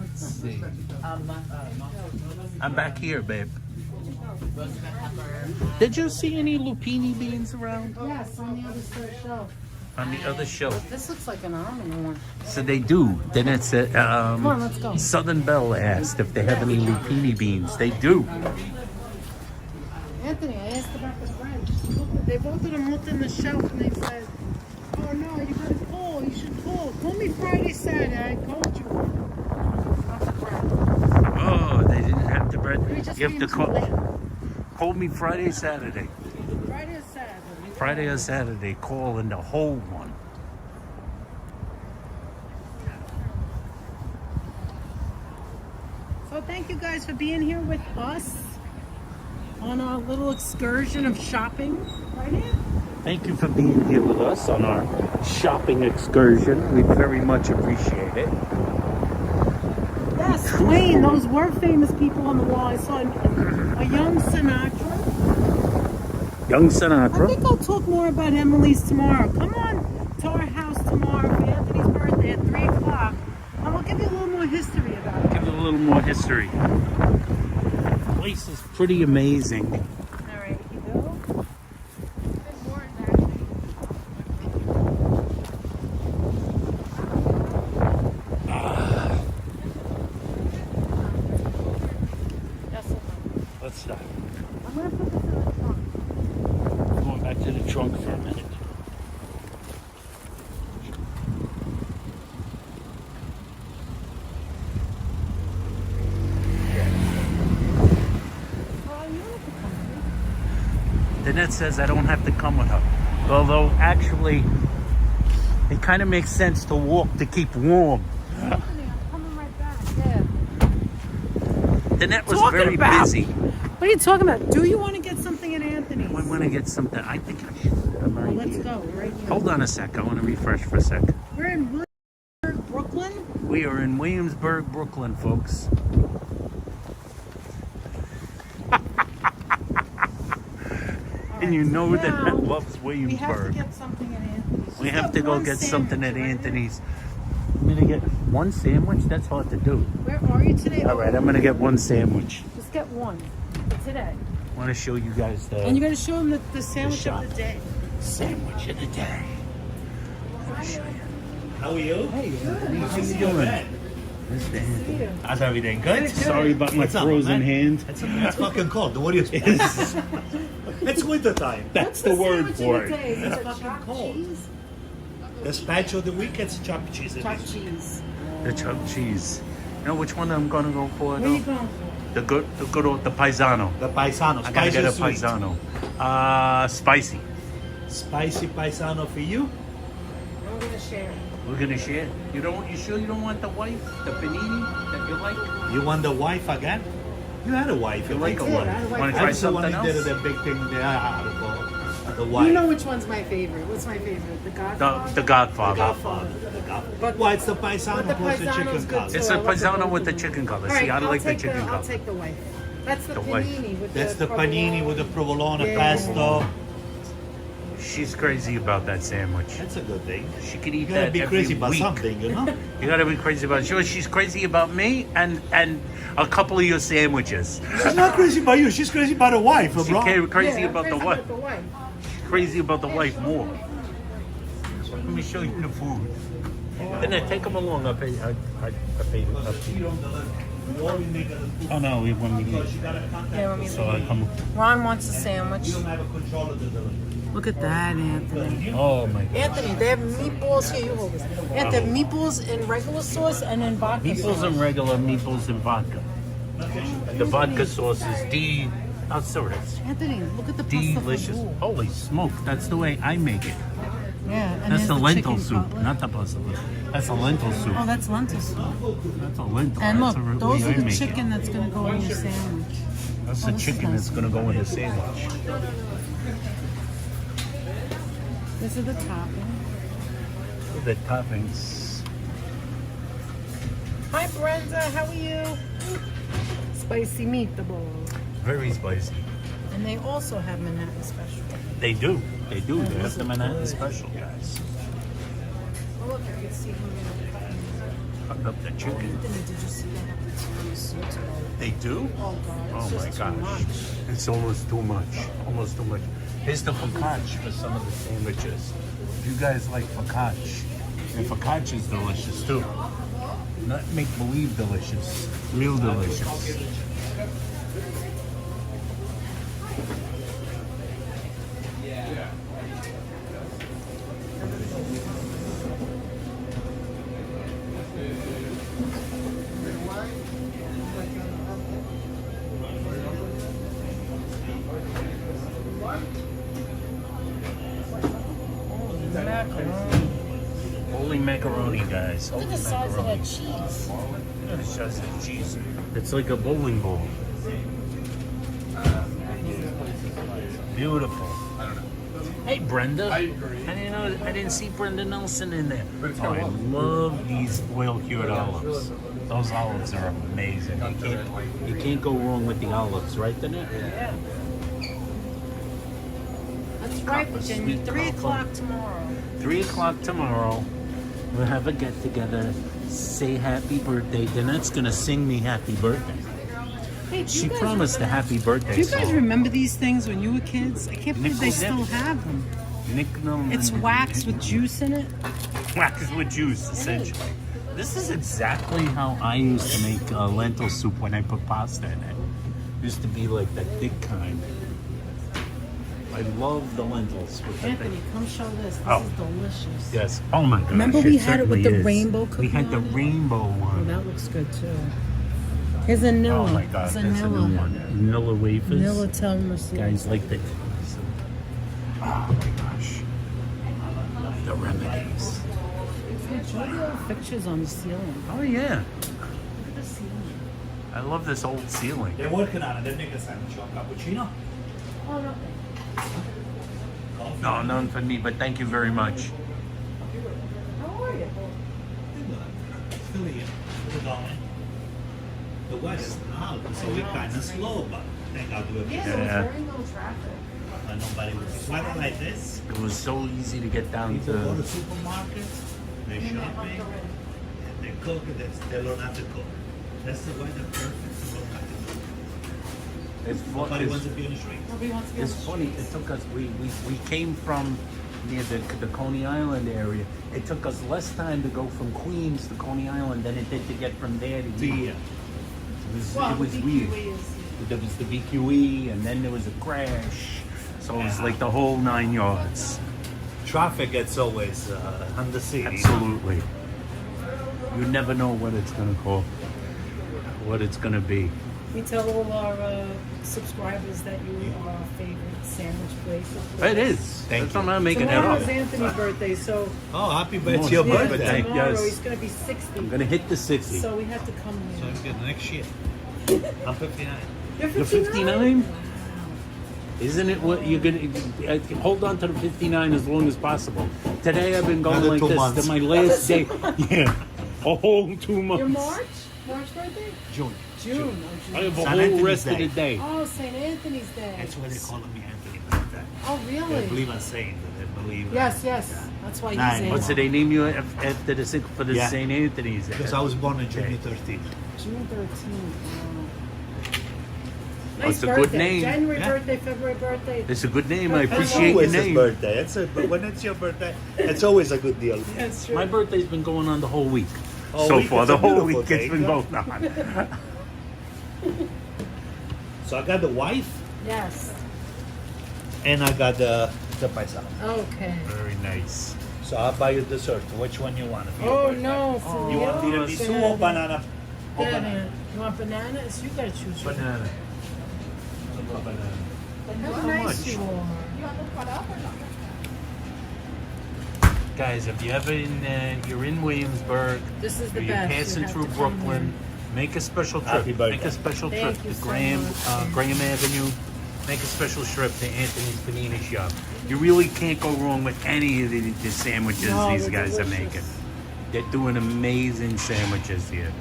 Let's see. I'm back here, babe. Did you see any lupini beans around? Yes, on the other shelf. On the other shelf. This looks like an almond one. So they do. Then it's Come on, let's go. Southern Belle asked if they have any lupini beans. They do. Anthony, I asked about the bread. They both of them looked in the shelf and they said, "Oh no, you gotta call. You should call. Call me Friday, Saturday. I called you." Oh, they didn't have the bread. just You have to being too late. call me Friday, Saturday. Friday or Saturday? Friday or Saturday, call in the whole one. So thank you guys for being here with us. on our little excursion of shopping. Right here. Thank you for being here with us on our shopping excursion. We very much appreciate it. Yes, Wayne, those were famous people on the wall. I saw a young Sinatra. Young I Sinatra. think I'll talk more about Emily's tomorrow. Come on to our house tomorrow for Anthony's birthday at 3 o'clock. And we'll give you a little more history about it. Give it a little more history. The place is pretty amazing. All right, you go. There's more in there. That's it. Let's I'm going to put this in the trunk. going back to the trunk for a minute. Danette says I don't have to come with her. Although, actually, it kind of makes sense to walk to keep warm. I'm coming right back. Yeah. Danette was Talking very about- busy. What are you talking about? Do you want to get something at Anthony's? I want to get something. I think I should. I'm right Let's here. go. Right here. Hold on a sec. I want to refresh for a sec. We're in Williamsburg, Brooklyn. We are in Williamsburg, Brooklyn, folks. And you know that now Danette loves We have to Williamsburg. get something at Anthony's. We Just have to go one get sandwich, something at right? Anthony's. I'm going to get one sandwich. That's hard to do. Where are you today? All right, I'm going to get one sandwich. Just get one for today. I want to show you guys And the you're going to show them the sandwich shop. of the day. sandwich of the day. I'll show you. How are you? Hey, Anthony, how you doing? Mr. Anthony. How's everything? Good? Sorry about my What's up, frozen man? hand. It's fucking cold. What do you expect? It's winter time. That's the word for it. It's a fucking chopped cold. cheese. The spatch of the week, it's chopped cheese. Chopped cheese. The chopped cheese. You know which one I'm gonna go for What are you though? going for? The good old, the paisano. The paisano. I gotta get a Spicy or sweet? paisano. Spicy. Spicy paisano for you? I'm going to share. We're gonna share. You sure you don't want the wife, the panini that you like? You want the wife again? You had a wife. You like a did, I had a wife? wife. Want to I try was the one something who did else? the big thing there. The wife. You know which one's my favorite. What's my favorite? The Godfather? The Godfather. Godfather. But why it's the paisano But the plus the paisano's chicken good cut. too. It's I a love the paisano both with the of them. chicken color. All See, right, I like the take chicken I'll color. take the wife. That's the, The wife. panini with That's the provolone. panini with the provolone Yeah. pesto. She's crazy about that sandwich. That's a good thing. She could You eat gotta that be every crazy about week. something, you know? You gotta be crazy about. Sure, she's crazy about me and a couple of your sandwiches. She's not crazy about you. She's crazy about her wife, She bro. crazy Yeah, about the crazy wife. about the wife. Crazy about the wife more. Let me show you the food. Then I take them along. I pay. I pay. Oh no, we want me to. Yeah, let me So I come. Ron wants a sandwich. You don't have a control of the delivery. Look at that, Anthony. Oh my God. Anthony, they have meatballs here. You hold this. Anthony, they have meatballs in regular sauce and in vodka Meatballs sauce. and regular meatballs and vodka. The vodka sauce is oh, sorry, it's Anthony, look at the pasta delicious. fajoule. Holy smoke! That's the way I make it. Yeah, and That's there's the lentil chicken soup, cutlet. not the pasta. That's a lentil soup. Oh, that's lentil soup. That's a lentil. And look, That's the those way are I the make it. chicken that's going to go in your sandwich. That's Oh, the this is chicken nice. that's gonna go in the sandwich. This is the topping. The toppings. Hi, Brenda. How are you? Spicy meatballs. Very spicy. And they also have Manhattan Special. They do. They do. They have the Manhattan special, guys. Oh, look, I can see them Cut up the chicken. Anthony, did you see they have the tiramisu today? They do? Oh, God. Oh It's my just too gosh. much. It's almost too much. Almost too much. Here's the focaccia for some of the sandwiches. If you guys like focaccia, and focaccia is delicious too. Not make believe delicious, real delicious. Holy macaroni, guys. Look Holy at the size of macaroni. that cheese. It's just cheese. It's like a bowling ball. Beautiful. I don't know. Hey, Brenda. I agree. I didn't see Brenda Nelson in there. But it's Oh, kinda I well. love these oil cured olives. Those olives are amazing. You can't go wrong with the olives, right, Danette? Yeah. That's right, Virginia. Sweet 3 cocoa. o'clock tomorrow. 3 o'clock tomorrow. We'll have a get together. Say happy birthday. Danette's gonna sing me happy birthday. Hey, do She you guys promised a remember- happy birthday Do you guys song. remember these things when you were kids? I can't believe they Nickel still dip. have them. Nickel It's wax with juice in it. wax with juice, essentially. This is exactly how I used to make lentil soup when I put pasta in it. Used to be like that thick kind. I love the lentils with the Anthony, thick. come show this. This Oh. is delicious. Yes. Oh my gosh. Remember we had it with certainly the is. rainbow We had cookie the on it? rainbow Oh, one. that looks good too. Here's a Nilla. Oh my god, Here's that's a new one. Vanilla wafers. Nilla tiramisu. Guys like the. Oh my gosh. The remedies. Show the old pictures on the ceiling. Oh yeah. Look at the ceiling. I love this old ceiling. They're working on it. They make a sandwich or cappuccino. Oh, no. No, none for me, but thank you very much. How are you? Philly, we're going. The west now, so we're kind of slow, but thank God we're Yeah, Yeah. there was very little traffic. nobody was weather like this. It was so easy to get down People go to to. supermarkets, they shopping, and they cook, and they learn how to cook. That's the weather perfect to learn how to cook. Nobody wants to be on the street. Nobody wants to be on It's the funny. streets. It took us. We came from near the Coney Island area. It took us less time to go from Queens to Coney Island than it did to get from there to here. Well, It was the weird. BQE is- There was the BQE, and then there was a crash. So it was like the whole 9 yards. Traffic gets always on the city. Absolutely. You never know what it's gonna call, what it's gonna be. We tell all our subscribers that you are our favorite sandwich place. It is. Thank That's I'm not making that Tomorrow up. is Anthony's birthday, so Oh, happy birthday! It's your Yeah, birthday. tomorrow yes. he's going to be 60. I'm gonna hit the 60. So we have to come So here. it's good next year. I'm 59. You're You're 59? Isn't it what you're gonna hold on to the 59 as long as possible? Today I've been going Another like 2 this months. to my last day. Yeah, a whole 2 months. Your March? March birthday? June. June. Oh, I June. have a St. whole Anthony's rest of Day. the day. Oh, St. Anthony's Day. That's why they call me Anthony birthday. Oh, They really? believe I'm saying that. They believe. Yes, yes. That's why he's Nine. in. What did they name you after the for the Yeah. St. Anthony's? Because I was born on June 13th. June 13th. Wow. Oh, Nice it's a good birthday. name. January Yeah. birthday, February birthday. It's a good name. I It's appreciate your always his name. birthday. But when it's your birthday, it's always a good deal. That's true. My birthday's been going on the whole week. Whole So week, far, it's the a whole beautiful week day. it's been going on. So I got the wife Yes. and I got the paisa. Okay. Very nice. So I'll buy you dessert. Which one you want? If you Oh, want no. For You want real? tiramisu or banana? Or Banana. banana? You want bananas? You gotta choose. your- Banana. How so nice much. you are. Guys, if you ever you're in Williamsburg, This is the or you're best. You passing have through to come Brooklyn, make a special trip. Happy birthday. Make a special Thank trip you to so Graham much. Graham Avenue. Make a special trip to Anthony's Panini Shop. You really can't go wrong with any of the sandwiches No, these they're guys are delicious. making. They're doing amazing sandwiches here.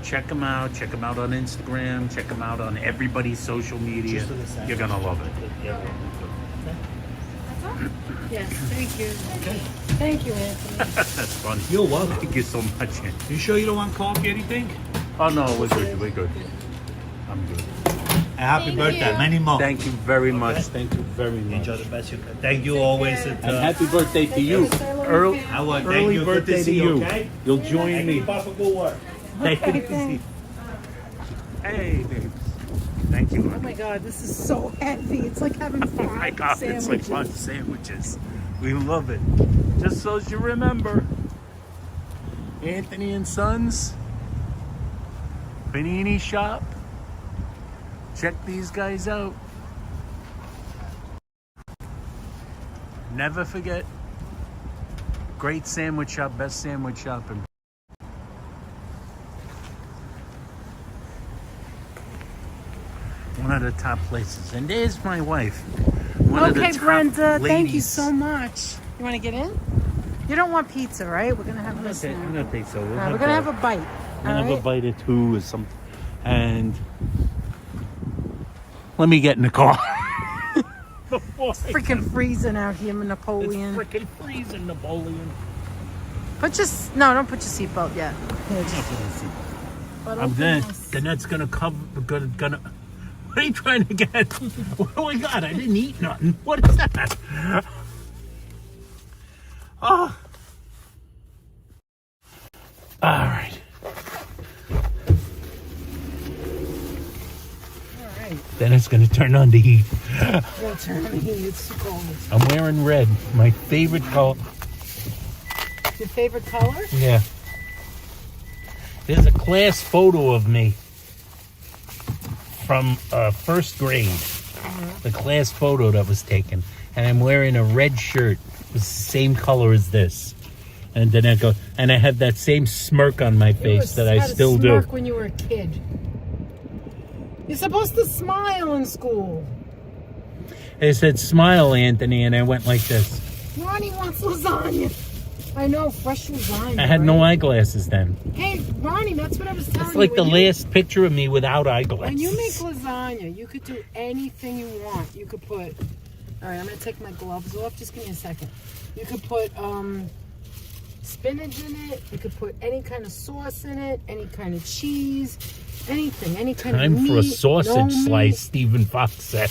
Check them out. Check them out on Instagram. Check them out on everybody's social media. Just for the sandwich. You're gonna love it. Yeah. Yes, thank you. Thank you, Anthony. That's funny. You're welcome. Thank you so much. You sure you don't want coffee or anything? Oh no, we're good. We're good. I'm good. Happy birthday. Many more. Thank you very much. Okay. Thank you very much. Enjoy the best you can. Thank you always. care. At, And happy birthday to Thank you. you, Sailor Early, Moon. I want thank early you. Good birthday to to see you. Okay. You'll join Thank me. you for good work. Thank you. Hey, babes. Thank you. Oh my God, this is so heavy. It's like having Oh my five God, sandwiches. it's like 5 sandwiches. We love it. Just so as you remember, Anthony and Sons, Panini Shop. Check these guys out. Never forget, great sandwich shop, best sandwich shop in one of the top places. And there's my wife. One of the Okay, top Brenda, thank you ladies. so much. You want to get in? You don't want pizza, right? We're going to have this I now. don't think so. We're going to have a bite. We're gonna have a bite or two or something. And let me get in the car. It's freaking freezing out here, Napoleon. It's freaking freezing, Napoleon. Don't put your seatbelt yet. Here, just- but I'm open dead. this. Then that's gonna cover. Gonna. What are you trying to get? What do I got? I didn't eat nothing. What is that? Oh. All right. Then it's gonna turn on the heat. We'll turn on the heat. It's too cold. I'm wearing red, my favorite color. Your favorite color? Yeah. There's a class photo of me from first grade. The class photo that was taken, and I'm wearing a red shirt. It was the same color as this, and then I have that same smirk on my face that I still do. Smirk when you were a kid. You're supposed to smile in school. They said, "Smile, Anthony," and I went like this. Ronnie wants lasagna. I know, fresh lasagna. I had no right? eyeglasses then. Hey, Ronnie, that's what I was telling It's you. like the When you- last picture of me without eyeglasses. When you make lasagna, you could do anything you want. You could put... All right, I'm going to take my gloves off. Just give me a second. You could put spinach in it. You could put any kind of sauce in it, any kind of cheese, anything, any kind Time of meat. for a sausage no slice, meat. Stephen Fox said.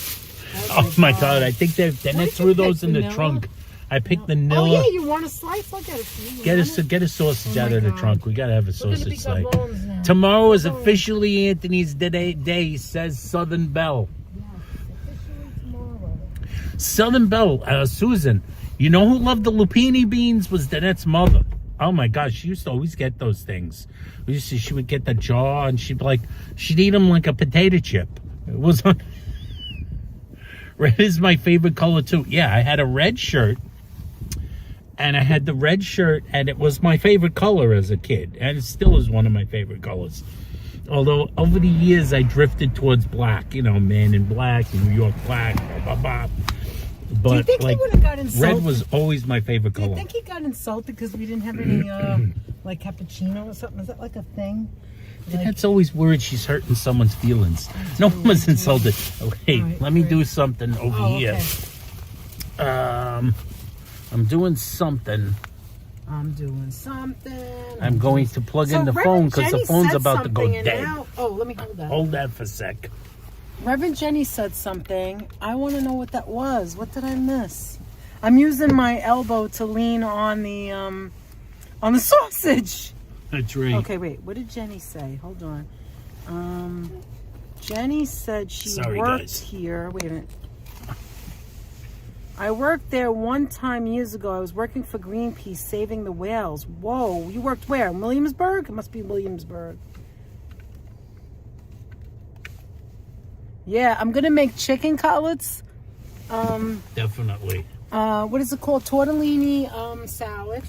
Oh my God! I think then What I did threw you those pick, in the vanilla? trunk. I picked Oh vanilla. yeah, you want a slice? Look at it. Get a sausage Oh out my of the God. trunk. We gotta have a Look at the sausage big slice. bones now. Tomorrow is Bones. officially Anthony's day, says Southern Belle. Yes, officially tomorrow. Southern Belle, Susan. You know who loved the lupini beans was Danette's mother. Oh my gosh, she used to always get those things. She would get the jar and she'd eat them like a potato chip. It was red is my favorite color too. Yeah, I had a red shirt. And I had the red shirt, and it was my favorite color as a kid. And it still is one of my favorite colors. Although, over the years, I drifted towards black. You know, Man in Black, New York Black, blah, blah, blah. But, Do you think he would have got insulted? red was always my favorite Do you color. think he got insulted because we didn't have any, like, cappuccino or something? Is that like a thing? Like, That's always weird. She's hurting someone's feelings. No one was insulted. Oh, hey, Right, let me right. do something over here. Okay. I'm doing something. I'm doing something. I'm going to plug in the phone because the phone's about to go dead. Oh, let me hold that. Hold that for a sec. Reverend Jenny said something. I want to know what that was. What did I miss? I'm using my elbow to lean on the sausage. That's right. Okay, wait. What did Jenny say? Hold on. Jenny said she Sorry, worked guys. here. Wait a minute. I worked there one time years ago. I was working for Greenpeace saving the whales. Whoa, you worked where? In Williamsburg? It must be Williamsburg. Yeah, I'm going to make chicken cutlets. Definitely. What is it called? Tortellini salad.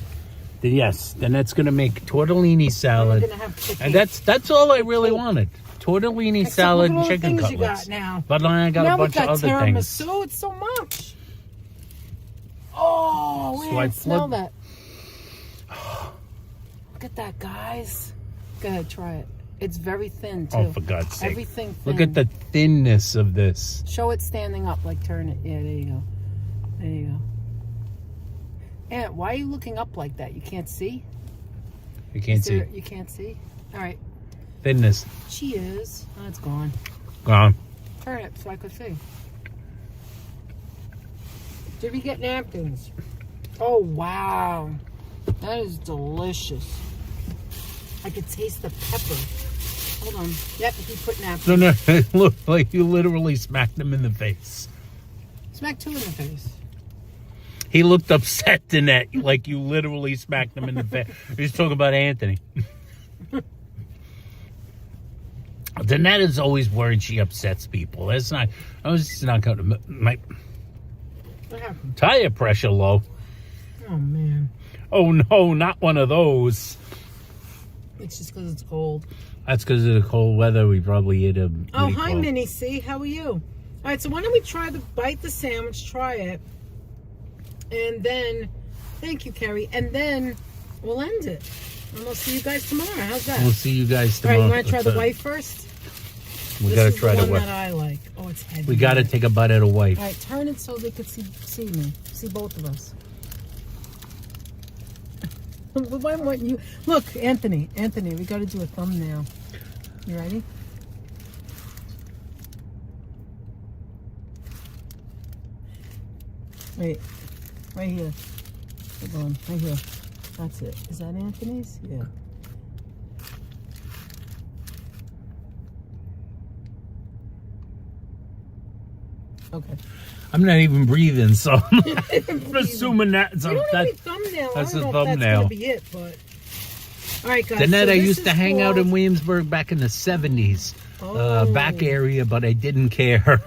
Yes, then that's going to make tortellini We're salad. going to have chicken. And that's all I really wanted. Tortellini Except salad look and at all the chicken things you cutlets. got now. But then I got now a bunch we got of other things. tiramisu. It's so much. Oh, So man, I smell flood- that. Look at that, guys. Go ahead, try it. It's very thin, too. Oh, for God's sake. Everything thin. Look at the thinness of this. Show it standing up, like turn it. Yeah, there you go. There you go. Aunt, why are you looking up like that? You can't see? You can't see. You can't see? All right. Thinness. Cheers. Oh, it's gone. Gone. Turn it so I could see. Did we get napkins? Oh, wow. That is delicious. I could taste the pepper. Hold on. Yep, if you put napkins. No, no, it looked like you literally smacked him in the face. Smack two in the face. He looked upset in that, like you literally smacked him in the face. He's talking about Anthony. Danette is always worried she upsets people. That's not. I was just not going to. My What happened? tire pressure low. Oh, man. Oh no, not one of those. It's just because it's cold. That's because of the cold weather. We probably ate a. Oh, hi, Minnie C. How are you? All right, so why don't we bite the sandwich, try it, and then, thank you, Carrie, and then we'll end it. And we'll see you guys tomorrow. How's that? We'll see you guys All right, tomorrow. you want to try the white first? We gotta try the the one white. that I like. Oh, it's heavy. We gotta take a bite of the white. All right, turn it so they could see me, see both of us. Why wouldn't you? Look, Anthony, we got to do a thumbnail. You ready? Wait, right here. Hold on, right here. That's it. Is that Anthony's? Yeah. Okay. I'm not even breathing, so I'm assuming that's We don't have any thumbnail. that's I don't a know if thumbnail. that's gonna be it, but all right, guys. Danette, so I this used to is hang out in called- Williamsburg back in the 70s. Oh. Back area, but I didn't care.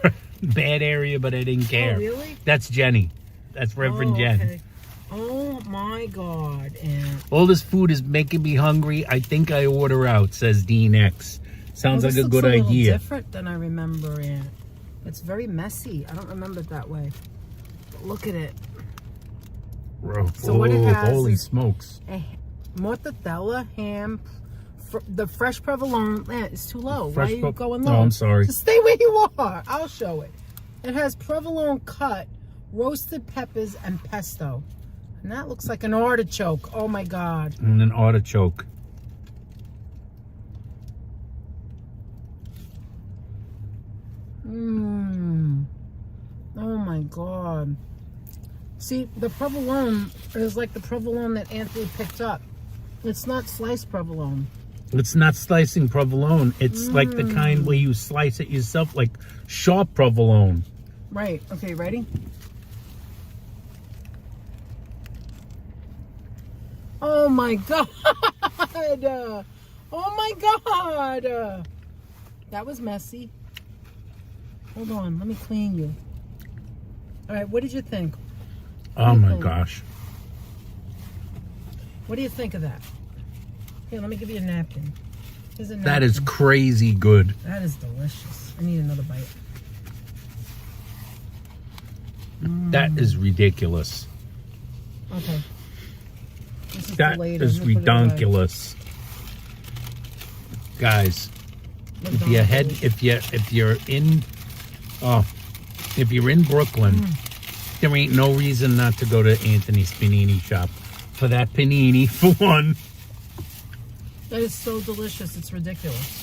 Bad area, but I didn't care. Oh, really? That's Jenny. That's Reverend Jen. Okay. Oh my God! And All this food is making me hungry. I think I order out, says Dean X. Sounds this like a looks good a little idea. Different than I remember it. It's very messy. I don't remember it that way. But look at it. So what it has holy is- smokes. Mortadella, ham, the fresh provolone. Man, it's too low. Fresh Why are you pro- going No, low? I'm sorry. Just stay where you are. I'll show it. It has provolone cut, roasted peppers, and pesto. And that looks like an artichoke. Oh my God. And an artichoke. Mmm. Oh my God. See, the provolone is like the provolone that Anthony picked up. It's not sliced provolone. It's not slicing provolone. It's like the kind where you slice it yourself, like sharp provolone. Right. Okay, ready? Oh my God. Oh my God. That was messy. Hold on. Let me clean you. All right. What did you think? Oh my gosh. What do you think of that? Here, let me give you a napkin. Here's a napkin. That is crazy good. That is delicious. I need another bite. That is ridiculous. Okay. This is That for later. is Let me put it away. ridiculous. Guys, Look if at you all head those. if you're in Brooklyn, there ain't no reason not to go to Anthony's Panini shop for that panini for one. That is so delicious. It's ridiculous.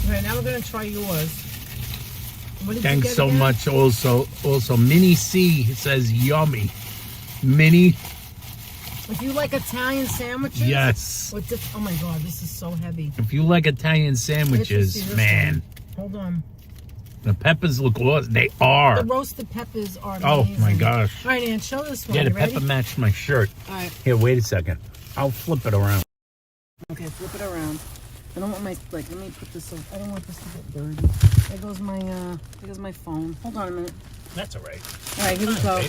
All right, now we're going to try yours. What did you Thanks get so again? much. Also, Minnie C says yummy. Minnie, If you like Italian sandwiches. yes. With this, oh my God, this is so heavy. If you like Italian Let me see sandwiches, this man, one. Hold on. the peppers look awesome. They are. The roasted peppers are Oh amazing. my gosh. All right, Ann, show this one. Yeah, the You ready? pepper matched my shirt. All right. Here, wait a second. I'll flip it around. Okay, flip it around. I don't want my, like, let me put this up. I don't want this to get dirty. There goes my phone. Hold on a minute. That's all right. All right, here we go. Okay.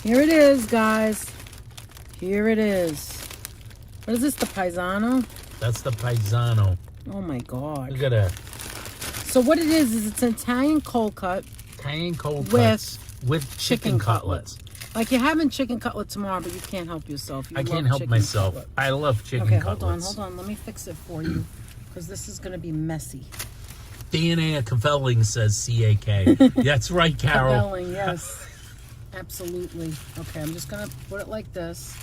Here it is, guys. Here it is. What is this, the Paisano? That's the Paisano. Oh my God. Look at that. So what it is it's an Italian cold cut, Cayenne cold With cuts with chicken cutlets. like you're having chicken cutlet tomorrow, but you can't help yourself. You I love can't help chicken myself. cutlet. I love chicken Okay, cutlets. hold on. Let me fix it for you, because this is going to be messy. DNA of Cavelling says CAK. That's right, Carol. Cavelling, yes. Absolutely. Okay, I'm just going to put it like this.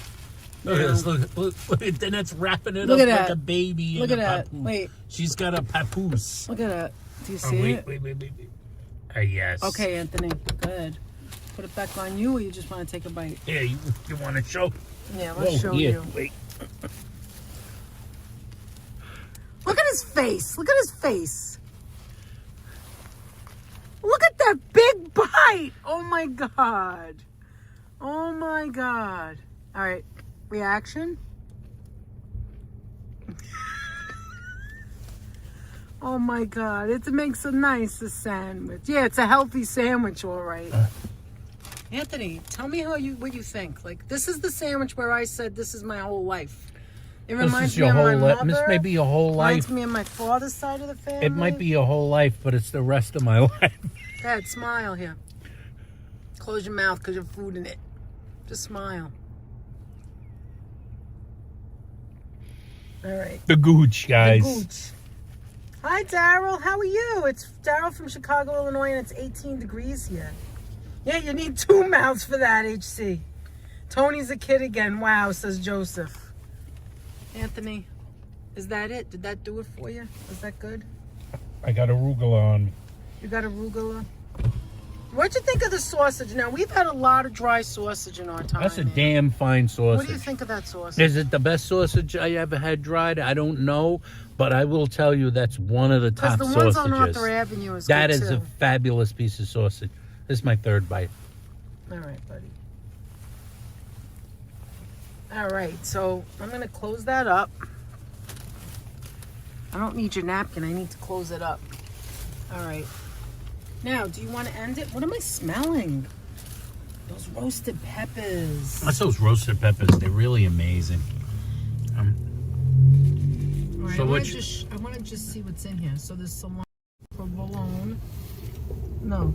Look at Now- this. Look. Then it's wrapping it Look up at like that. a baby. Look in at a that. papoose. Wait. She's got a papoose. Look at that. Do you Oh, see wait. it? Yes. Okay, Anthony. Good. Put it back on you, or you just want to take a bite? Here, you want to show? Yeah, let's Whoa, show here. you. Wait. Look at his face. Look at his face. Look at that big bite. Oh my God. Oh my God. All right. Reaction? Oh my God. It makes a nice sandwich. Yeah, it's a healthy sandwich, all right. Anthony, tell me what you think. Like, this is the sandwich where I said this is my whole life. It This reminds is me your of my whole mother. This may be your whole Reminds life. me of my father's side of the family. It might be your whole life, but it's the rest of my life. Dad, smile here. Close your mouth because you have food in it. Just smile. All right. The gooch, guys. The gooch. Hi, Daryl. How are you? It's Daryl from Chicago, Illinois, and it's 18 degrees here. Yeah, you need 2 mouths for that, HC. Tony's a kid again. Wow, says Joseph. Anthony, is that it? Did that do it for you? Was that good? I got arugula on me. You got arugula? What'd you think of the sausage? Now, we've had a lot of dry sausage in our time. That's a man. damn fine sausage. What do you think of that sausage? Is it the best sausage I ever had dried? I don't know, but I will tell you that's one of the top Because the ones sausages. on Arthur Avenue is That good is too. a fabulous piece of sausage. This is my third bite. All right, buddy. All right, so I'm going to close that up. I don't need your napkin. I need to close it up. All right. Now, do you want to end it? What am I smelling? Those roasted peppers. That's those roasted peppers. They're really amazing. All right, So I want to just see what's in here. So there's salami, provolone. No.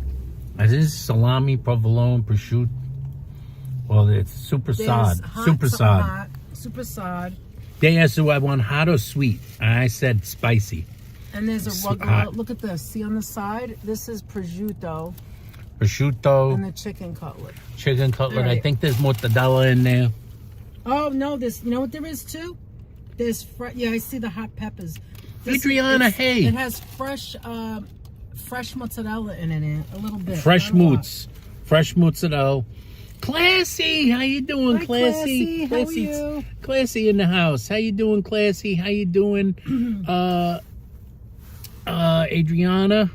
This is salami, provolone, prosciutto. Well, it's super There's sod. hot, Super some sod. hot, super sod. They asked do I want hot or sweet. And I said spicy. And there's a So regular, hot. look at this. See on the side? This is prosciutto Prosciutto, and the chicken cutlet. chicken cutlet. All I right. think there's mortadella in there. Oh, no, you know what there is too? There's, yeah, I see the hot peppers. Adriana, hey. It has fresh mozzarella in it, a little bit. Fresh not a lot. moots. Fresh mozzarella. Classy, how you doing, Hi, Classy? Classy. How are you? Classy in the house. How you doing, Classy? How you doing, Adriana?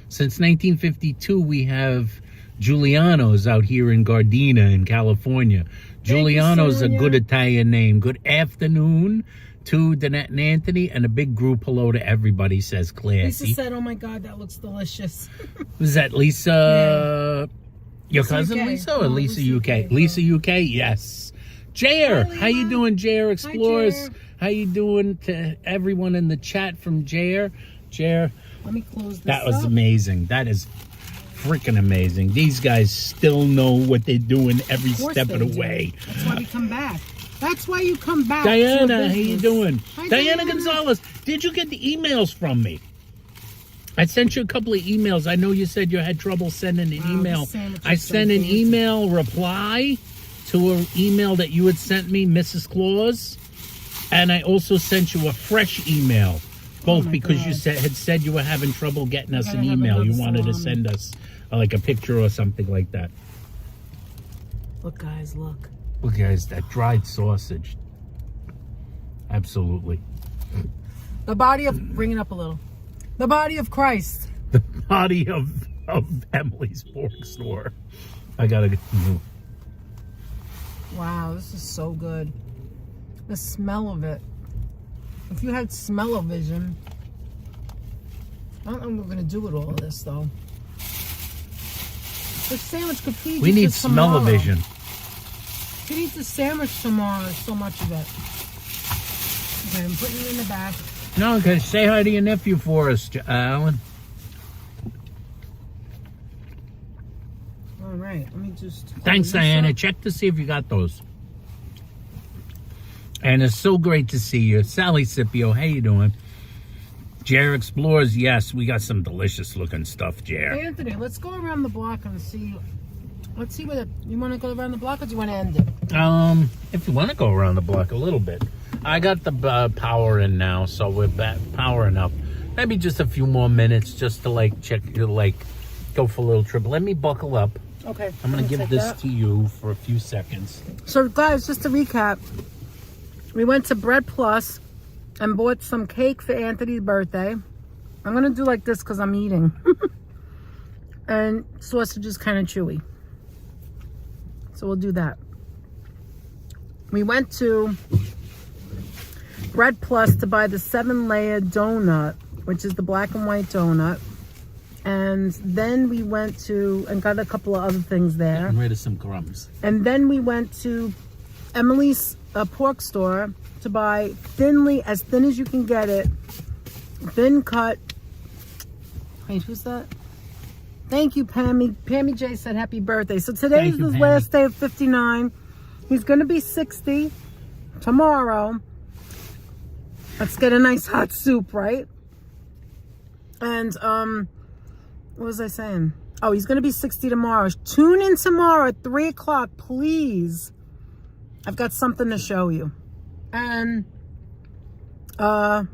Since 1952, we have Giuliano's out here in Gardena in California. Giuliano's a Sonia. good Italian name. Good afternoon to Danette and Anthony, and a big group hello to everybody, says Classy. Lisa said, oh my God, that looks delicious. Was that Lisa? Your Lisa cousin UK. Lisa or No, Lisa Lisa UK? UK. Lisa UK, yes. JR, Hi, how you Lila. doing, JR Explorers? JR. How you doing to everyone in the chat from JR? JR, Let me close this that was up. amazing. That is freaking amazing. These guys still know what they're doing every Of course step of they the do. way. That's why we come back. That's why you come back. to Diana, a how you business. doing? Hi, Diana Gonzalez, did you get the emails from me? I sent you a couple of emails. I know you said you had trouble sending an Wow, email. this sandwich I is so sent an fancy. email reply to an email that you had sent me, Mrs. Claus, and I also sent you a fresh email, both my because you God. had said you were having trouble getting us gotta an have email. You another wanted to salami. send us like a picture or something like that. Look, guys, look. Look, guys, that dried sausage. Absolutely. The body of, bring it up a little. The body of Christ. The body of Emily's pork store. I gotta move. Wow, this is so good. The smell of it. If you had smell-o-vision, I don't know what we're gonna do with all of this though. This sandwich could feed We you need to tomorrow. smell-o-vision. You could eat the sandwich tomorrow. There's so much of it. Okay, I'm putting it in the back. No, okay, say hi to your nephew for us, Alan. All right, let me just. Thanks, close this Diana. up. Check to see if you got those. And it's so great to see you. Sally Scipio, how you doing? Jer Explores, yes, we got some delicious looking stuff, Jer. Hey, Anthony, let's go around the block and see. Let's see what you want to go around the block, or do you want to end it? If you want to go around the block a little bit. I got the power in now, so we're back powering up. Maybe just a few more minutes just to like check, go for a little trip. Let me buckle up. Okay. I'm going to give take this that. to you for a few seconds. So, guys, just to recap, we went to Bread Plus and bought some cake for Anthony's birthday. I'm going to do like this because I'm eating. And sausage is kind of chewy. So we'll do that. We went to Bread Plus to buy the 7-layer donut, which is the black and white donut. And then we went to and got a couple of other things there. I'm rid of some crumbs. And then we went to Emily's pork store to buy as thin as you can get it, thin cut. Wait, who's that? Thank you, Pammy. Pammy J said happy birthday. So today's Thank you, his Pammy. last day of 59. He's going to be 60 tomorrow. Let's get a nice hot soup, right? And, what was I saying? Oh, he's going to be 60 tomorrow. Tune in tomorrow at 3 o'clock, please. I've got something to show you. And, what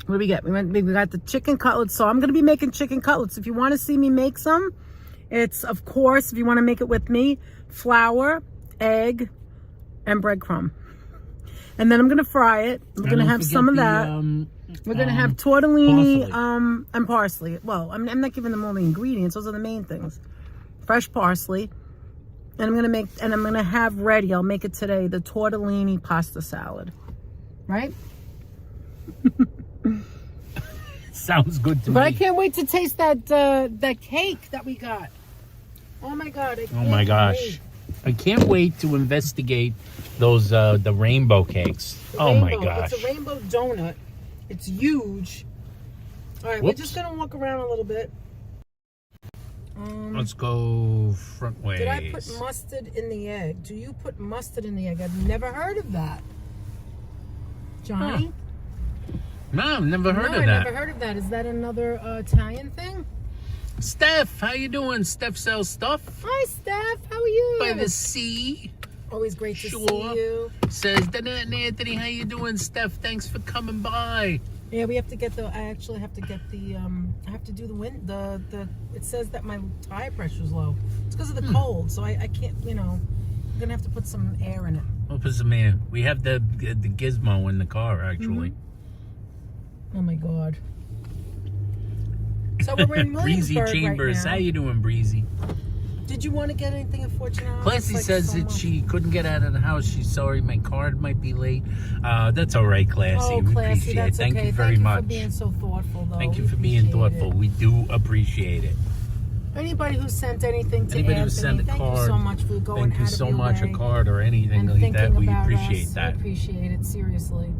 do we get? We got the chicken cutlets. So I'm going to be making chicken cutlets. If you want to see me make some, it's, of course, if you want to make it with me, flour, egg, and breadcrumb. And then I'm going to fry it. We're going to have some of that. We're going to have tortellini and parsley. Well, I'm not giving them all the ingredients. Those are the main things. Fresh parsley. And I'm going to have ready, I'll make it today, the tortellini pasta salad. Right? Sounds good to me. But I can't wait to taste that cake that we got. Oh my God! Oh my gosh! I can't wait to investigate those the rainbow cakes. Oh my gosh! It's a rainbow donut. It's huge. All right, Whoops. we're just gonna walk around a little bit. Let's go front ways. Did I put mustard in the egg? Do you put mustard in the egg? I've never heard of that. Johnny? No, I've never heard of I that. never heard of that. Is that another Italian thing? Steph, how you doing? Steph sells stuff Hi, Steph. How are you? by the sea. Always great to Sure. see you. Says Danette and Anthony, how you doing? Steph, thanks for coming by. Yeah, we have to get I actually have to get the, I have to do it says that my tire pressure's low. It's because of the cold, so I can't, I'm going to have to put some air in it. We'll put some air. We have the gizmo in the car, actually. Oh my God. So we're in Breezy Williamsburg Chambers, right now. how you doing, Breezy? Did you want to get anything at Fortunato? Classy says that she couldn't get out of the house. She's sorry my card might be late. That's all right, Classy. Oh, We Classy, appreciate that's it. Thank okay. you very much. Thank you for being so thoughtful, though. Thank you We for being appreciate thoughtful. it. We do appreciate it. Anybody who sent anything to Anybody who Anthony, sent a thank card, you so much for going thank you out of so your much, way a card or anything and like thinking that. We about appreciate us. that. We appreciate it, seriously.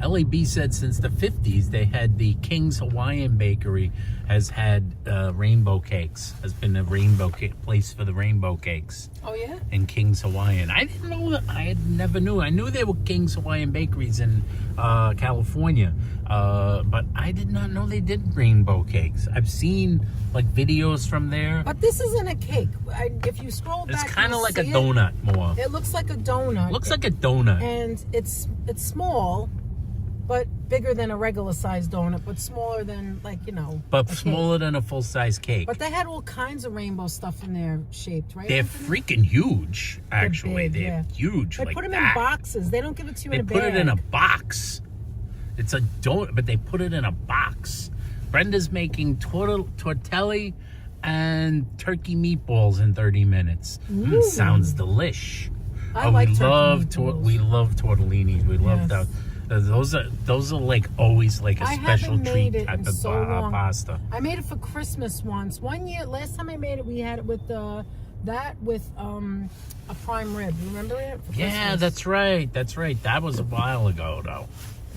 LAB said since the 50s they had the King's Hawaiian Bakery has had rainbow cakes, has been a rainbow cake place for the rainbow cakes. Oh, yeah? And King's Hawaiian. I didn't know that. Never knew. I knew there were King's Hawaiian bakeries in California, but I did not know they did rainbow cakes. I've seen like videos from there. But this isn't a cake. If you scroll It's back, kind of you'll like a see donut more. It looks like a donut. Looks like a donut. And it's small, but bigger than a regular size donut, but smaller than But a cake. smaller than a full-size cake. But they had all kinds of rainbow stuff in there shaped, right? They're Anthony? freaking huge, actually. big, They're yeah. huge. They like put them that. in boxes. They don't give it to you They in a put bag. it in a box. It's a donut, but they put it in a box. Brenda's making tortelli and turkey meatballs in 30 minutes. Ooh. Sounds delish. I like turkey meatballs. We love tortellinis. We love Yes. that. Those are like always like a I special haven't treat made it type in of so long. pasta. I made it for Christmas once. One year, last time I made it, we had it with a prime rib. You remember it? For Yeah, Christmas. that's right. That's right. That was a while ago, though.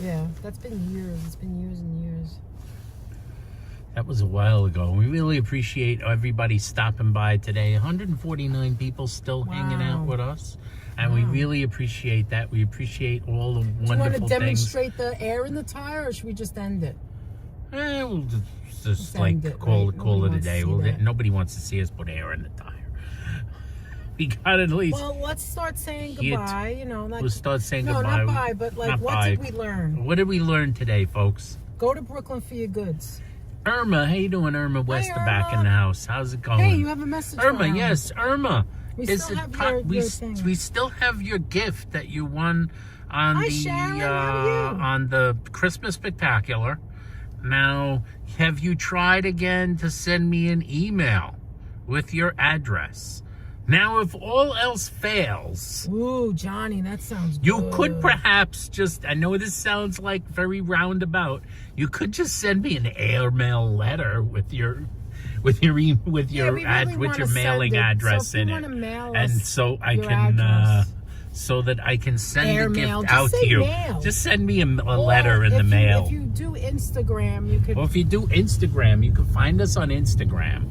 Yeah, that's been years. It's been years and years. That was a while ago. We really appreciate everybody stopping by today. 149 people still hanging out with us. And we really appreciate that. We appreciate all the wonderful Do you want to things. demonstrate the air in the tire, or should we just end it? We'll just end like it, call right? it Nobody a wants to day. see that. Nobody wants to see us put air in the tire. We got at least. Well, let's start saying Here goodbye. we'll start saying no, goodbye. not bye, but like, Not what bye. did we learn? What did we learn today, folks? Go to Brooklyn for your goods. Irma, how you doing, Irma Wester back Irma. in the house? How's it going? Hey, you have a message Irma, for yes, Irma. We Is still it have po- your thing. we still have your gift that you won on Hi, the Sharon, how are you? on the Christmas Spectacular. Now, have you tried again to send me an email with your address? Now, if all else fails, Ooh, Johnny, that sounds good. you could perhaps just, I know this sounds like very roundabout, you could just send me an airmail letter with your with your Yeah, we really wanna mailing send it. address So if in you it, wanna mail and us so I your can address. so that I can send the Airmail. gift Just out say to you. mail. Just send me a Or letter in the mail. If you do Instagram, you could. Well, if you do Instagram, you can find us on Instagram.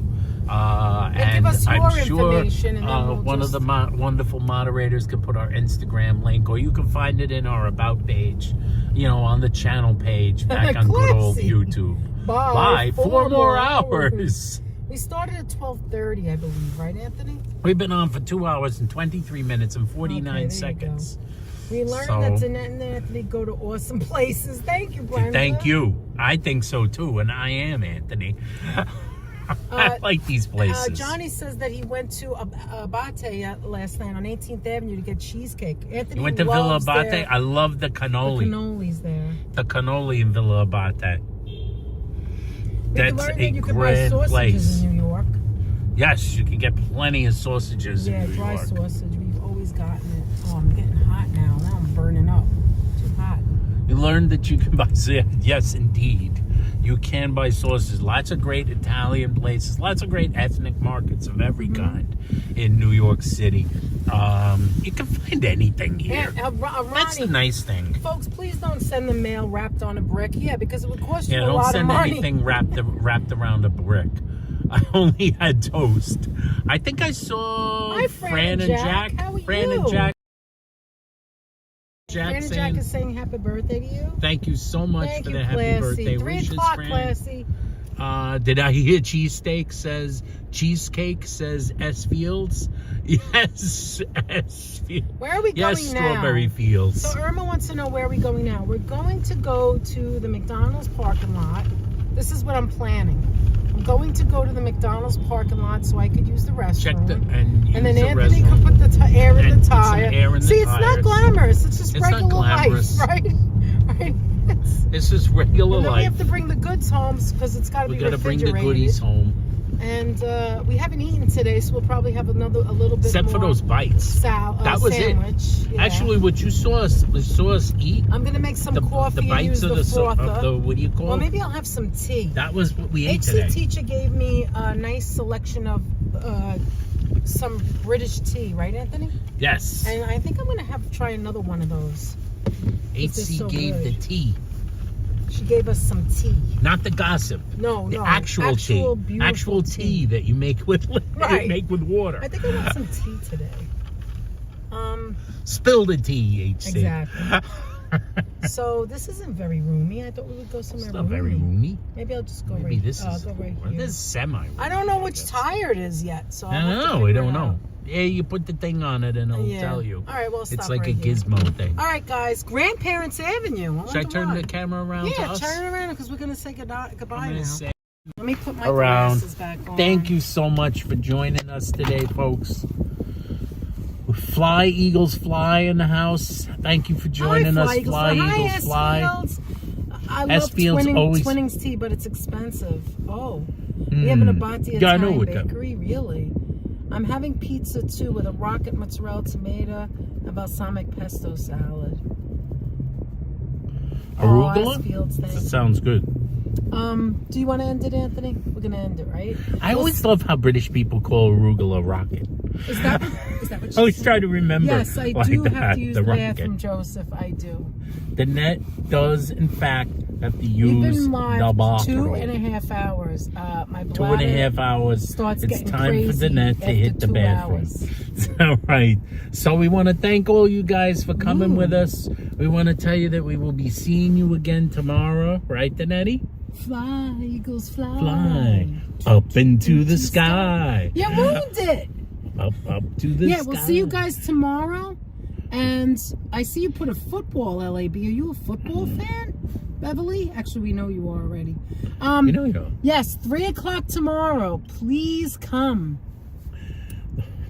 And give us I'm your sure information, and then we'll one just- of the wonderful moderators can put our Instagram link, or you can find it in our About page, on the channel page back on good old Classy. YouTube. Bye. 4 more hours. We started at 12:30, I believe, right, Anthony? We've been on for 2 hours and 23 minutes and 49 Okay, there you seconds. We learned So- that Danette and Anthony go to awesome places. Thank you, Brenda. Thank you. I think so too, and I am, Anthony. I like these places. Johnny says that he went to Abate last night on 18th Avenue to get cheesecake. Anthony You went to Villa loves Abate? their- I love the the cannoli. cannolis there. The cannoli in Villa Abate. We That's learned a that you could buy grand sausages place. in New York. Yes, you can get plenty of sausages Yeah, in New dry York. sausage. We've always gotten it. Oh, I'm getting hot now. Now I'm burning up. Too hot. You learned that you can buy, yes, indeed. You can buy sausages. Lots of great Italian places. Lots of great ethnic markets of every kind in New York City. You can find anything here. And, That's the Ronnie, nice thing. folks, please don't send the mail wrapped on a brick. Yeah, because it would cost you Yeah, a don't lot of send money. anything wrapped around a brick. I only had toast. I think I saw Hi, Fran and Jack. How are Fran you? and Jack. Fran and saying, Jack is saying happy birthday to you. thank you so much Thank for you, the happy Classy. birthday 3 wishes, o'clock, Fran. Classy. Did I hear cheesesteak says cheesecake says S Fields? Yes, S Fields. Where are we Yes, going now? Strawberry Fields. So Irma wants to know where are we going now. We're going to go to the McDonald's parking lot. This is what I'm planning. I'm going to go to the McDonald's parking lot so I could use the restroom. Check the and use And then the Anthony restroom. can put the air in And the put some tire. air in the See, it's not tires. glamorous. It's just It's not regular glamorous. life, right? Right. This is regular And then we life. have to bring the goods home because it's got to We be got to bring the refrigerated. goodies home. And we haven't eaten today, so we'll probably have a little bit Except more. for those bites. That was sandwich. it. Yeah. Actually, what you saw us eat, I'm gonna make some coffee the and bites use of the the frother. what do you call Well, it? maybe I'll have some tea. That was what we ate HC today. teacher gave me a nice selection of some British tea, right, Anthony? Yes. And I think I'm gonna try another one of those. This is HC so gave good. the tea, She gave us some tea. not the gossip. No, The no, actual tea. beautiful Actual tea that you make with Right. you make with water. I think I want some tea today. Spill the tea, HC. Exactly. So this isn't very roomy. I thought we would go somewhere It's not very roomy. Maybe I'll just go Maybe right. this is go right or here. this is semi. I don't know which tire it is yet, so I I'll have to don't know. We figure don't it know. out. Yeah, you put the thing on it and it'll Yeah. tell you. All right, well, It's stop like right a here. gizmo thing. All right, guys, Grandparents Avenue. Should I turn the camera around to Yeah, us? turn it around because we're gonna say goodbye I'm now. gonna say Let me put my around. glasses back on. Thank you so much for joining us today, folks. Fly Eagles Fly in the house. Thank you for joining Hi, us. Eagles Fly Hi, Eagles S. Fly. Fields. I S. love Fields always- Twinnings tea, but it's expensive. Oh, we have an Abati Yeah, I know Italian what that- bakery. Really? I'm having pizza too with a rocket mozzarella tomato and balsamic pesto salad. Arugula? Oh, S. Fields, That thanks. sounds good. Do you want to end it, Anthony? We're gonna end it, right? I always love how British people call arugula rocket. Is that what I you always said? try to remember. Yes, I like do that, have to use the the rocket. bathroom, Joseph. I do. The net does, in fact, have to We've use been the live bathroom. 2.5 hours. My 2.5 hours. starts It's getting time for the crazy net to after hit the 2 bathroom. hours. All right. So we want to thank all you guys for coming with us. We want to tell you that we will be seeing you again tomorrow, right, Danetti? Fly, Eagles, fly. Fly up into the sky. You ruined it. Up to the sky. We'll see you guys tomorrow. And I see you put a football, LAB. Are you a football fan, Beverly? Actually, we know you are already. You know you are. Yes, 3 o'clock tomorrow. Please come.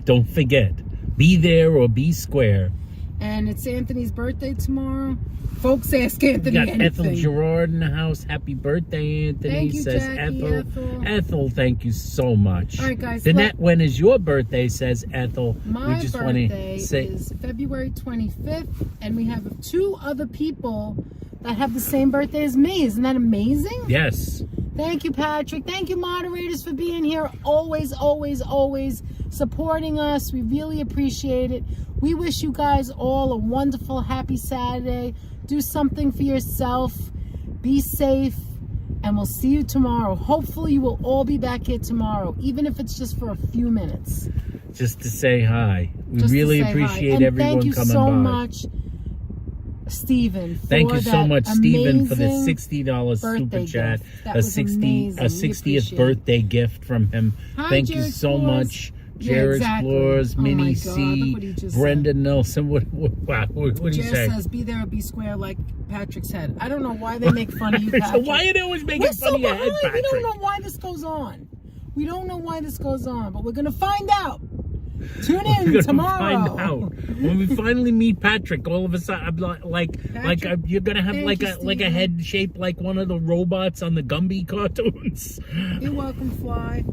Don't forget, be there or be square. And it's Anthony's birthday tomorrow. Folks ask Anthony We got anything. Ethel Gerard in the house. Happy birthday, Anthony. Thank you, says Jackie, Ethel. Ethel. Thank you so much. All right, guys, Danette, when is your birthday? Says Ethel. My we just want birthday to say is February 25th, and we have 2 other people that have the same birthday as me. Isn't that amazing? yes. Thank you, Patrick. Thank you, moderators, for being here. Always, always, always supporting us. We really appreciate it. We wish you guys all a wonderful, happy Saturday. Do something for yourself. Be safe. And we'll see you tomorrow. Hopefully, you will all be back here tomorrow, even if it's just for a few minutes. Just to say hi. We Just to really say hi. appreciate And everyone thank you coming so by. much, Stephen. Thank you so much, Stephen, for the amazing $60 super birthday chat. gift. That A was 60, amazing. a We 60th appreciate it. birthday gift from him. Hi, Thank you Jared so Explorers. much. Yeah, Jared exactly. Explorers, Oh my Minnie God, look what he C, just Brenda Nelson. What do you Jess say? says, "Be there or be square," like Patrick said. I don't know why they make fun of you, So Patrick. why are they always making We're fun so of your head, behind. We don't Patrick? know why this goes on. We don't know why this goes on, but we're gonna find out. Tune We're in gonna tomorrow. find out when we finally meet Patrick. All of a sudden, I'm Patrick, you're gonna have thank like you, a Stephen. head shaped like one of the robots on the Gumby cartoons. You're welcome, Fly.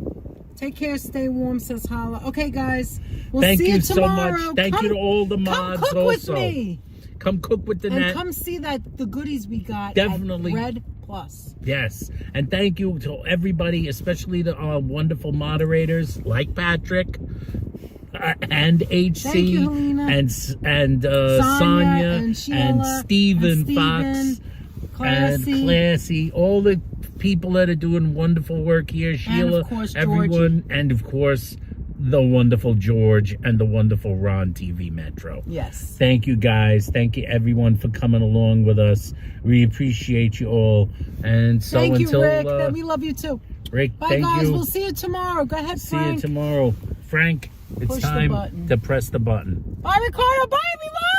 Take care, stay warm, says Holla. Okay, guys, we'll Thank see you you so tomorrow. much. Thank you to all the mods Come cook also. with me. Come cook with the And net. come see the goodies we got Definitely. at Red Plus. Yes, and thank you to everybody, especially the wonderful moderators like Patrick and HC Thank you, Helena. and Sonia and Sheila and Stephen Fox and Classy. and Classy, all the people that are doing wonderful work here, Sheila, of course, everyone, and of course the wonderful George and the wonderful Ron TV Metro. Yes. Thank you guys. Thank you everyone for coming along with us. We appreciate you all. And so Thank you, until Rick. We love you too. Rick, Bye, thank guys. you. We'll see you tomorrow. Go ahead, See Frank. you tomorrow. Frank, it's Push the time button. to press the button. Bye, Ricardo. Bye, everyone.